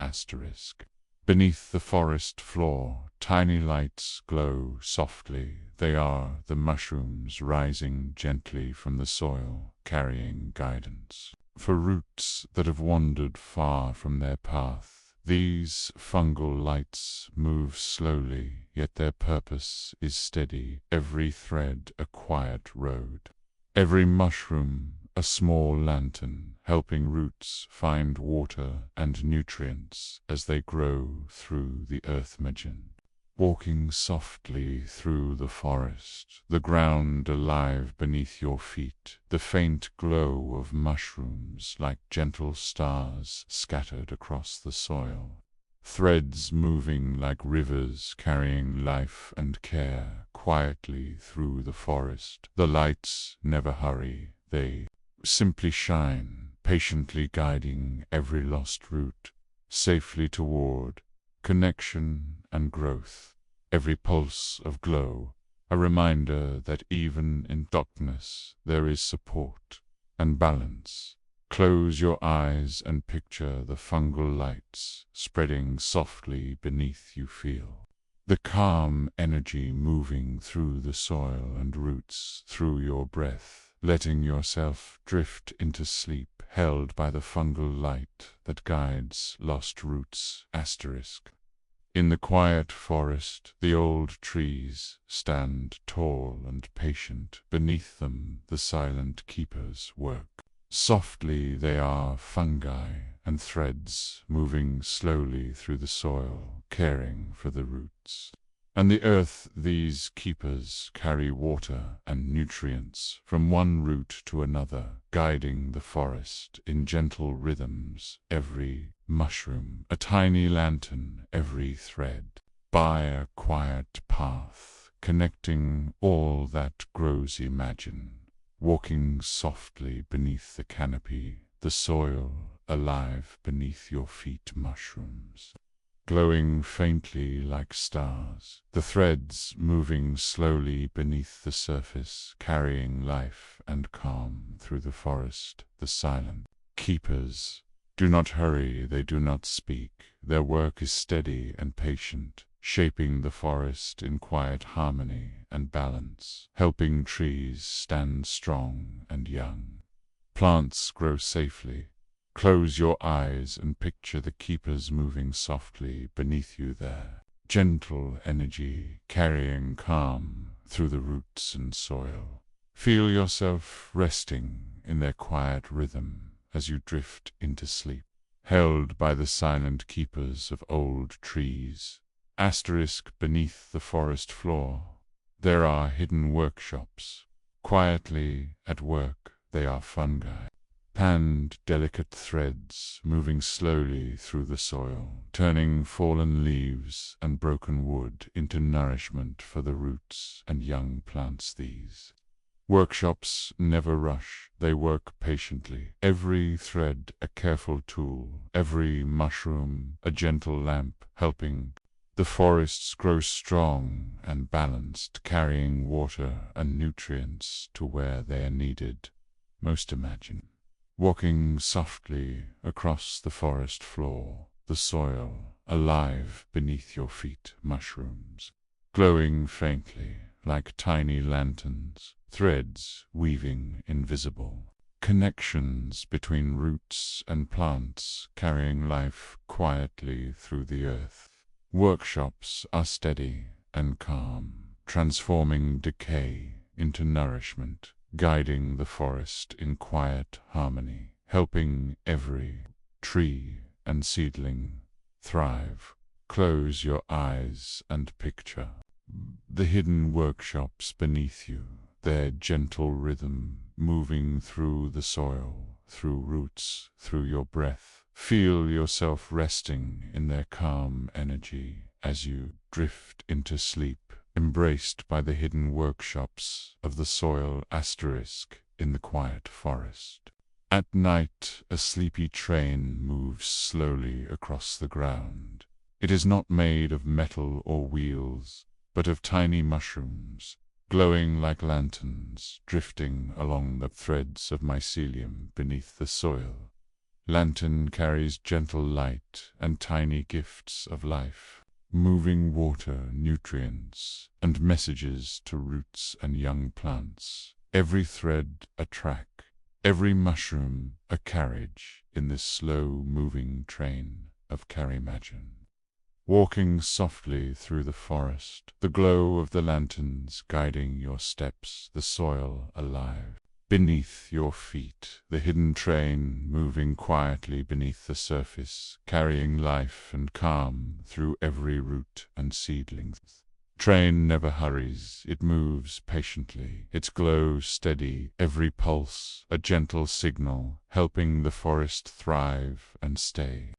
Beneath the forest floor, tiny lights glow softly. They are the mushrooms rising gently from the soil, carrying guidance for roots that have wandered far from their path. These fungal lights move slowly, yet their purpose is steady, every thread a quiet road, every mushroom a small lantern, helping roots find water and nutrients as they grow through the earth margin. Walking softly through the forest, the ground alive beneath your feet, the faint glow of mushrooms like gentle stars scattered across the soil. Threads moving like rivers, carrying life and care quietly through the forest. The lights never hurry, they simply shine, patiently guiding every lost route safely toward connection and growth. Every pulse of glow, a reminder that even in darkness there is support and balance. Close your eyes and picture the fungal lights spreading softly beneath you. Feel the calm energy moving through the soil and roots, through your breath, letting yourself drift into sleep, held by the fungal light that guides lost roots. In the quiet forest, the old trees stand tall and patient. Beneath them, the silent keepers work. Softly they are fungi and threads moving slowly through the soil, caring for the roots and the earth. These keepers carry water and nutrients from one root to another, guiding the forest in gentle rhythms. Every mushroom, a tiny lantern, every thread, by a quiet path, connecting all that grows. Imagine walking softly beneath the canopy, the soil alive beneath your feet. Mushrooms glowing faintly like stars, the threads moving slowly beneath the surface, carrying life and calm through the forest. The silent keepers do not hurry, they do not speak. Their work is steady and patient, shaping the forest in quiet harmony and balance, helping trees stand strong and young, plants grow safely. Close your eyes and picture the keepers moving softly beneath you, their gentle energy carrying calm through the roots and soil. Feel yourself resting in their quiet rhythm as you drift into sleep, held by the silent keepers of old trees. Beneath the forest floor, there are hidden workshops. Quietly at work, they are fungi, panned delicate threads moving slowly through the soil, turning fallen leaves and broken wood into nourishment for the roots and young plants. These workshops never rush, they work patiently. Every thread a careful tool, every mushroom a gentle lamp, helping the forests grow strong and balanced, carrying water and nutrients to where they are needed most. Imagine walking softly across the forest floor, the soil alive beneath your feet. Mushrooms glowing faintly like tiny lanterns, threads weaving invisible connections between roots and plants, carrying life quietly through the earth. Workshops are steady and calm, transforming decay into nourishment, guiding the forest in quiet harmony, helping every tree and seedling thrive. Close your eyes and picture the hidden workshops beneath you, their gentle rhythm moving through the soil, through roots, through your breath. Feel yourself resting in their calm energy as you drift into sleep, embraced by the hidden workshops of the soil. In the quiet forest. At night, a sleepy train moves slowly across the ground. It is not made of metal or wheels, but of tiny mushrooms, glowing like lanterns, drifting along the threads of mycelium beneath the soil. Lantern carries gentle light and tiny gifts of life, moving water, nutrients, and messages to roots and young plants. Every thread a track, every mushroom a carriage in this slow-moving train of Karimagin. Walking softly through the forest, the glow of the lanterns guiding your steps, the soil alive beneath your feet, the hidden train moving quietly beneath the surface, carrying life and calm through every root and seedling. Train never hurries, it moves patiently, its glow steady, every pulse a gentle signal, helping the forest thrive and stay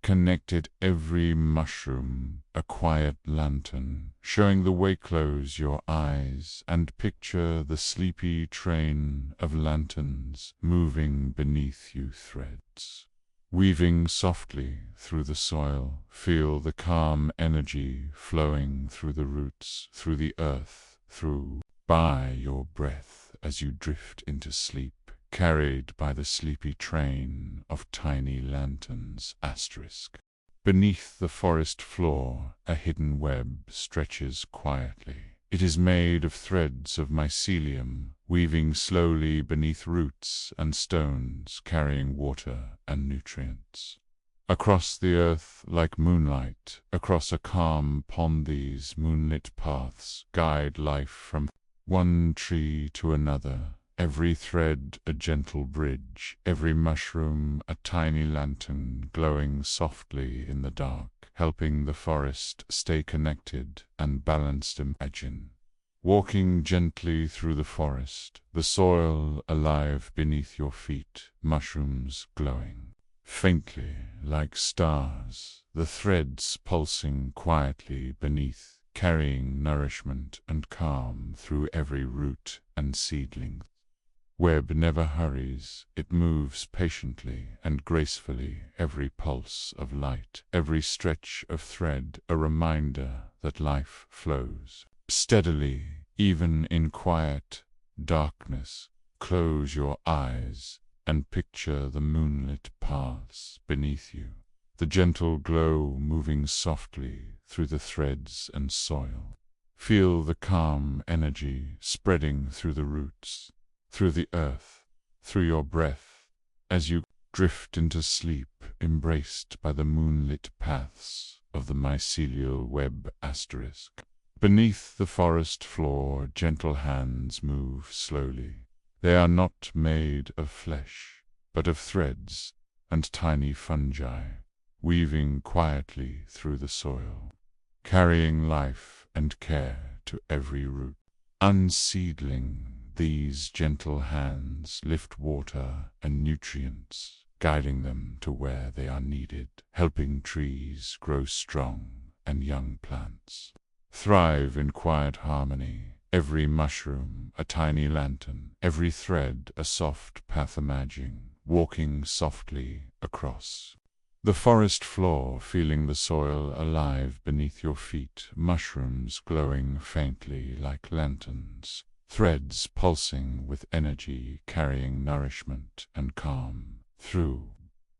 connected. Every mushroom a quiet lantern, showing the way. Close your eyes and picture the sleepy train of lanterns moving beneath you, threads weaving softly through the soil. Feel the calm energy flowing through the roots, through the earth, through by your breath as you drift into sleep, carried by the sleepy train of tiny lanterns. Beneath the forest floor, a hidden web stretches quietly. It is made of threads of mycelium, weaving slowly beneath roots and stones, carrying water and nutrients. Across the earth, like moonlight, across a calm pond, these moonlit paths guide life from one tree to another. Every thread a gentle bridge, every mushroom a tiny lantern glowing softly in the dark, helping the forest stay connected and balanced. Imagine walking gently through the forest, the soil alive beneath your feet, mushrooms glowing faintly like stars, the threads pulsing quietly beneath, carrying nourishment and calm through every root and seedling. Web never hurries, it moves patiently and gracefully, every pulse of light, every stretch of thread, a reminder that life flows steadily, even in quiet darkness. Close your eyes and picture the moonlit paths beneath you, the gentle glow moving softly through the threads and soil. Feel the calm energy spreading through the roots, through the earth, through your breath, as you drift into sleep, embraced by the moonlit paths of the mycelial web. Beneath the forest floor, gentle hands move slowly. They are not made of flesh, but of threads and tiny fungi, weaving quietly through the soil, carrying life and care to every root. Unseedling, these gentle hands lift water and nutrients, guiding them to where they are needed, helping trees grow strong and young plants thrive in quiet harmony. Every mushroom a tiny lantern, every thread a soft path. Imagine walking softly across the forest floor, feeling the soil alive beneath your feet, mushrooms glowing faintly like lanterns, threads pulsing with energy, carrying nourishment and calm through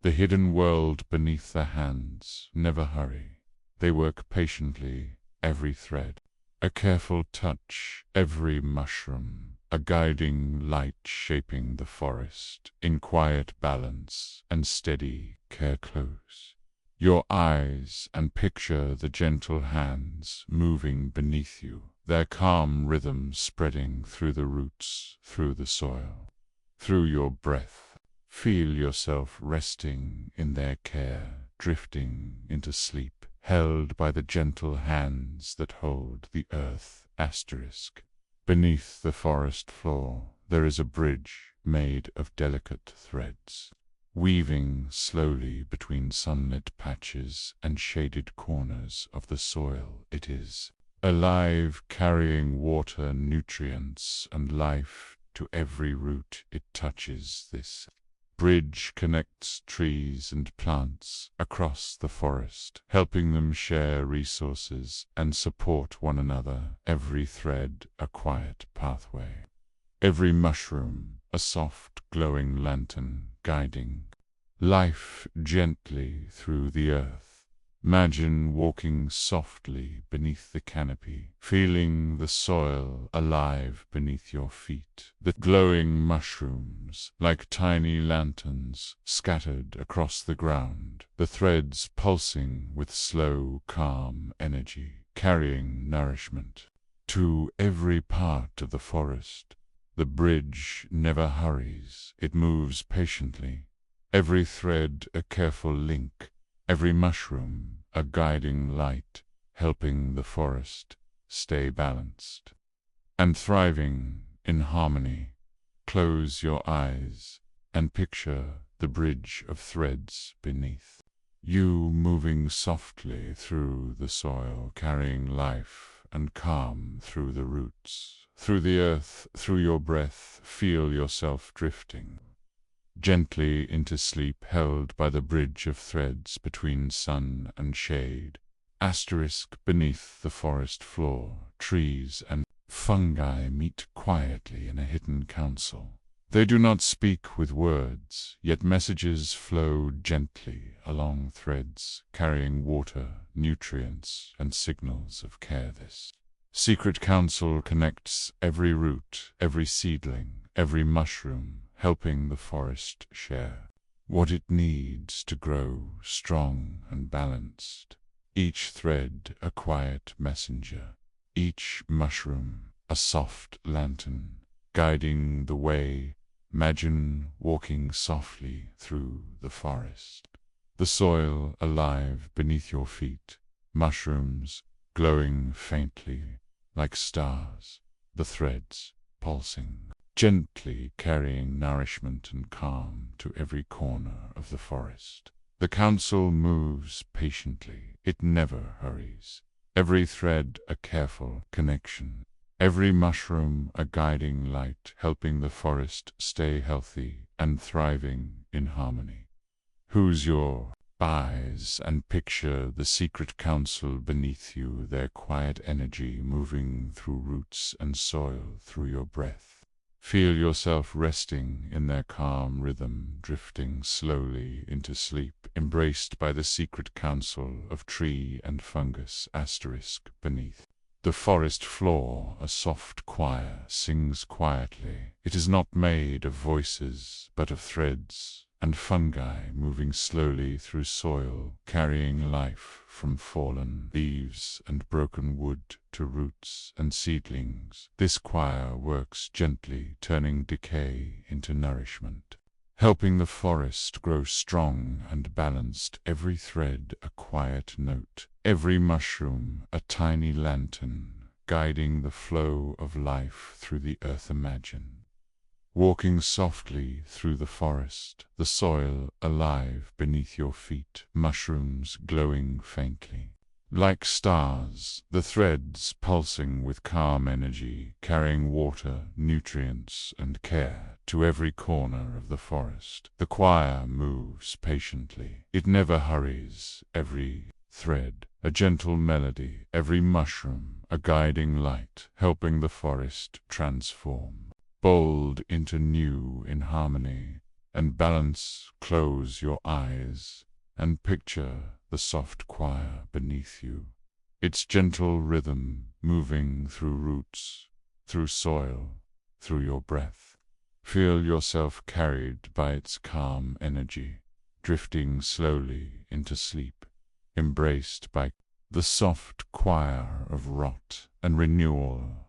the hidden world beneath their hands. Never hurry, they work patiently, every thread a careful touch, every mushroom a guiding light, shaping the forest in quiet balance and steady care. Close your eyes and picture the gentle hands moving beneath you, their calm rhythm spreading through the roots, through the soil, through your breath. Feel yourself resting in their care, drifting into sleep, held by the gentle hands that hold the earth. Beneath the forest floor, there is a bridge made of delicate threads, weaving slowly between sunlit patches and shaded corners of the soil. It is alive, carrying water, nutrients, and life to every root it touches. This bridge connects trees and plants across the forest, helping them share resources and support one another. Every thread a quiet pathway, every mushroom a soft glowing lantern, guiding life gently through the earth. Imagine walking softly beneath the canopy, feeling the soil alive beneath your feet, the glowing mushrooms like tiny lanterns scattered across the ground, the threads pulsing with slow, calm energy, carrying nourishment to every part of the forest. The bridge never hurries, it moves patiently, every thread a careful link, every mushroom a guiding light, helping the forest stay balanced and thriving in harmony. Close your eyes and picture the bridge of threads beneath you, moving softly through the soil, carrying life and calm through the roots, through the earth, through your breath. Feel yourself drifting gently into sleep, held by the bridge of threads between sun and shade. Beneath the forest floor, trees and fungi meet quietly in a hidden council. They do not speak with words, yet messages flow gently along threads, carrying water, nutrients, and signals of care. This secret council connects every root, every seedling, every mushroom, helping the forest share what it needs to grow strong and balanced. Each thread a quiet messenger, each mushroom a soft lantern, guiding the way. Imagine walking softly through the forest, the soil alive beneath your feet, mushrooms glowing faintly like stars, the threads pulsing, gently carrying nourishment and calm to every corner of the forest. The council moves patiently, it never hurries. Every thread a careful connection, every mushroom a guiding light, helping the forest stay healthy and thriving in harmony. Who's your eyes and picture the secret council beneath you, their quiet energy moving through roots and soil, through your breath. Feel yourself resting in their calm rhythm, drifting slowly into sleep, embraced by the secret council of tree and fungus beneath. The forest floor, a soft choir, sings quietly. It is not made of voices, but of threads and fungi moving slowly through soil, carrying life from fallen leaves and broken wood to roots and seedlings. This choir works gently, turning decay into nourishment, helping the forest grow strong and balanced. Every thread a quiet note, every mushroom a tiny lantern, guiding the flow of life through the earth. Imagine walking softly through the forest, the soil alive beneath your feet, mushrooms glowing faintly like stars, the threads pulsing with calm energy, carrying water, nutrients, and care to every corner of the forest. The choir moves patiently. It never hurries. Every thread a gentle melody, every mushroom a guiding light, helping the forest transform bold into new in harmony and balance. Close your eyes and picture the soft choir beneath you, its gentle rhythm moving through roots, through soil, through your breath. Feel yourself carried by its calm energy, drifting slowly into sleep, embraced by the soft choir of rot and renewal.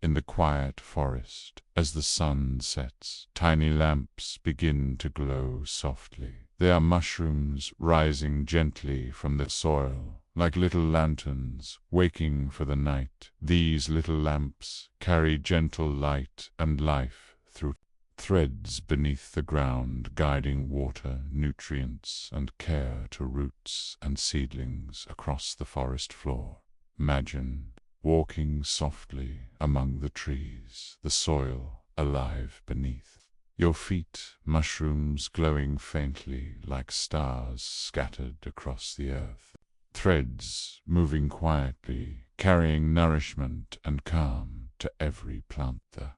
In the quiet forest, as the sun sets, tiny lamps begin to glow softly. They are mushrooms rising gently from the soil, like little lanterns waking for the night. These little lamps carry gentle light and life through threads beneath the ground, guiding water, nutrients, and care to roots and seedlings across the forest floor. Imagine walking softly among the trees, the soil alive beneath your feet, mushrooms glowing faintly like stars scattered across the earth, threads moving quietly, carrying nourishment and calm to every plant. The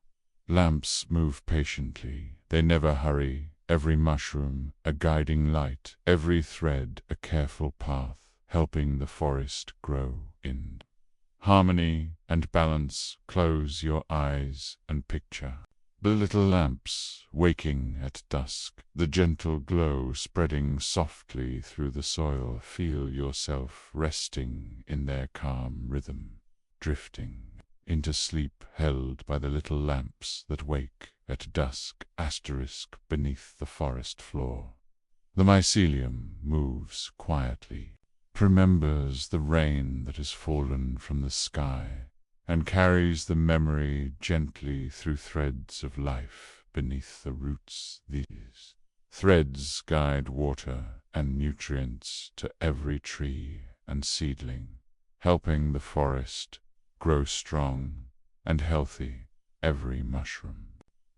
lamps move patiently, they never hurry, every mushroom a guiding light, every thread a careful path, helping the forest grow in harmony and balance. Close your eyes and picture the little lamps waking at dusk, the gentle glow spreading softly through the soil. Feel yourself resting in their calm rhythm, drifting into sleep, held by the little lamps that wake at dusk. Beneath the forest floor, the mycelium moves quietly, remembers the rain that has fallen from the sky, and carries the memory gently through threads of life beneath the roots. These threads guide water and nutrients to every tree and seedling, helping the forest grow strong and healthy. Every mushroom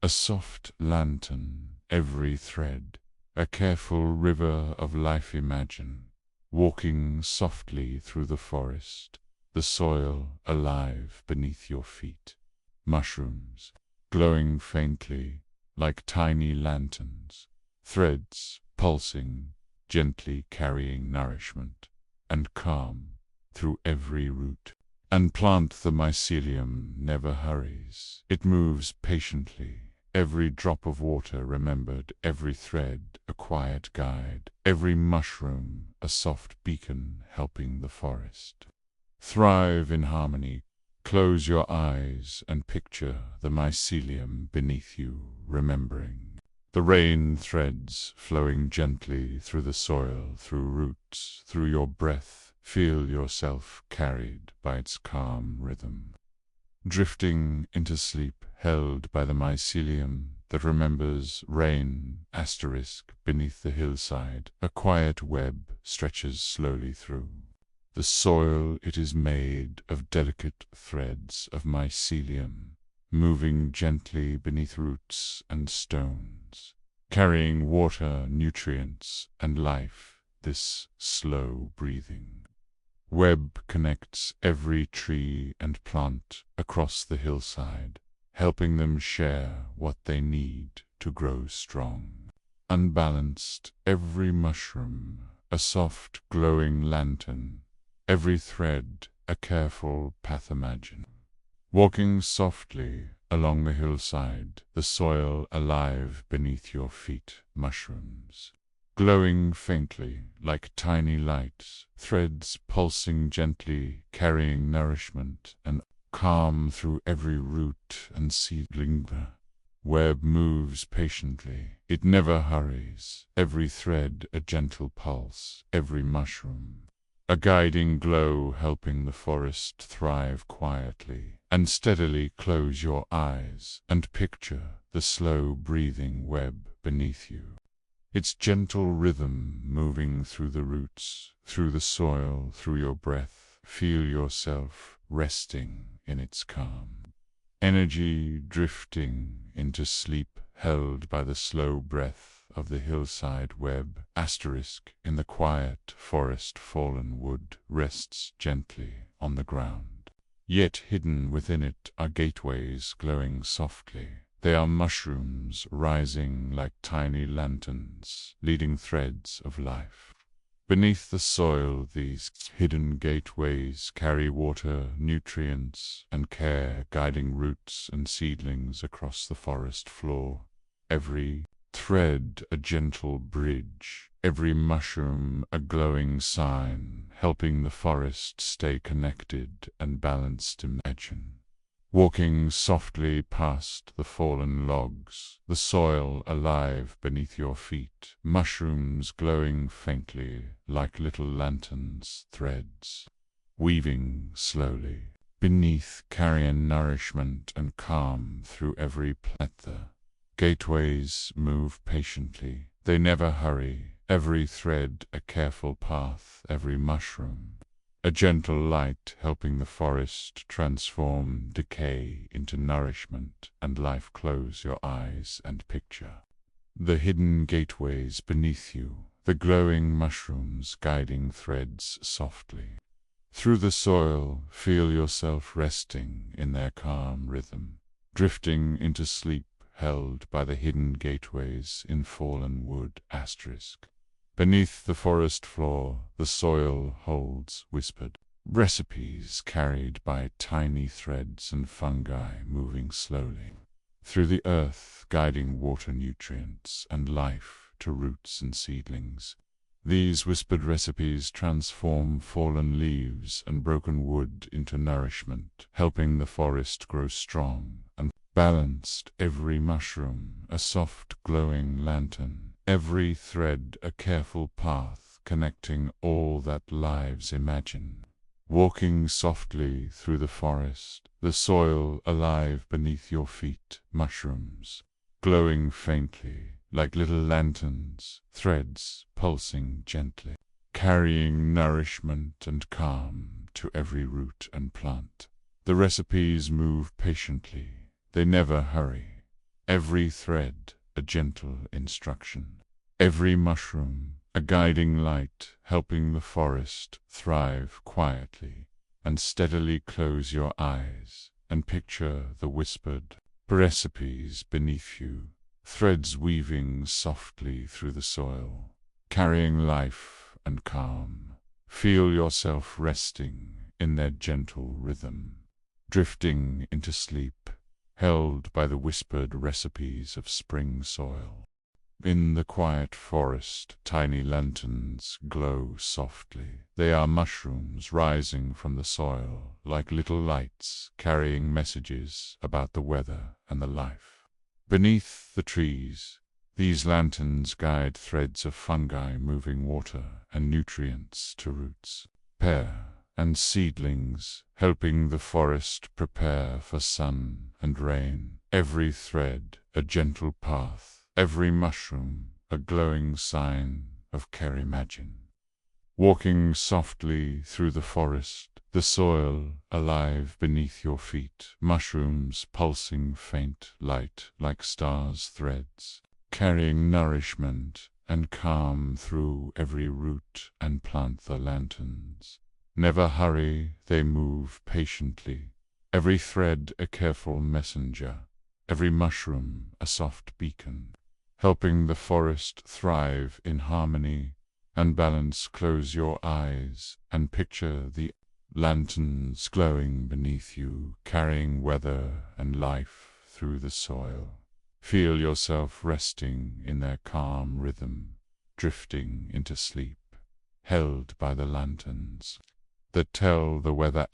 a soft lantern, every thread a careful river of life. Imagine walking softly through the forest, the soil alive beneath your feet, mushrooms glowing faintly like tiny lanterns, threads pulsing, gently carrying nourishment and calm through every root and plant. The mycelium never hurries. It moves patiently, every drop of water remembered, every thread a quiet guide, every mushroom a soft beacon helping the forest thrive in harmony. Close your eyes and picture the mycelium beneath you, remembering the rain threads flowing gently through the soil, through roots, through your breath. Feel yourself carried by its calm rhythm, drifting into sleep, held by the mycelium that remembers rain. Beneath the hillside, a quiet web stretches slowly through the soil. It is made of delicate threads of mycelium, moving gently beneath roots and stones, carrying water, nutrients, and life. This slow breathing web connects every tree and plant across the hillside, helping them share what they need to grow strong. Unbalanced, every mushroom a soft glowing lantern, every thread a careful path. Imagine walking softly along the hillside, the soil alive beneath your feet, mushrooms glowing faintly like tiny lights, threads pulsing gently, carrying nourishment and calm through every root and seedling. The web moves patiently, it never hurries, every thread a gentle pulse, every mushroom a guiding glow helping the forest thrive quietly and steadily. Close your eyes and picture the slow breathing web beneath you, its gentle rhythm moving through the roots, through the soil, through your breath. Feel yourself resting in its calm energy, drifting into sleep, held by the slow breath of the hillside web. In the quiet forest, fallen wood rests gently on the ground, yet hidden within it are gateways glowing softly. They are mushrooms rising like tiny lanterns, leading threads of life. Beneath the soil, these hidden gateways carry water, nutrients, and care, guiding roots and seedlings across the forest floor. Every thread a gentle bridge, every mushroom a glowing sign, helping the forest stay connected and balanced. Imagine walking softly past the fallen logs, the soil alive beneath your feet, mushrooms glowing faintly like little lanterns, threads weaving slowly beneath, carrying nourishment and calm through every plant. The gateways move patiently, they never hurry, every thread a careful path, every mushroom a gentle light helping the forest transform decay into nourishment and life. Close your eyes and picture the hidden gateways beneath you, the glowing mushrooms guiding threads softly through the soil. Feel yourself resting in their calm rhythm, drifting into sleep, held by the hidden gateways in fallen wood. Beneath the forest floor, the soil holds whispered recipes carried by tiny threads and fungi moving slowly through the earth, guiding water, nutrients, and life to roots and seedlings. These whispered recipes transform fallen leaves and broken wood into nourishment, helping the forest grow strong and balanced. Every mushroom a soft glowing lantern, every thread a careful path connecting all that lives imagine. Walking softly through the forest, the soil alive beneath your feet, mushrooms glowing faintly like little lanterns, threads pulsing gently, carrying nourishment and calm to every root and plant. The recipes move patiently, they never hurry, every thread a gentle instruction, every mushroom a guiding light helping the forest thrive quietly and steadily. Close your eyes and picture the whispered Recipes beneath you, threads weaving softly through the soil, carrying life and calm. Feel yourself resting in their gentle rhythm, drifting into sleep, held by the whispered recipes of spring soil. In the quiet forest, tiny lanterns glow softly. They are mushrooms rising from the soil, like little lights carrying messages about the weather and the life. Beneath the trees, these lanterns guide threads of fungi moving water and nutrients to roots, pear and seedlings, helping the forest prepare for sun and rain. Every thread a gentle path, every mushroom a glowing sign of Kerimagin. Walking softly through the forest, the soil alive beneath your feet, mushrooms pulsing faint light like stars' threads, carrying nourishment and calm through every root and plant. The lanterns never hurry, they move patiently, every thread a careful messenger, every mushroom a soft beacon, helping the forest thrive in harmony and balance. Close your eyes and picture the lanterns glowing beneath you, carrying weather and life through the soil. Feel yourself resting in their calm rhythm, drifting into sleep, held by the lanterns that tell the weather.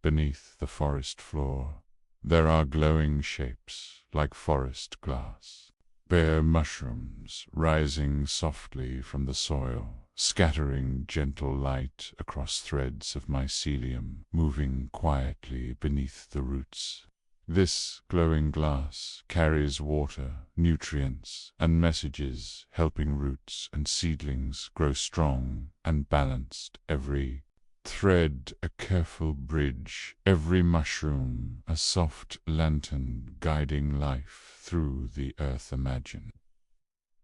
Beneath the forest floor, there are glowing shapes like forest glass, bare mushrooms rising softly from the soil, scattering gentle light across threads of mycelium, moving quietly beneath the roots. This glowing glass carries water, nutrients, and messages, helping roots and seedlings grow strong and balanced. Every thread a careful bridge, every mushroom a soft lantern guiding life through the earth. Imagine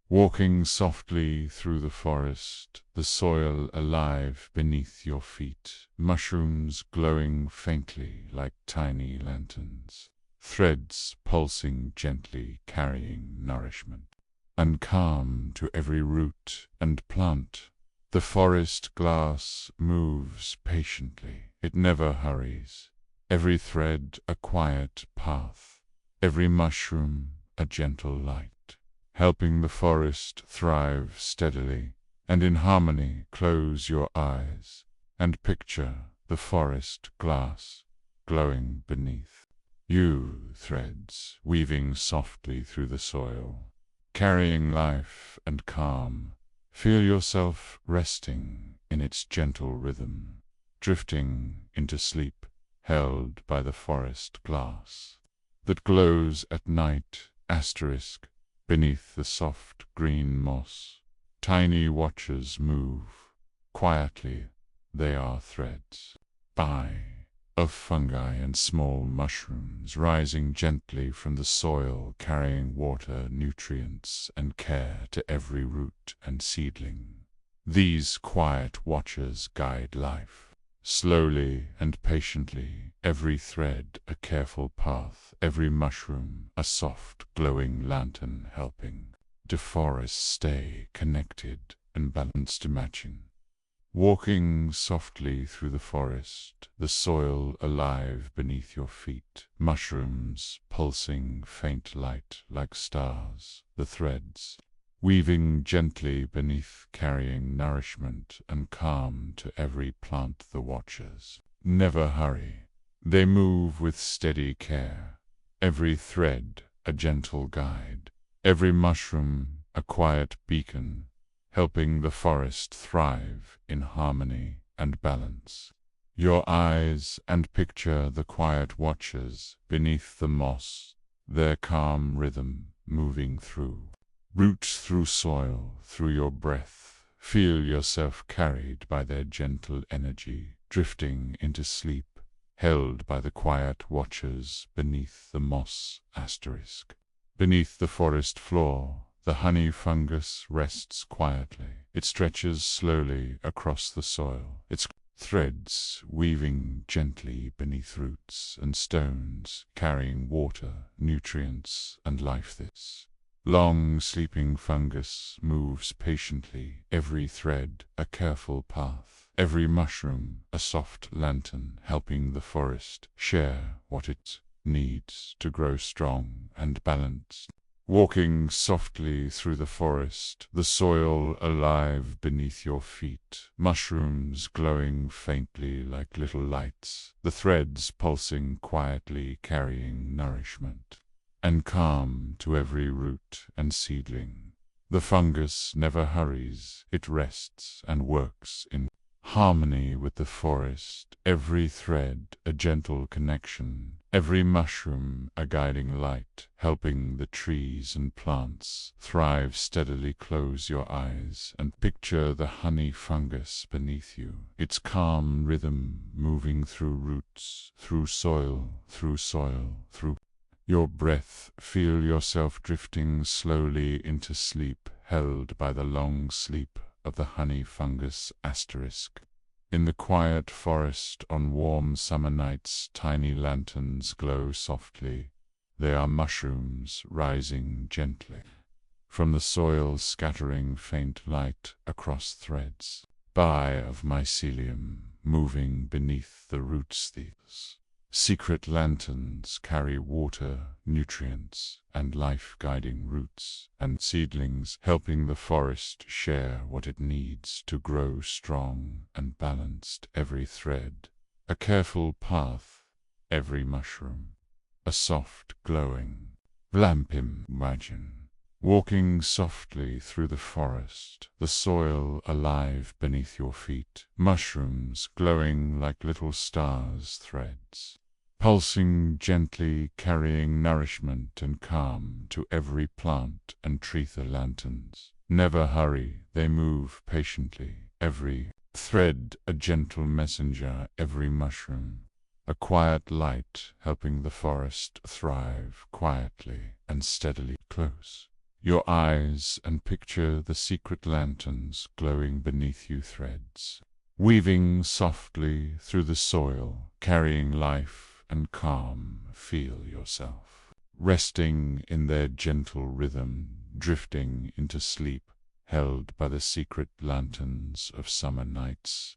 walking softly through the forest, the soil alive beneath your feet, mushrooms glowing faintly like tiny lanterns, threads pulsing gently carrying nourishment and calm to every root and plant. The forest glass moves patiently, it never hurries, every thread a quiet path, every mushroom a gentle light, helping the forest thrive steadily and in harmony. Close your eyes and picture the forest glass glowing beneath you, threads weaving softly through the soil, carrying life and calm. Feel yourself resting in its gentle rhythm, drifting into sleep, held by the forest glass that glows at night. Beneath the soft green moss, tiny watchers move quietly. They are threads of fungi and small mushrooms rising gently from the soil, carrying water, nutrients, and care to every root and seedling. These quiet watchers guide life, slowly and patiently, every thread a careful path, every mushroom a soft, glowing lantern helping the forest stay connected and balanced. Imagine walking softly through the forest, the soil alive beneath your feet, mushrooms pulsing faint light like stars, the threads weaving gently beneath, carrying nourishment and calm to every plant. The watchers never hurry, they move with steady care, every thread a gentle guide, every mushroom a quiet beacon, helping the forest thrive in harmony and balance. Your eyes and picture the quiet watchers beneath the moss, their calm rhythm moving through roots, through soil, through your breath. Feel yourself carried by their gentle energy, drifting into sleep, held by the quiet watchers beneath the moss. Beneath the forest floor, the honey fungus rests quietly. It stretches slowly across the soil, its threads weaving gently beneath roots and stones, carrying water, nutrients, and life. This long sleeping fungus moves patiently, every thread a careful path, every mushroom a soft lantern, helping the forest share what it needs to grow strong and balanced. Walking softly through the forest, the soil alive beneath your feet, mushrooms glowing faintly like little lights, the threads pulsing quietly, carrying nourishment and calm to every root and seedling. The fungus never hurries, it rests and works in harmony with the forest, every thread a gentle connection, every mushroom a guiding light, helping the trees and plants thrive steadily. Close your eyes and picture the honey fungus beneath you, its calm rhythm moving through roots, through soil, through your breath. Feel yourself drifting slowly into sleep, held by the long sleep of the honey fungus. In the quiet forest on warm summer nights, tiny lanterns glow softly. They are mushrooms rising gently from the soil, scattering faint light across threads of mycelium moving beneath the roots. These secret lanterns carry water, nutrients, and life, guiding roots and seedlings, helping the forest share what it needs to grow strong and balanced. Every thread a careful path, every mushroom a soft glowing lamp. Imagine walking softly through the forest, the soil alive beneath your feet, mushrooms glowing like little stars, threads pulsing gently, carrying nourishment and calm to every plant and tree. The lanterns never hurry, they move patiently, every thread a gentle messenger, every mushroom a quiet light, helping the forest thrive quietly and steadily. Close your eyes and picture the secret lanterns glowing beneath you, threads weaving softly through the soil, carrying life and calm. Feel yourself resting in their gentle rhythm, drifting into sleep, held by the secret lanterns of summer nights.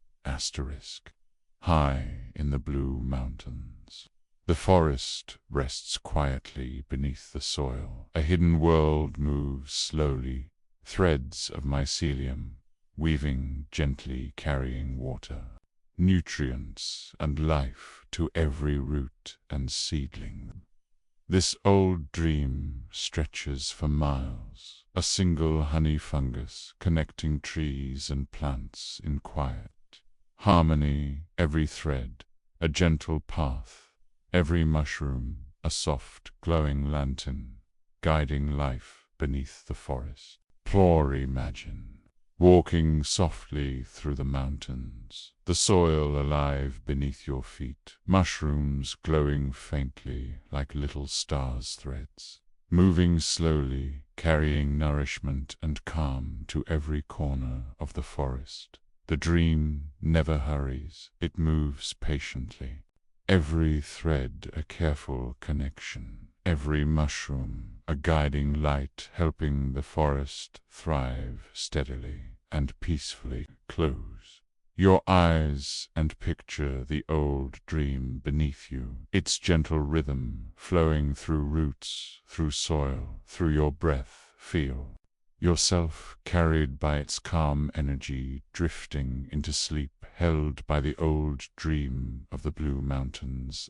High in the blue mountains, the forest rests quietly beneath the soil. A hidden world moves slowly, threads of mycelium weaving gently, carrying water, nutrients, and life to every root and seedling. This old dream stretches for miles, a single honey fungus connecting trees and plants in quiet harmony, every thread a gentle path, every mushroom a soft glowing lantern, guiding life beneath the forest. Imagine walking softly through the mountains, the soil alive beneath your feet, mushrooms glowing faintly like little stars, threads moving slowly, carrying nourishment and calm to every corner of the forest. The dream never hurries, it moves patiently, every thread a careful connection, every mushroom a guiding light, helping the forest thrive steadily and peacefully. Close your eyes and picture the old dream beneath you, its gentle rhythm flowing through roots, through soil, through your breath. Feel yourself carried by its calm energy, drifting into sleep, held by the old dream of the blue mountains.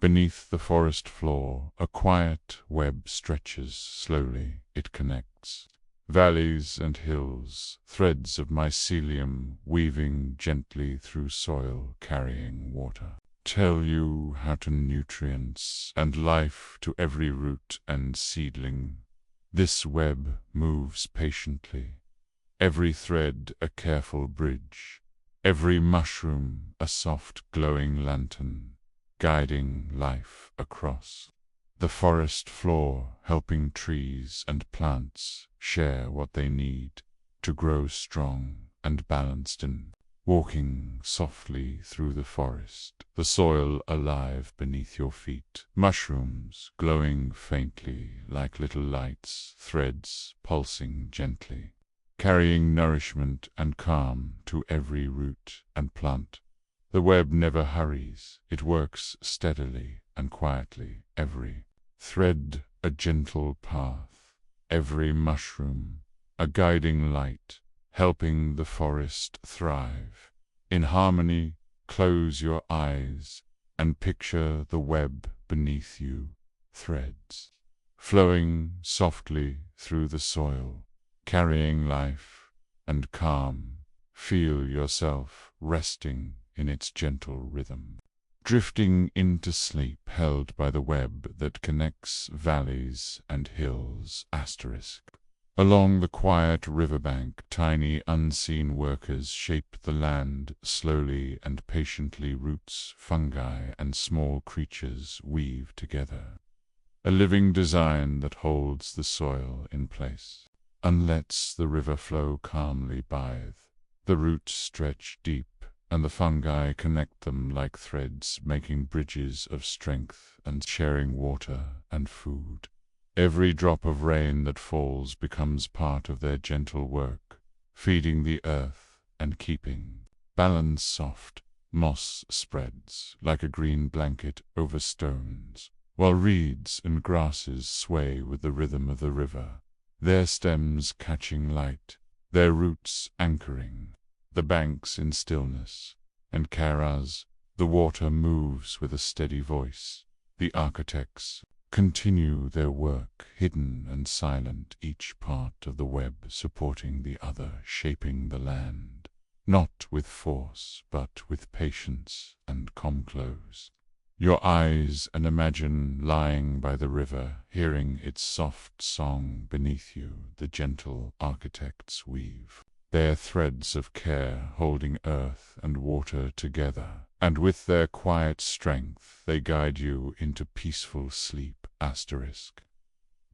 Beneath the forest floor, a quiet web stretches slowly. It connects valleys and hills, threads of mycelium weaving gently through soil, carrying water. Tell you how to nutrients and life to every root and seedling. This web moves patiently, every thread a careful bridge, every mushroom a soft glowing lantern, guiding life across the forest floor, helping trees and plants share what they need to grow strong and balanced. walking softly through the forest, the soil alive beneath your feet, mushrooms glowing faintly like little lights, threads pulsing gently, carrying nourishment and calm to every root and plant. The web never hurries, it works steadily and quietly, every thread a gentle path, every mushroom a guiding light, helping the forest thrive. In harmony, close your eyes and picture the web beneath you, threads flowing softly through the soil, carrying life and calm. Feel yourself resting in its gentle rhythm, drifting into sleep held by the web that connects valleys and hills. Along the quiet riverbank, tiny unseen workers shape the land slowly and patiently. Roots, fungi, and small creatures weave together, a living design that holds the soil in place and lets the river flow calmly by. The roots stretch deep, and the fungi connect them like threads, making bridges of strength and sharing water and food. Every drop of rain that falls becomes part of their gentle work, feeding the earth and keeping balance soft. Moss spreads like a green blanket over stones, while reeds and grasses sway with the rhythm of the river, their stems catching light, their roots anchoring the banks in stillness. And Karaz, the water moves with a steady voice. The architects continue their work, hidden and silent, each part of the web supporting the other, shaping the land, not with force, but with patience and calm. Close your eyes and imagine lying by the river, hearing its soft song beneath you. The gentle architects weave their threads of care, holding earth and water together, and with their quiet strength they guide you into peaceful sleep.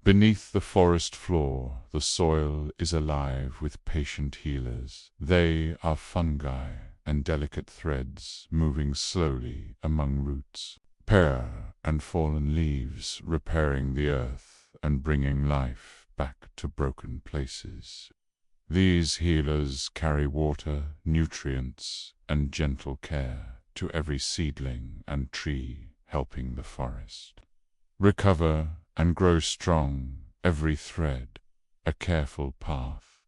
Beneath the forest floor, the soil is alive with patient healers. They are fungi and delicate threads moving slowly among roots, pear and fallen leaves, repairing the earth and bringing life back to broken places. These healers carry water, nutrients, and gentle care to every seedling and tree, helping the forest recover and grow strong. Every thread a careful path,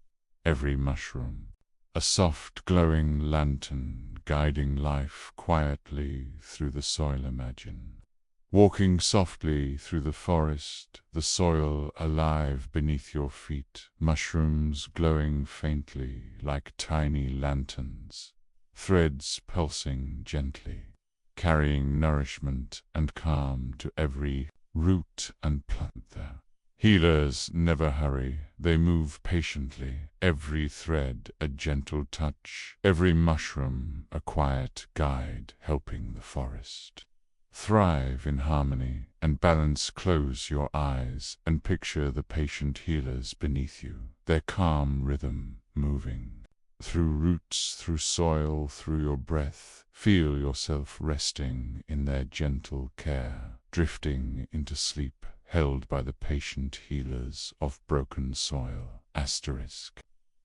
every mushroom a soft glowing lantern, guiding life quietly through the soil. Imagine walking softly through the forest, the soil alive beneath your feet, mushrooms glowing faintly like tiny lanterns, threads pulsing gently, carrying nourishment and calm to every root and plant there. Healers never hurry, they move patiently, every thread a gentle touch, every mushroom a quiet guide, helping the forest thrive in harmony and balance. Close your eyes and picture the patient healers beneath you, their calm rhythm moving through roots, through soil, through your breath. Feel yourself resting in their gentle care, drifting into sleep, held by the patient healers of broken soil.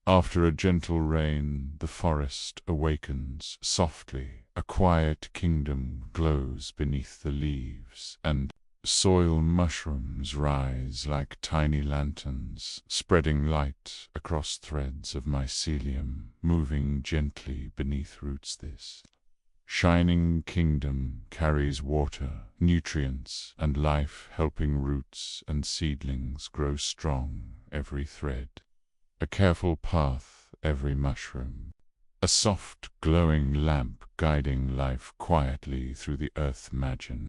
After a gentle rain, the forest awakens softly. A quiet kingdom glows beneath the leaves, and soil mushrooms rise like tiny lanterns, spreading light across threads of mycelium, moving gently beneath roots. This shining kingdom carries water, nutrients, and life, helping roots and seedlings grow strong. Every thread a careful path, every mushroom a soft glowing lamp, guiding life quietly through the earth. Imagine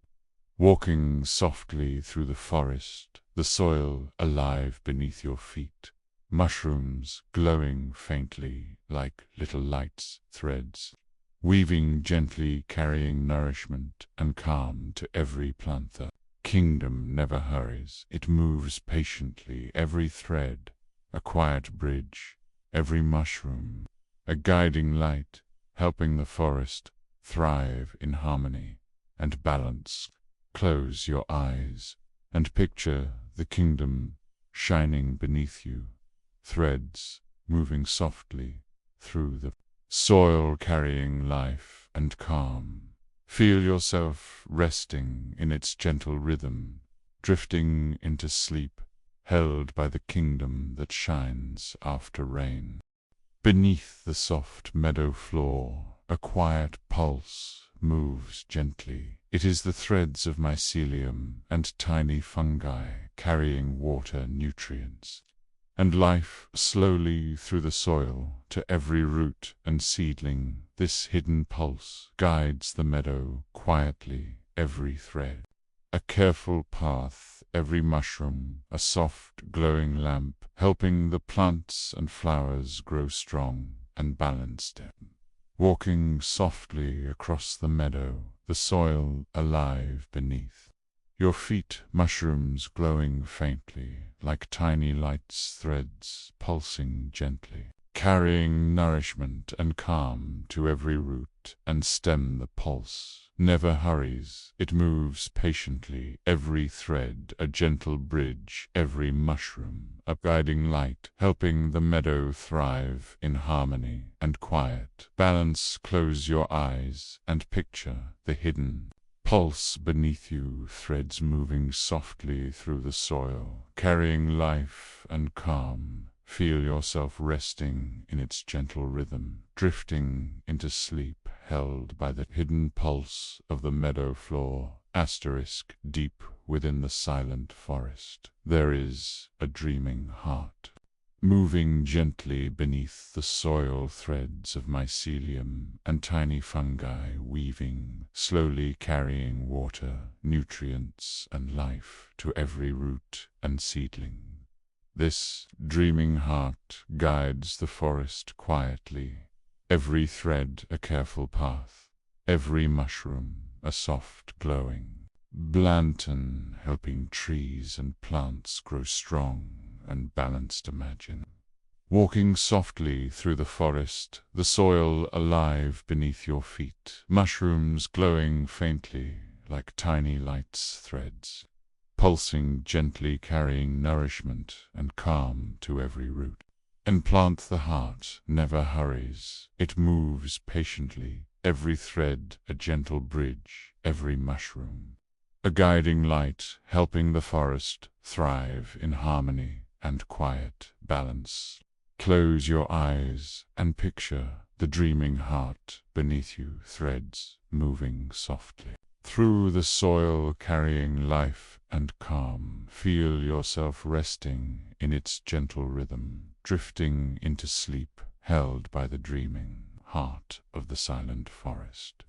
walking softly through the forest, the soil alive beneath your feet, mushrooms glowing faintly like little lights, threads weaving gently, carrying nourishment and calm to every plant. The kingdom never hurries, it moves patiently, every thread a quiet bridge, every mushroom a guiding light, helping the forest thrive in harmony and balance. Close your eyes and picture the kingdom shining beneath you, threads moving softly through the soil, carrying life and calm. Feel yourself resting in its gentle rhythm, drifting into sleep, held by the kingdom that shines after rain. Beneath the soft meadow floor, a quiet pulse moves gently. It is the threads of mycelium and tiny fungi carrying water, nutrients, and life slowly through the soil to every root and seedling. This hidden pulse guides the meadow quietly, every thread a careful path, every mushroom a soft glowing lamp, helping the plants and flowers grow strong and balanced. Walking softly across the meadow, the soil alive beneath your feet, mushrooms glowing faintly like tiny lights, threads pulsing gently, carrying nourishment and calm to every root and stem. The pulse never hurries, it moves patiently, every thread a gentle bridge, every mushroom a guiding light, helping the meadow thrive in harmony and quiet balance. Close your eyes and picture the hidden pulse beneath you, threads moving softly through the soil, carrying life and calm. Feel yourself resting in its gentle rhythm, drifting into sleep, held by the hidden pulse of the meadow floor. Deep within the silent forest, there is a dreaming heart, moving gently beneath the soil, threads of mycelium and tiny fungi weaving, slowly carrying water, nutrients, and life to every root and seedling. This dreaming heart guides the forest quietly, every thread a careful path, every mushroom a soft glowing lantern, helping trees and plants grow strong and balanced. Imagine walking softly through the forest, the soil alive beneath your feet, mushrooms glowing faintly like tiny lights, threads pulsing gently, carrying nourishment and calm to every root. And plant the heart never hurries, it moves patiently, every thread a gentle bridge, every mushroom a guiding light, helping the forest thrive in harmony and quiet balance. Close your eyes and picture the dreaming heart beneath you, threads moving softly through the soil, carrying life and calm. Feel yourself resting in its gentle rhythm, drifting into sleep, held by the dreaming heart of the silent forest.